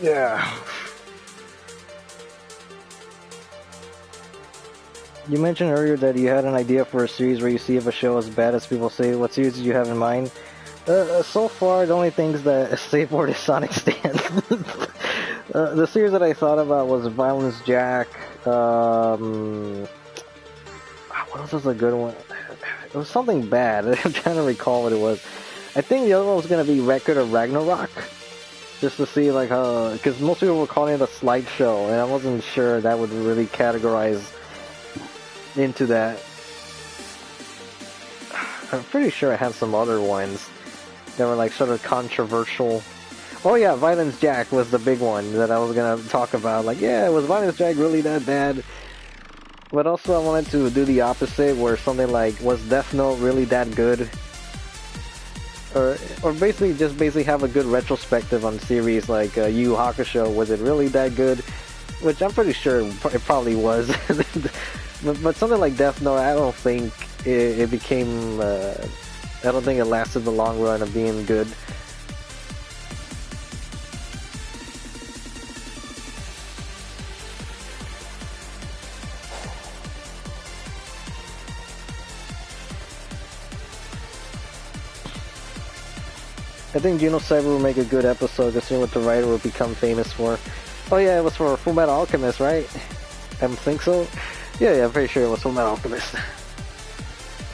Yeah. You mentioned earlier that you had an idea for a series where you see if a show is bad as people say. What series did you have in mind? So far, the only things that stay for is Sonic Stance. The series that I thought about was Violence Jack. What else was a good one? It was something bad. I'm trying to recall what it was. I think the other one was going to be Record of Ragnarok. Just to see, like, how... Because most people were calling it a slideshow, and I wasn't sure that would really categorize into that. I'm pretty sure I had some other ones that were, like, sort of controversial. Oh yeah, Violence Jack was the big one that I was going to talk about. Like, yeah, was Violence Jack really that bad? But also I wanted to do the opposite, where something like, was Death Note really that good? Or basically have a good retrospective on series like Yu Yu Hakusho. Was it really that good? Which I'm pretty sure it probably was. but something like Death Note, I don't think it became... I don't think it lasted the long run of being good. I think Genocyber will make a good episode, considering what the writer will become famous for. Oh yeah, it was for Fullmetal Alchemist, right? I think so. Yeah, I'm pretty sure it was Fullmetal Alchemist.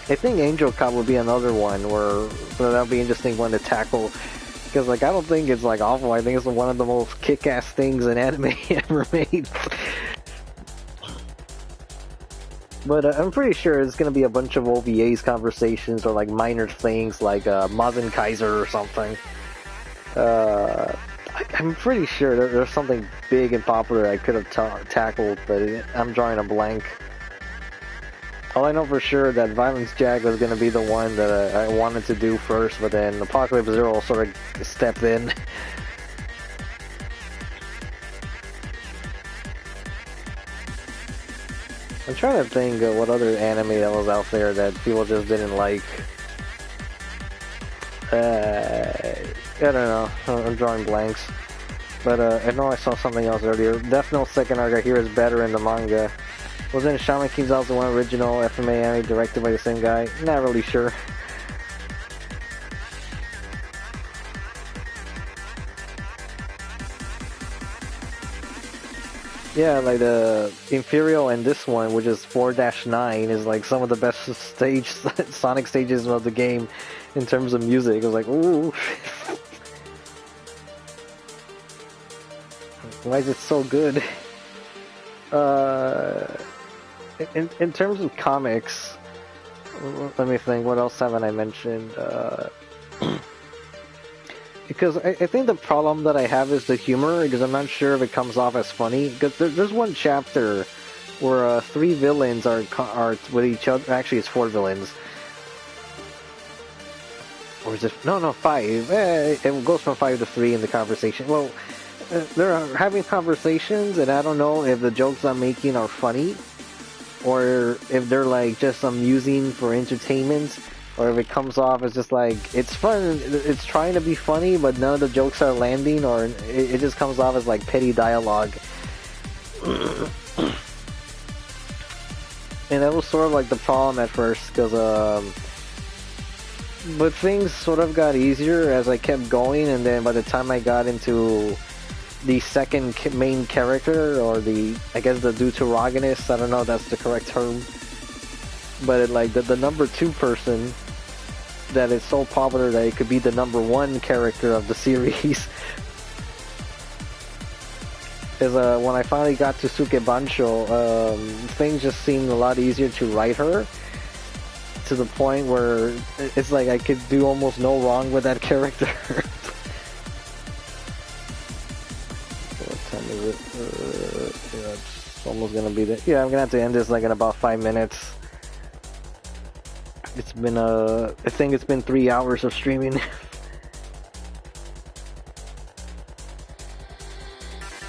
I think Angel Cop would be another one where that would be an interesting one to tackle. Because, like, I don't think it's, like, awful. I think it's one of the most kick-ass things in anime ever made. But I'm pretty sure it's going to be a bunch of OVAs conversations or like minor things like Mazen Kaiser or something. I'm pretty sure there's something big and popular I could have tackled, but I'm drawing a blank. All I know for sure that Violence Jack was going to be the one that I wanted to do first, but then Apocalypse Zero sort of stepped in. I'm trying to think of what other anime that was out there that people just didn't like. I don't know. I'm drawing blanks. But I know I saw something else earlier. Death Note second arc I hear is better in the manga. Wasn't Shaman King's also one original FMA anime directed by the same guy? Not really sure. Yeah, like the Imperial and this one, which is 4-9, is like some of the best Sonic stages of the game in terms of music. It was like, ooh. Why is it so good? In terms of comics, let me think, what else haven't I mentioned? Because I think the problem that I have is the humor, because I'm not sure if it comes off as funny. Because there's one chapter where 3 villains are with each other. Actually, it's 4 villains. Or is it? No, 5. It goes from 5 to 3 in the conversation. Well, they're having conversations, and I don't know if the jokes I'm making are funny, or if they're like just amusing for entertainment. Or if it comes off as just like, it's fun, it's trying to be funny, but none of the jokes are landing, or it just comes off as like petty dialogue. And that was sort of like the problem at first, because, but things sort of got easier as I kept going, and then by the time I got into the second main character, or I guess the deuteragonist, I don't know if that's the correct term, but like the number 2 person, that is so popular that it could be the number 1 character of the series. Is when I finally got to Suke Bancho, things just seemed a lot easier to write her, to the point where it's like I could do almost no wrong with that character. What time is it? Yeah, it's almost gonna be there. Yeah, I'm gonna have to end this like in about 5 minutes. It's been I think it's been 3 hours of streaming.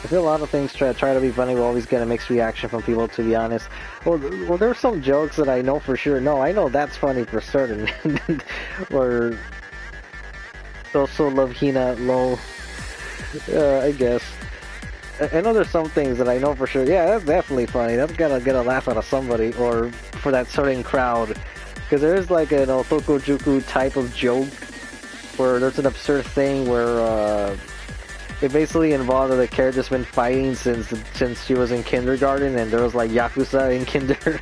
I feel a lot of things try to be funny, we always get a mixed reaction from people, to be honest. Well, there's some jokes that I know for sure. No, I know that's funny for certain. Or also love Hina low. I guess. I know there's some things that I know for sure. Yeah, that's definitely funny. That's gonna get a laugh out of somebody, or for that certain crowd. Because there is like an Otokojuku type of joke where there's an absurd thing where it basically involved that the character's been fighting since she was in kindergarten, and there was like Yakuza in kinder.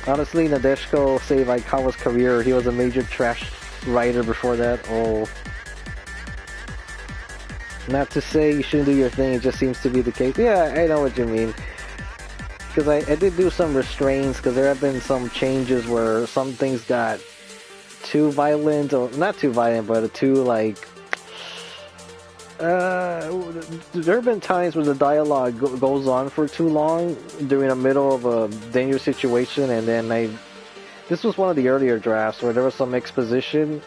Honestly, Nadeshiko saved Aikawa's career. He was a major trash writer before that. Oh. Not to say you shouldn't do your thing, it just seems to be the case. Yeah, I know what you mean. Because I did do some restraints, because there have been some changes where some things got too violent, or not too violent, but too like... there have been times where the dialogue goes on for too long during the middle of a dangerous situation, and then this was one of the earlier drafts where there was some exposition,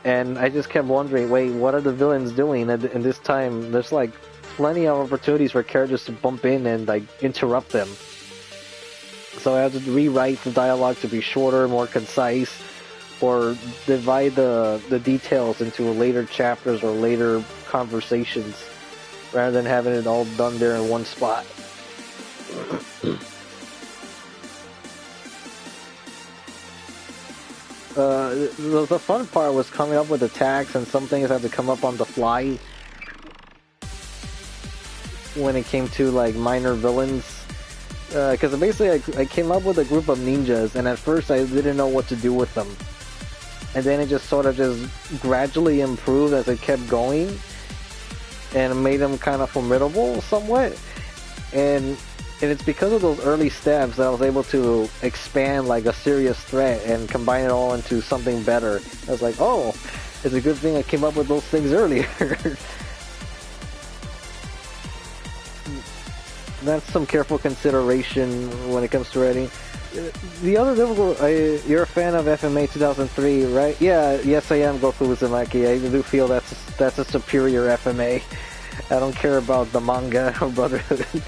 and I just kept wondering, wait, what are the villains doing? And this time, there's like plenty of opportunities for characters to bump in and like interrupt them. So I had to rewrite the dialogue to be shorter, more concise, or divide the details into later chapters or later conversations, rather than having it all done there in one spot. The fun part was coming up with attacks, and some things had to come up on the fly when it came to like minor villains. Because basically I came up with a group of ninjas, and at first I didn't know what to do with them. And then it just sort of just gradually improved as it kept going, and made them kind of formidable somewhat. And it's because of those early steps that I was able to expand like a serious threat and combine it all into something better. I was like, oh, it's a good thing I came up with those things earlier. That's some careful consideration when it comes to writing. The other difficult, you're a fan of FMA 2003, right? Yeah, yes I am, Goku Uzumaki. I do feel that's a superior FMA. I don't care about the manga or Brotherhood.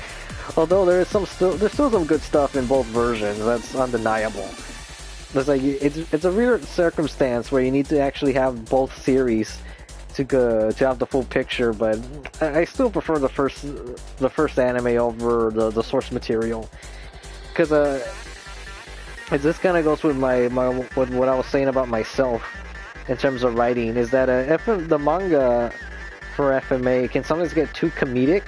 Although there's still some good stuff in both versions. That's undeniable. It's like it's a weird circumstance where you need to actually have both series to have the full picture. But I still prefer the first anime over the source material, because this kind of goes with with what I was saying about myself in terms of writing. Is that the manga for FMA can sometimes get too comedic,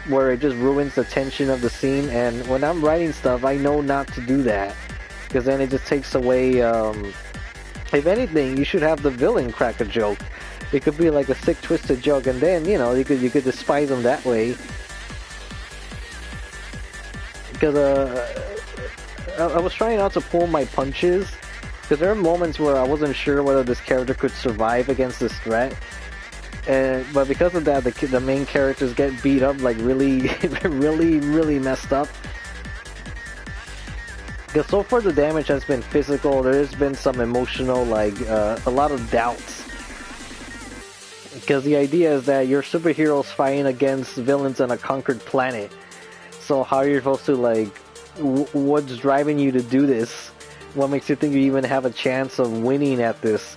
where it just ruins the tension of the scene, and when I'm writing stuff, I know not to do that, because then it just takes away, if anything, you should have the villain crack a joke. It could be like a sick, twisted joke, and then, you know, you could despise them that way. Because, I was trying not to pull my punches, because there are moments where I wasn't sure whether this character could survive against this threat. But because of that, the main characters get beat up like really, really messed up. Because so far the damage has been physical, there's been some emotional, like, a lot of doubts. Because the idea is that you're superheroes fighting against villains on a conquered planet. So how are you supposed to, like, what's driving you to do this? What makes you think you even have a chance of winning at this?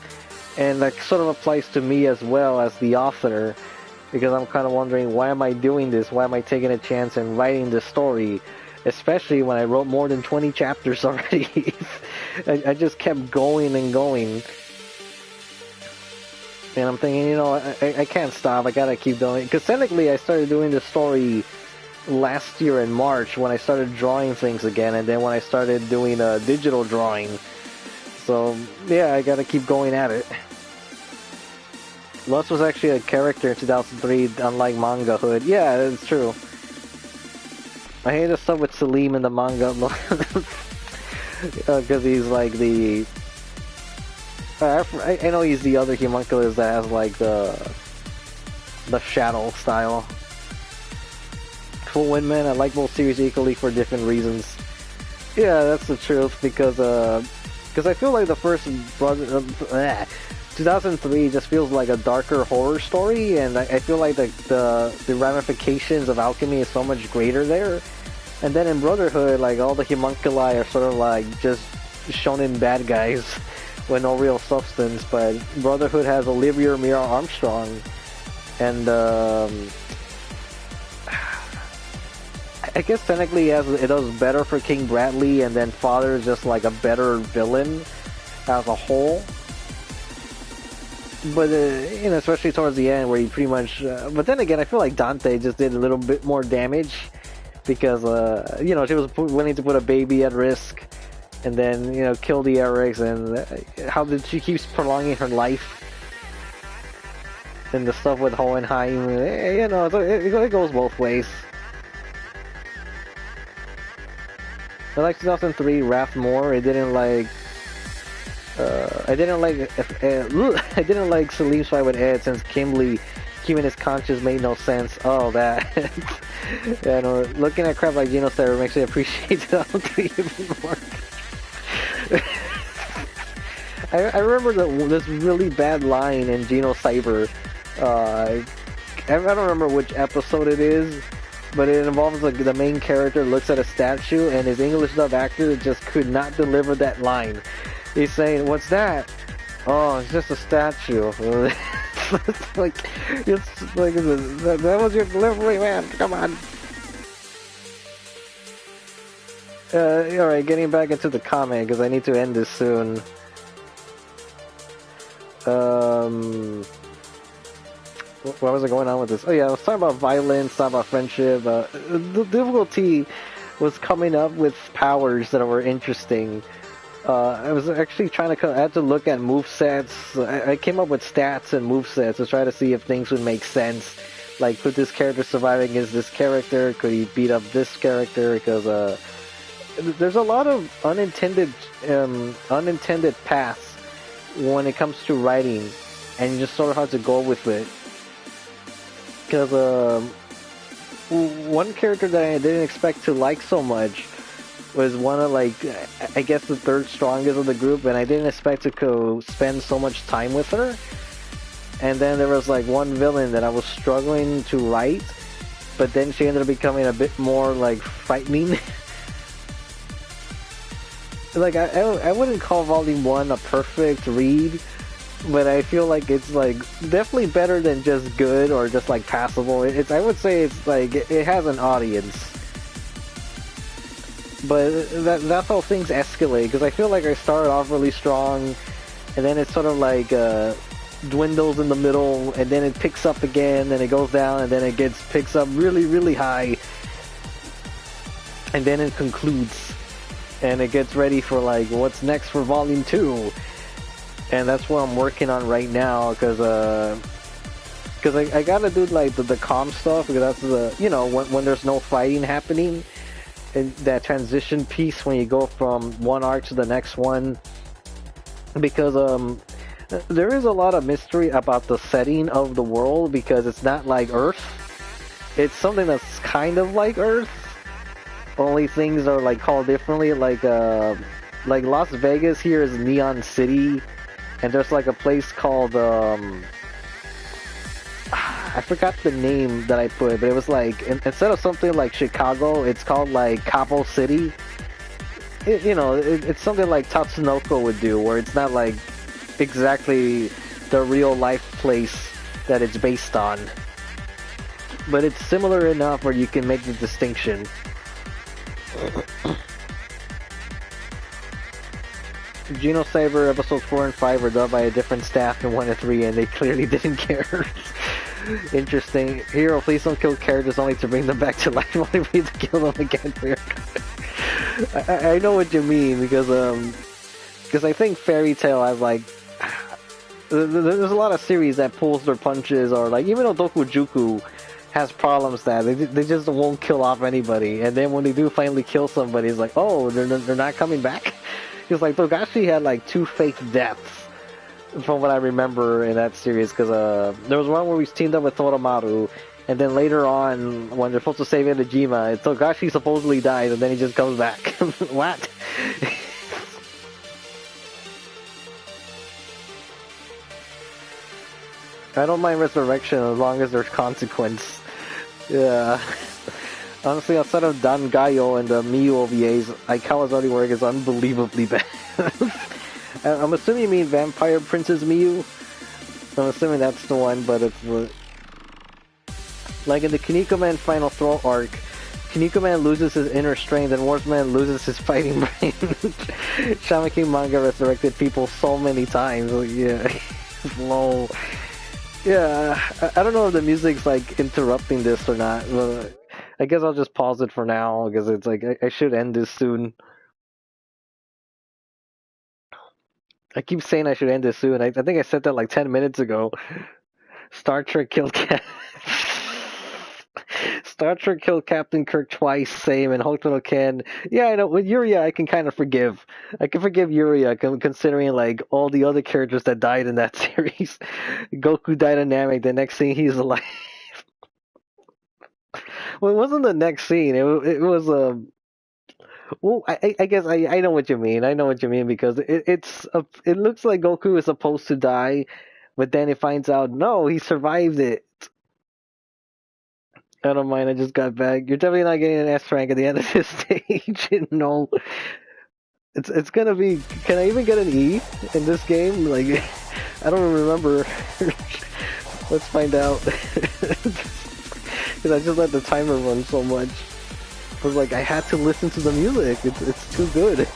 And that sort of applies to me as well as the author, because I'm kind of wondering, why am I doing this? Why am I taking a chance and writing this story? Especially when I wrote more than 20 chapters already. I just kept going and going. And I'm thinking, you know, I can't stop. I gotta keep doing it. Because technically I started doing this story last year in March when I started drawing things again, and then when I started doing digital drawing. So, yeah, I gotta keep going at it. Lust was actually a character in 2003, unlike Manga Hood. Yeah, it's true. I hate the stuff with Salim in the manga, because he's like the... I know he's the other homunculus that has like the shadow style. Full Windman, I like both series equally for different reasons. Yeah, that's the truth, because I feel like the first 2003 just feels like a darker horror story, and I feel like the ramifications of alchemy is so much greater there. And then in Brotherhood, like, all the homunculi are sort of like just shonen bad guys with no real substance, but Brotherhood has Olivia Mira Armstrong, and I guess technically it does better for King Bradley, and then Father is just like a better villain as a whole. But you know, especially towards the end where he pretty much. But then again, I feel like Dante just did a little bit more damage because you know, she was willing to put a baby at risk, and then you know kill the Erics, and how did she keeps prolonging her life? And the stuff with Hohenheim, you know, it goes both ways. I like 2003 Rathmore. It didn't like. I didn't like Salim's fight with Ed since Kimberly keeping his conscience made no sense. Oh, that. Yeah, no, looking at crap like Geno Cyber makes me appreciate 2003 even more. I remember this really bad line in Geno Cyber. I don't remember which episode it is, but it involves like the main character looks at a statue and his English dub actor just could not deliver that line. He's saying, "What's that?" "Oh, it's just a statue." It's like that was your delivery, man. Come on. Alright, getting back into the comment because I need to end this soon. Where was I going on with this? Oh yeah, I was talking about violence, talking about friendship. The difficulty was coming up with powers that were interesting. I was actually trying to. I had to look at movesets. I came up with stats and movesets to try to see if things would make sense. Like, could this character survive against this character? Could he beat up this character? Because there's a lot of unintended paths when it comes to writing, and you just sort of have to go with it. Because one character that I didn't expect to like so much was one of, like, I guess the third strongest of the group, and I didn't expect to spend so much time with her. And then there was like one villain that I was struggling to write, but then she ended up becoming a bit more like frightening. Like I wouldn't call Volume 1 a perfect read, but I feel like it's like definitely better than just good or just like passable. I would say it's like it has an audience. But that's how things escalate, because I feel like I started off really strong, and then it sort of like dwindles in the middle, and then it picks up again, and it goes down, and then it picks up really, really high, and then it concludes, and it gets ready for like what's next for Volume 2, and that's what I'm working on right now, because I gotta do like the calm stuff, because that's the, you know, when there's no fighting happening. And that transition piece when you go from one arc to the next one, because there is a lot of mystery about the setting of the world, because it's not like Earth. It's something that's kind of like Earth, only things are like called differently. Like Las Vegas here is Neon City, and there's like a place called I forgot the name that I put, but it was like, instead of something like Chicago, it's called like Capo City. It's something like Tatsunoko would do, where it's not like exactly the real life place that it's based on. But it's similar enough where you can make the distinction. Geno Cyber episodes 4 and 5 were done by a different staff than 1 and 3, and they clearly didn't care. Interesting. Hero, please don't kill characters only to bring them back to life. Only for you to kill them again for your... I know what you mean, because I think Fairy Tail has like... There's a lot of series that pulls their punches, or like, even though Dokujuku has problems that they just won't kill off anybody, and then when they do finally kill somebody, it's like, oh, they're not coming back? It's like Togashi had like 2 fake deaths, from what I remember in that series, because there was one where we teamed up with Toromaru, and then later on, when they're supposed to save Edejima, Togashi supposedly dies, and then he just comes back. What? I don't mind resurrection as long as there's consequence. Yeah. Honestly, outside of Dangayo and the Miyu OVAs, Aikawa's already work is unbelievably bad. I'm assuming you mean Vampire Princess Miyu. I'm assuming that's the one, but it's like in the Kinnikuman Final Throw arc, Kinnikuman loses his inner strength and Warsman loses his fighting brain. Shaman King manga resurrected people so many times. Yeah. Lol. Yeah, I don't know if the music's like interrupting this or not, but I guess I'll just pause it for now because it's like I should end this soon. I keep saying I should end this soon. I think I said that like 10 minutes ago. Star Trek killed Star Trek killed Captain Kirk twice, same, and Hokuto no Ken. Yeah, I know. With Yuria, I can kind of forgive. I can forgive Yuria, considering like all the other characters that died in that series. Goku died in Namek. The next scene, he's alive. Well, it wasn't the next scene. It was well, I guess I know what you mean. I know what you mean because it looks like Goku is supposed to die, but then it finds out no, he survived it. I don't mind. I just got back. You're definitely not getting an S rank at the end of this stage. No, it's gonna be. Can I even get an E in this game? Like, I don't remember. Let's find out. Because I just let the timer run so much. I was like, I had to listen to the music. It's too good.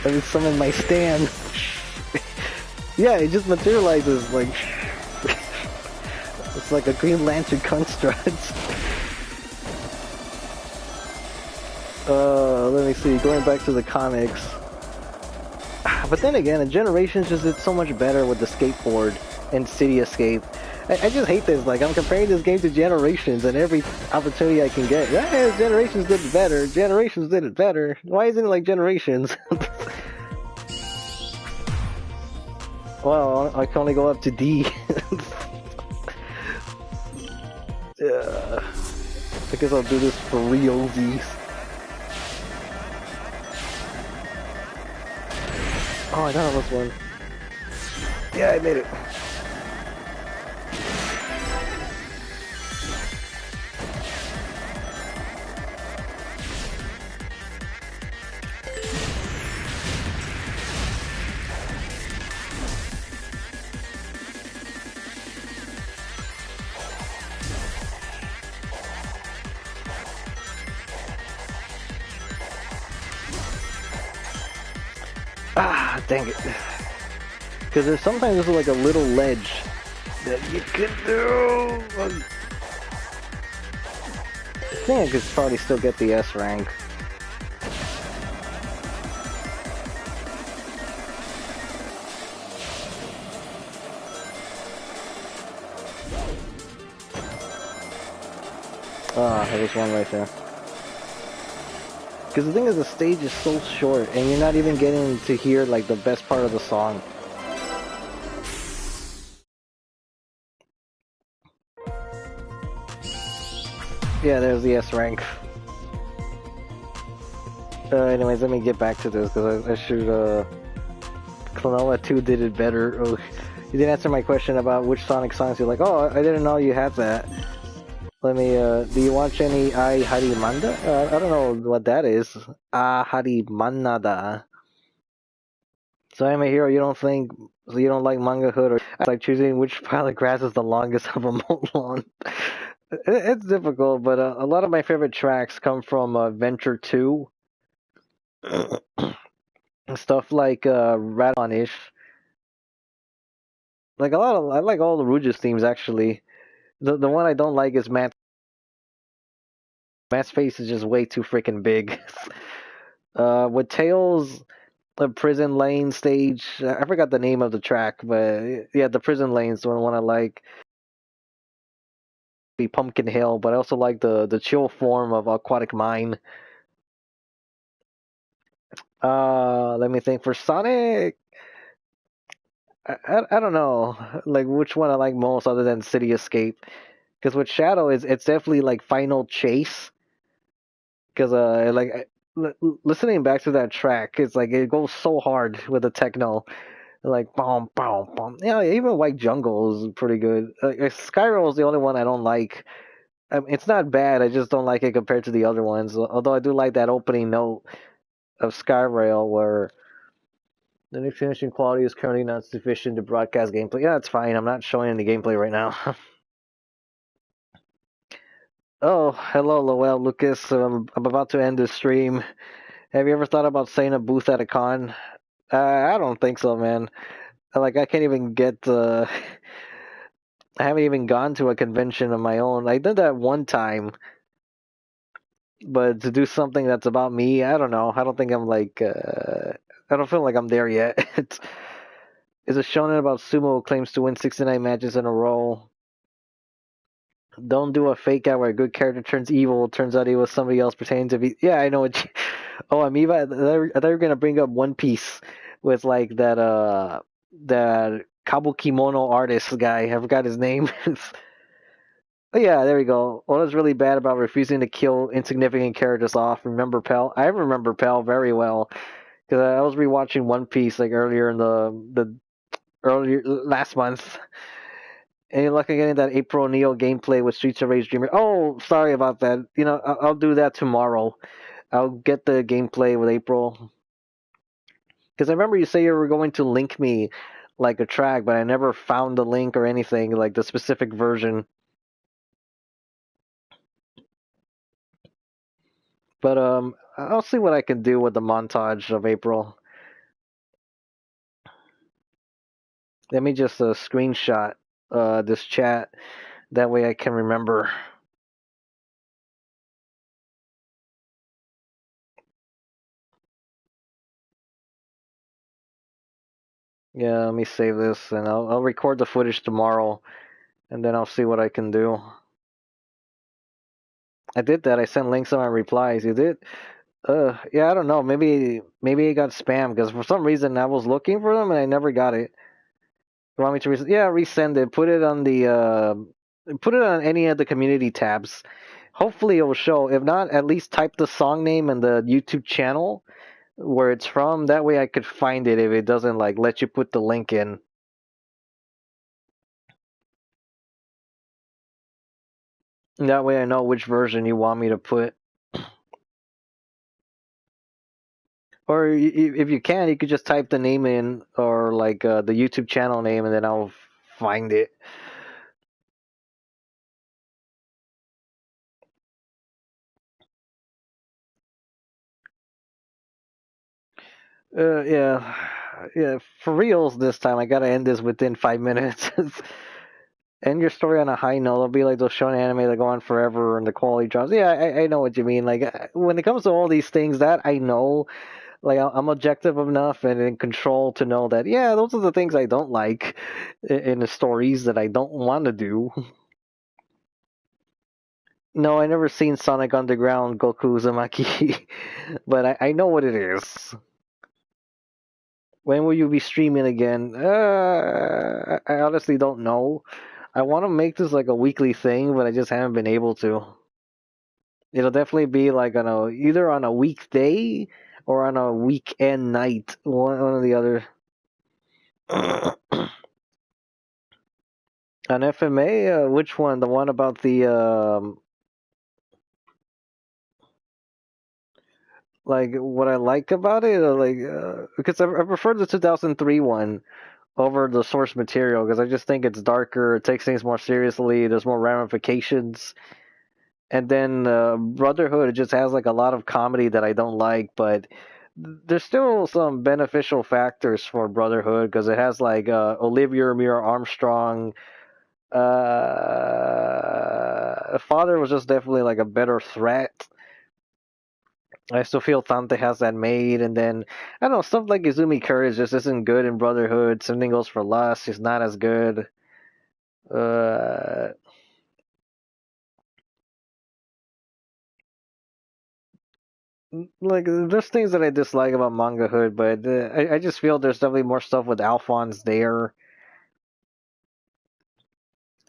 Let me summon my stand. Yeah, it just materializes like it's like a Green Lantern construct. Let me see. Going back to the comics, but then again, the Generations just did so much better with the skateboard and City Escape. I just hate this. Like, I'm comparing this game to Generations, and every opportunity I can get, Generations did it better. Generations did it better. Why isn't it like Generations? Well, I can only go up to D. Yeah. I guess I'll do this for realsies. Oh, I got this one. Yeah, I made it. Ah, dang it. Because there's sometimes there's like a little ledge that you can do. I think I could probably still get the S rank. Ah, there's one right there. Because the thing is, the stage is so short, and you're not even getting to hear like the best part of the song. Yeah, there's the S rank. Anyways, let me get back to this because I should. Klonoa 2 did it better. Oh, you didn't answer my question about which Sonic songs you like. Oh, I didn't know you had that. Let me, do you watch any Ai Harimanda? I don't know what that is. Harimanda. So I'm a hero, you don't think, so you don't like Manga Hood, or it's like choosing which pile of grass is the longest of a Molon. It's difficult, but a lot of my favorite tracks come from Venture 2. Stuff like Radonish. Like I like all the Rouge's themes actually. The one I don't like is Matt's face is just way too freaking big. With Tails, the Prison Lane stage, I forgot the name of the track, but yeah, the Prison Lane's the one I like. The Pumpkin Hill, but I also like the chill form of Aquatic Mine. Let me think. For Sonic, I don't know, like which one I like most other than City Escape. Because with Shadow, it's definitely like Final Chase. Because listening back to that track, it's like it goes so hard with the techno, like boom, boom, boom. Yeah, even White Jungle is pretty good. Skyro is the only one I don't like. I mean, it's not bad. I just don't like it compared to the other ones. Although I do like that opening note of Skyrail where The next generation quality is currently not sufficient to broadcast gameplay. Yeah, it's fine. I'm not showing any gameplay right now. Oh, hello, Lowell, Lucas. I'm about to end the stream. Have you ever thought about setting a booth at a con? I don't think so, man. Like, I can't even get. I haven't even gone to a convention of my own. I did that one time, but to do something that's about me, I don't know. I don't think I'm like. I don't feel like I'm there yet. Is a shonen about sumo who claims to win 69 matches in a row. Don't do a fake out where a good character turns evil. Turns out he was somebody else pretending to be. Yeah, I know what. Oh, Amoeba. I thought you were gonna bring up One Piece with like that Kabukimono artist guy. I forgot his name. Oh yeah, there we go. What was really bad about refusing to kill insignificant characters off? Remember Pell? I remember Pell very well because I was rewatching One Piece like earlier in the earlier last month. And you're looking at that April Neo gameplay with Streets of Rage Dreamer. Oh, sorry about that. You know, I'll do that tomorrow. I'll get the gameplay with April. Because I remember you say you were going to link me like a track, but I never found the link or anything, like the specific version. But I'll see what I can do with the montage of April. Let me just screenshot this chat. That way I can remember. Yeah, let me save this, and I'll record the footage tomorrow, and then I'll see what I can do. I did that. I sent links on my replies. You did? Yeah, I don't know. Maybe it got spam because for some reason I was looking for them and I never got it. You want me to resend it? Put it on any of the community tabs. Hopefully it will show. If not, at least type the song name and the YouTube channel where it's from. That way I could find it if it doesn't like let you put the link in. And that way I know which version you want me to put. Or if you can, you could just type the name in or like the YouTube channel name, and then I'll find it. Yeah, yeah. For reals this time, I gotta end this within 5 minutes. End your story on a high note. It'll be like those shonen anime that go on forever and the quality drops. Yeah, I know what you mean. Like when it comes to all these things, that I know. Like I'm objective enough and in control to know that yeah, those are the things I don't like in the stories that I don't want to do. No, I never seen Sonic Underground Goku Uzumaki, but I know what it is. When will you be streaming again? I honestly don't know. I want to make this like a weekly thing, but I just haven't been able to. It'll definitely be like on either on a weekday or on a weekend night, one or the other. On FMA, which one? The one about the like what I like about it, or like because I prefer the 2003 one over the source material because I just think it's darker, it takes things more seriously, there's more ramifications. And then Brotherhood just has like a lot of comedy that I don't like, but there's still some beneficial factors for Brotherhood because it has like Olivia Ramiro Armstrong. Father was just definitely like a better threat. I still feel Tante has that made, and then I don't know, stuff like Izumi Courage just isn't good in Brotherhood. Something Goes for Lust is not as good. Uh, like there's things that I dislike about Manga Hood, but I just feel there's definitely more stuff with Alphonse there.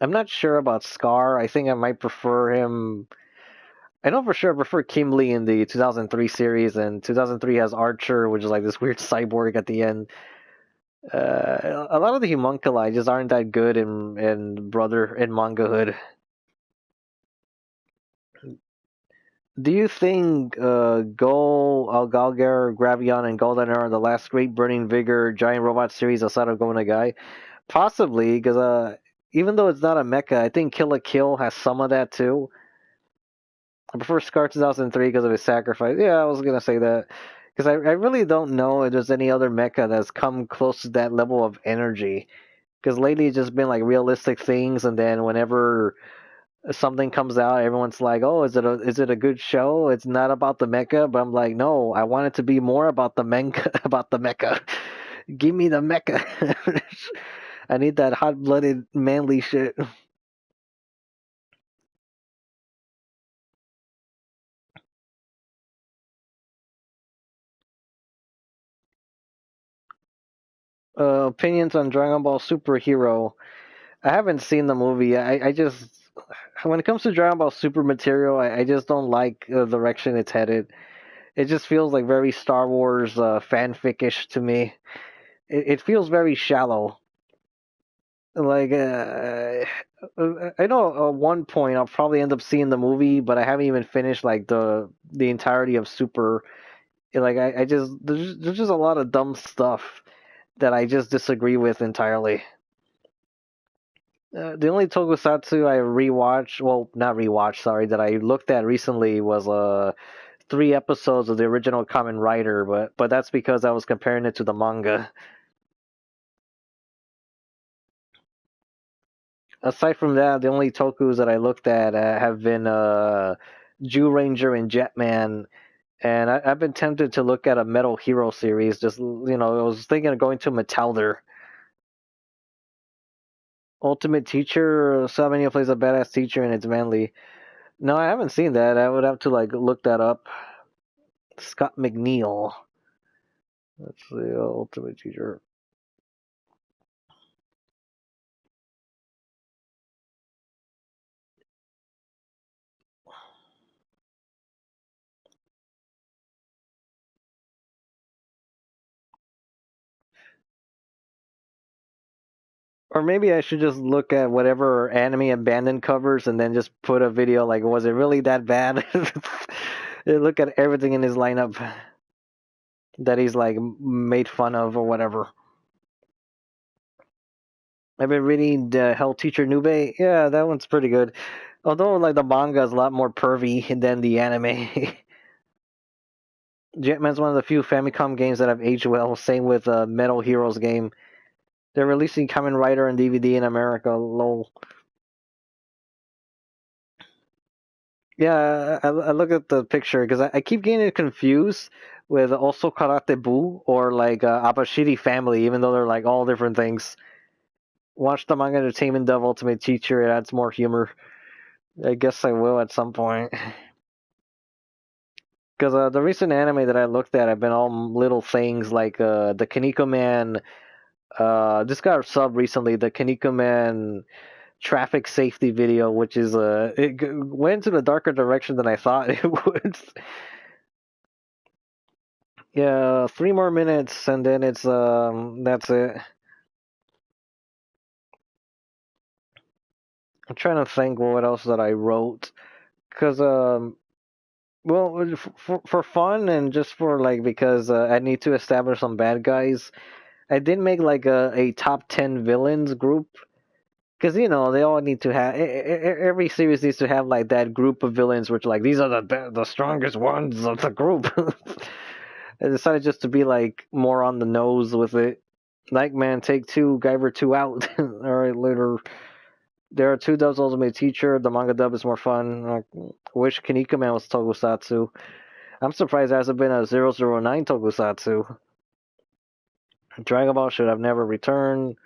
I'm not sure about Scar. I think I might prefer him. I know for sure I prefer Kimberly in the 2003 series, and 2003 has Archer, which is like this weird cyborg at the end. A lot of the homunculi just aren't that good in Manga Hood. Do you think Gol, Galgar, Gravion, and Golden are the last great Burning Vigor giant robot series outside of Go Nagai? Possibly, because even though it's not a mecha, I think Kill la Kill has some of that too. I prefer Scar 2003 because of his sacrifice. Yeah, I was gonna say that because I really don't know if there's any other mecha that's come close to that level of energy. Because lately it's just been like realistic things, and then whenever something comes out, everyone's like, "Oh, is it a good show? It's not about the mecha." But I'm like, no, I want it to be more about the mecha about the mecha. Give me the mecha. I need that hot-blooded manly shit. Opinions on Dragon Ball Superhero. I haven't seen the movie. I just when it comes to Dragon Ball Super material, I just don't like the direction it's headed. It just feels like very Star Wars fanficish to me. It feels very shallow. Like I know at one point I'll probably end up seeing the movie, but I haven't even finished like the entirety of Super. Like I just there's just a lot of dumb stuff that I just disagree with entirely. The only tokusatsu I rewatched, well, not rewatched, sorry, that I looked at recently was 3 episodes of the original Kamen Rider, but that's because I was comparing it to the manga. Aside from that, the only tokus that I looked at have been Jew Ranger and Jetman, and I've been tempted to look at a Metal Hero series. Just I was thinking of going to Metalder. Ultimate Teacher, Sabanio plays a badass teacher, and it's manly. No, I haven't seen that. I would have to like look that up. Scott McNeil. That's the Ultimate Teacher. Or maybe I should just look at whatever anime abandoned covers and then just put a video like, was it really that bad? Look at everything in his lineup that he's like made fun of or whatever. I've been reading the Hell Teacher Nube. Yeah, that one's pretty good. Although like the manga is a lot more pervy than the anime. Jetman's one of the few Famicom games that have aged well. Same with Metal Heroes game. They're releasing Kamen Rider and DVD in America. Lol. Yeah, I look at the picture because I keep getting confused with also Karate Bu or like Abashiri Family, even though they're like all different things. Watch the manga Entertainment Dove Ultimate Teacher; it adds more humor. I guess I will at some point. Because the recent anime that I looked at have been all little things like the Kaneko Man. This got a sub recently. The Kaneko Man traffic safety video, which is went into the darker direction than I thought it would. Yeah, 3 more minutes and then it's that's it. I'm trying to think what else that I wrote because well for fun and just for like because I need to establish some bad guys. I did make like a top 10 villains group because they all need to have every series needs to have like that group of villains which like these are the strongest ones of the group. I decided just to be like more on the nose with it. Nightman take two, Guyver two out. All right, later. There are two dubs Ultimate Teacher. The manga dub is more fun. I wish Kinika Man was Tokusatsu. I'm surprised there hasn't been a 009 Tokusatsu. Dragon Ball should have never returned.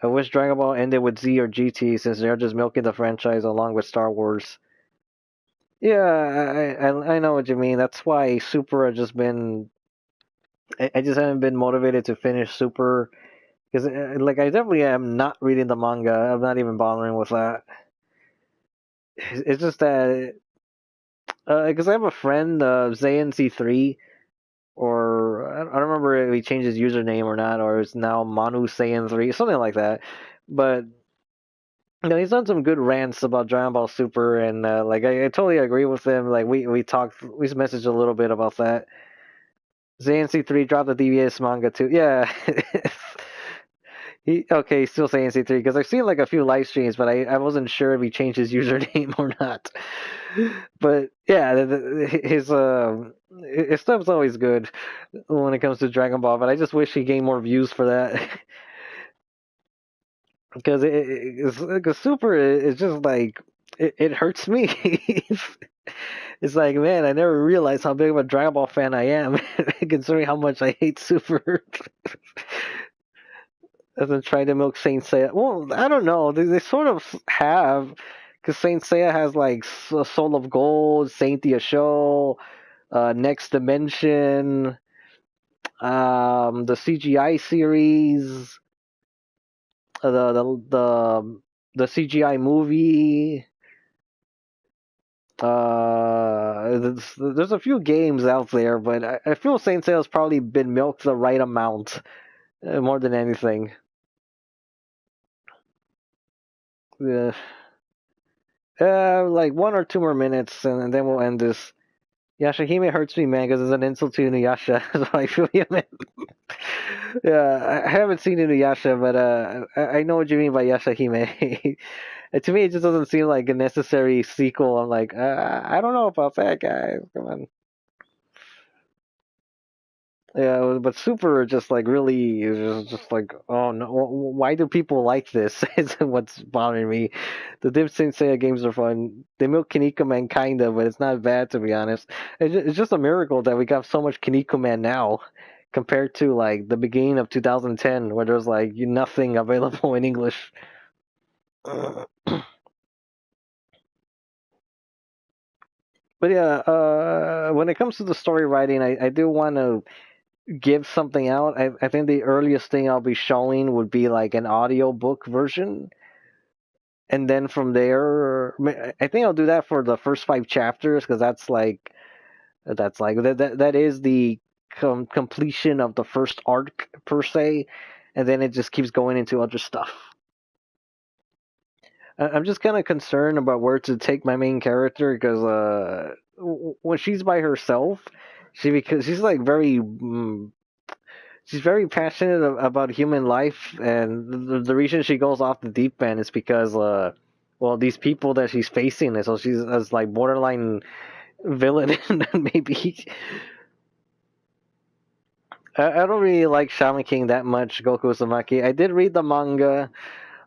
I wish Dragon Ball ended with Z or GT since they're just milking the franchise along with Star Wars. Yeah, I know what you mean. That's why Super has just been. I just haven't been motivated to finish Super because like I definitely am not reading the manga. I'm not even bothering with that. It's just that because I have a friend, ZaynC3, or I don't remember if he changed his username or not, or it's now Manu Saiyan 3, something like that. But No, he's done some good rants about Dragon Ball Super, and like I totally agree with him. Like we talked, we messaged a little bit about that. ZNC3 dropped the DBS manga too. Yeah. Okay, he's still saying C3 because I've seen like a few live streams, but I wasn't sure if he changed his username or not. But yeah, his stuff's always good when it comes to Dragon Ball. But I just wish he gained more views for that because because Super is just like it hurts me. It's like, man, I never realized how big of a Dragon Ball fan I am, considering how much I hate Super. Doesn't try to milk Saint Seiya. Well, I don't know. They sort of have, because Saint Seiya has like Soul of Gold, Saint Show, Next Dimension, the CGI series, the CGI movie. There's a few games out there, but I feel Saint Seiya's probably been milked the right amount, more than anything. Yeah. Like 1 or 2 more minutes, and then we'll end this. Yashahime hurts me, man, because it's an insult to Inuyasha. So I feel you, man. Yeah, I haven't seen Inuyasha, but I know what you mean by Yashahime. To me, it just doesn't seem like a necessary sequel. I'm like, I don't know about that, guys. Come on. Yeah, but Super just like really is just like, oh no, why do people like this? Is what's bothering me. The Div Sensei games are fun. They milk Kineko Man kinda, but it's not bad to be honest. It's just a miracle that we got so much Kineko Man now, compared to like the beginning of 2010, where there's like nothing available in English. But yeah, when it comes to the story writing, I do want to give something out. I think the earliest thing I'll be showing would be like an audio book version. And then from there, I think I'll do that for the first 5 chapters because that is the completion of the first arc per se, and then it just keeps going into other stuff. I'm just kind of concerned about where to take my main character because when she's by herself, because she's like very she's very passionate about human life, and the reason she goes off the deep end is because, well, these people that she's facing, and so she's as like borderline villain, maybe. I don't really like Shaman King that much, Goku Uzumaki. I did read the manga,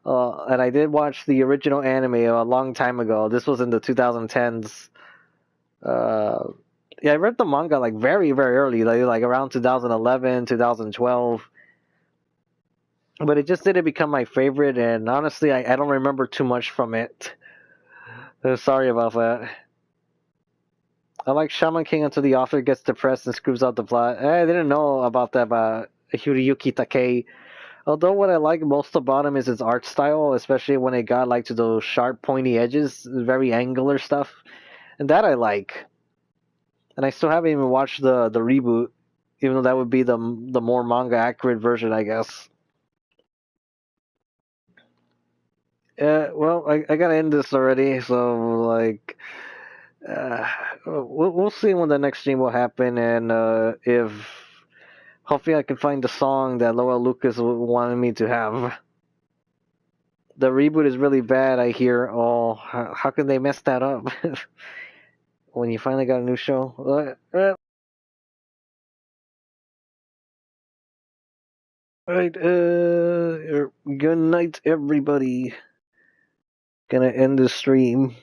and I did watch the original anime a long time ago. This was in the 2010s. Uh, yeah, I read the manga like very, very early, like around 2011, 2012. But it just didn't become my favorite, and honestly, I don't remember too much from it. Sorry about that. I like Shaman King until the author gets depressed and screws out the plot. I didn't know about that about Hiroyuki Takei. Although what I like most about him is his art style, especially when it got like to those sharp, pointy edges, very angular stuff, and that I like. And I still haven't even watched the reboot, even though that would be the more manga accurate version, I guess. Well, I gotta end this already, so like, uh, we'll see when the next stream will happen, and if hopefully I can find the song that Lowell Lucas wanted me to have. The reboot is really bad, I hear. Oh, how can they mess that up? When you finally got a new show. Right. Good night, everybody. Gonna end the stream.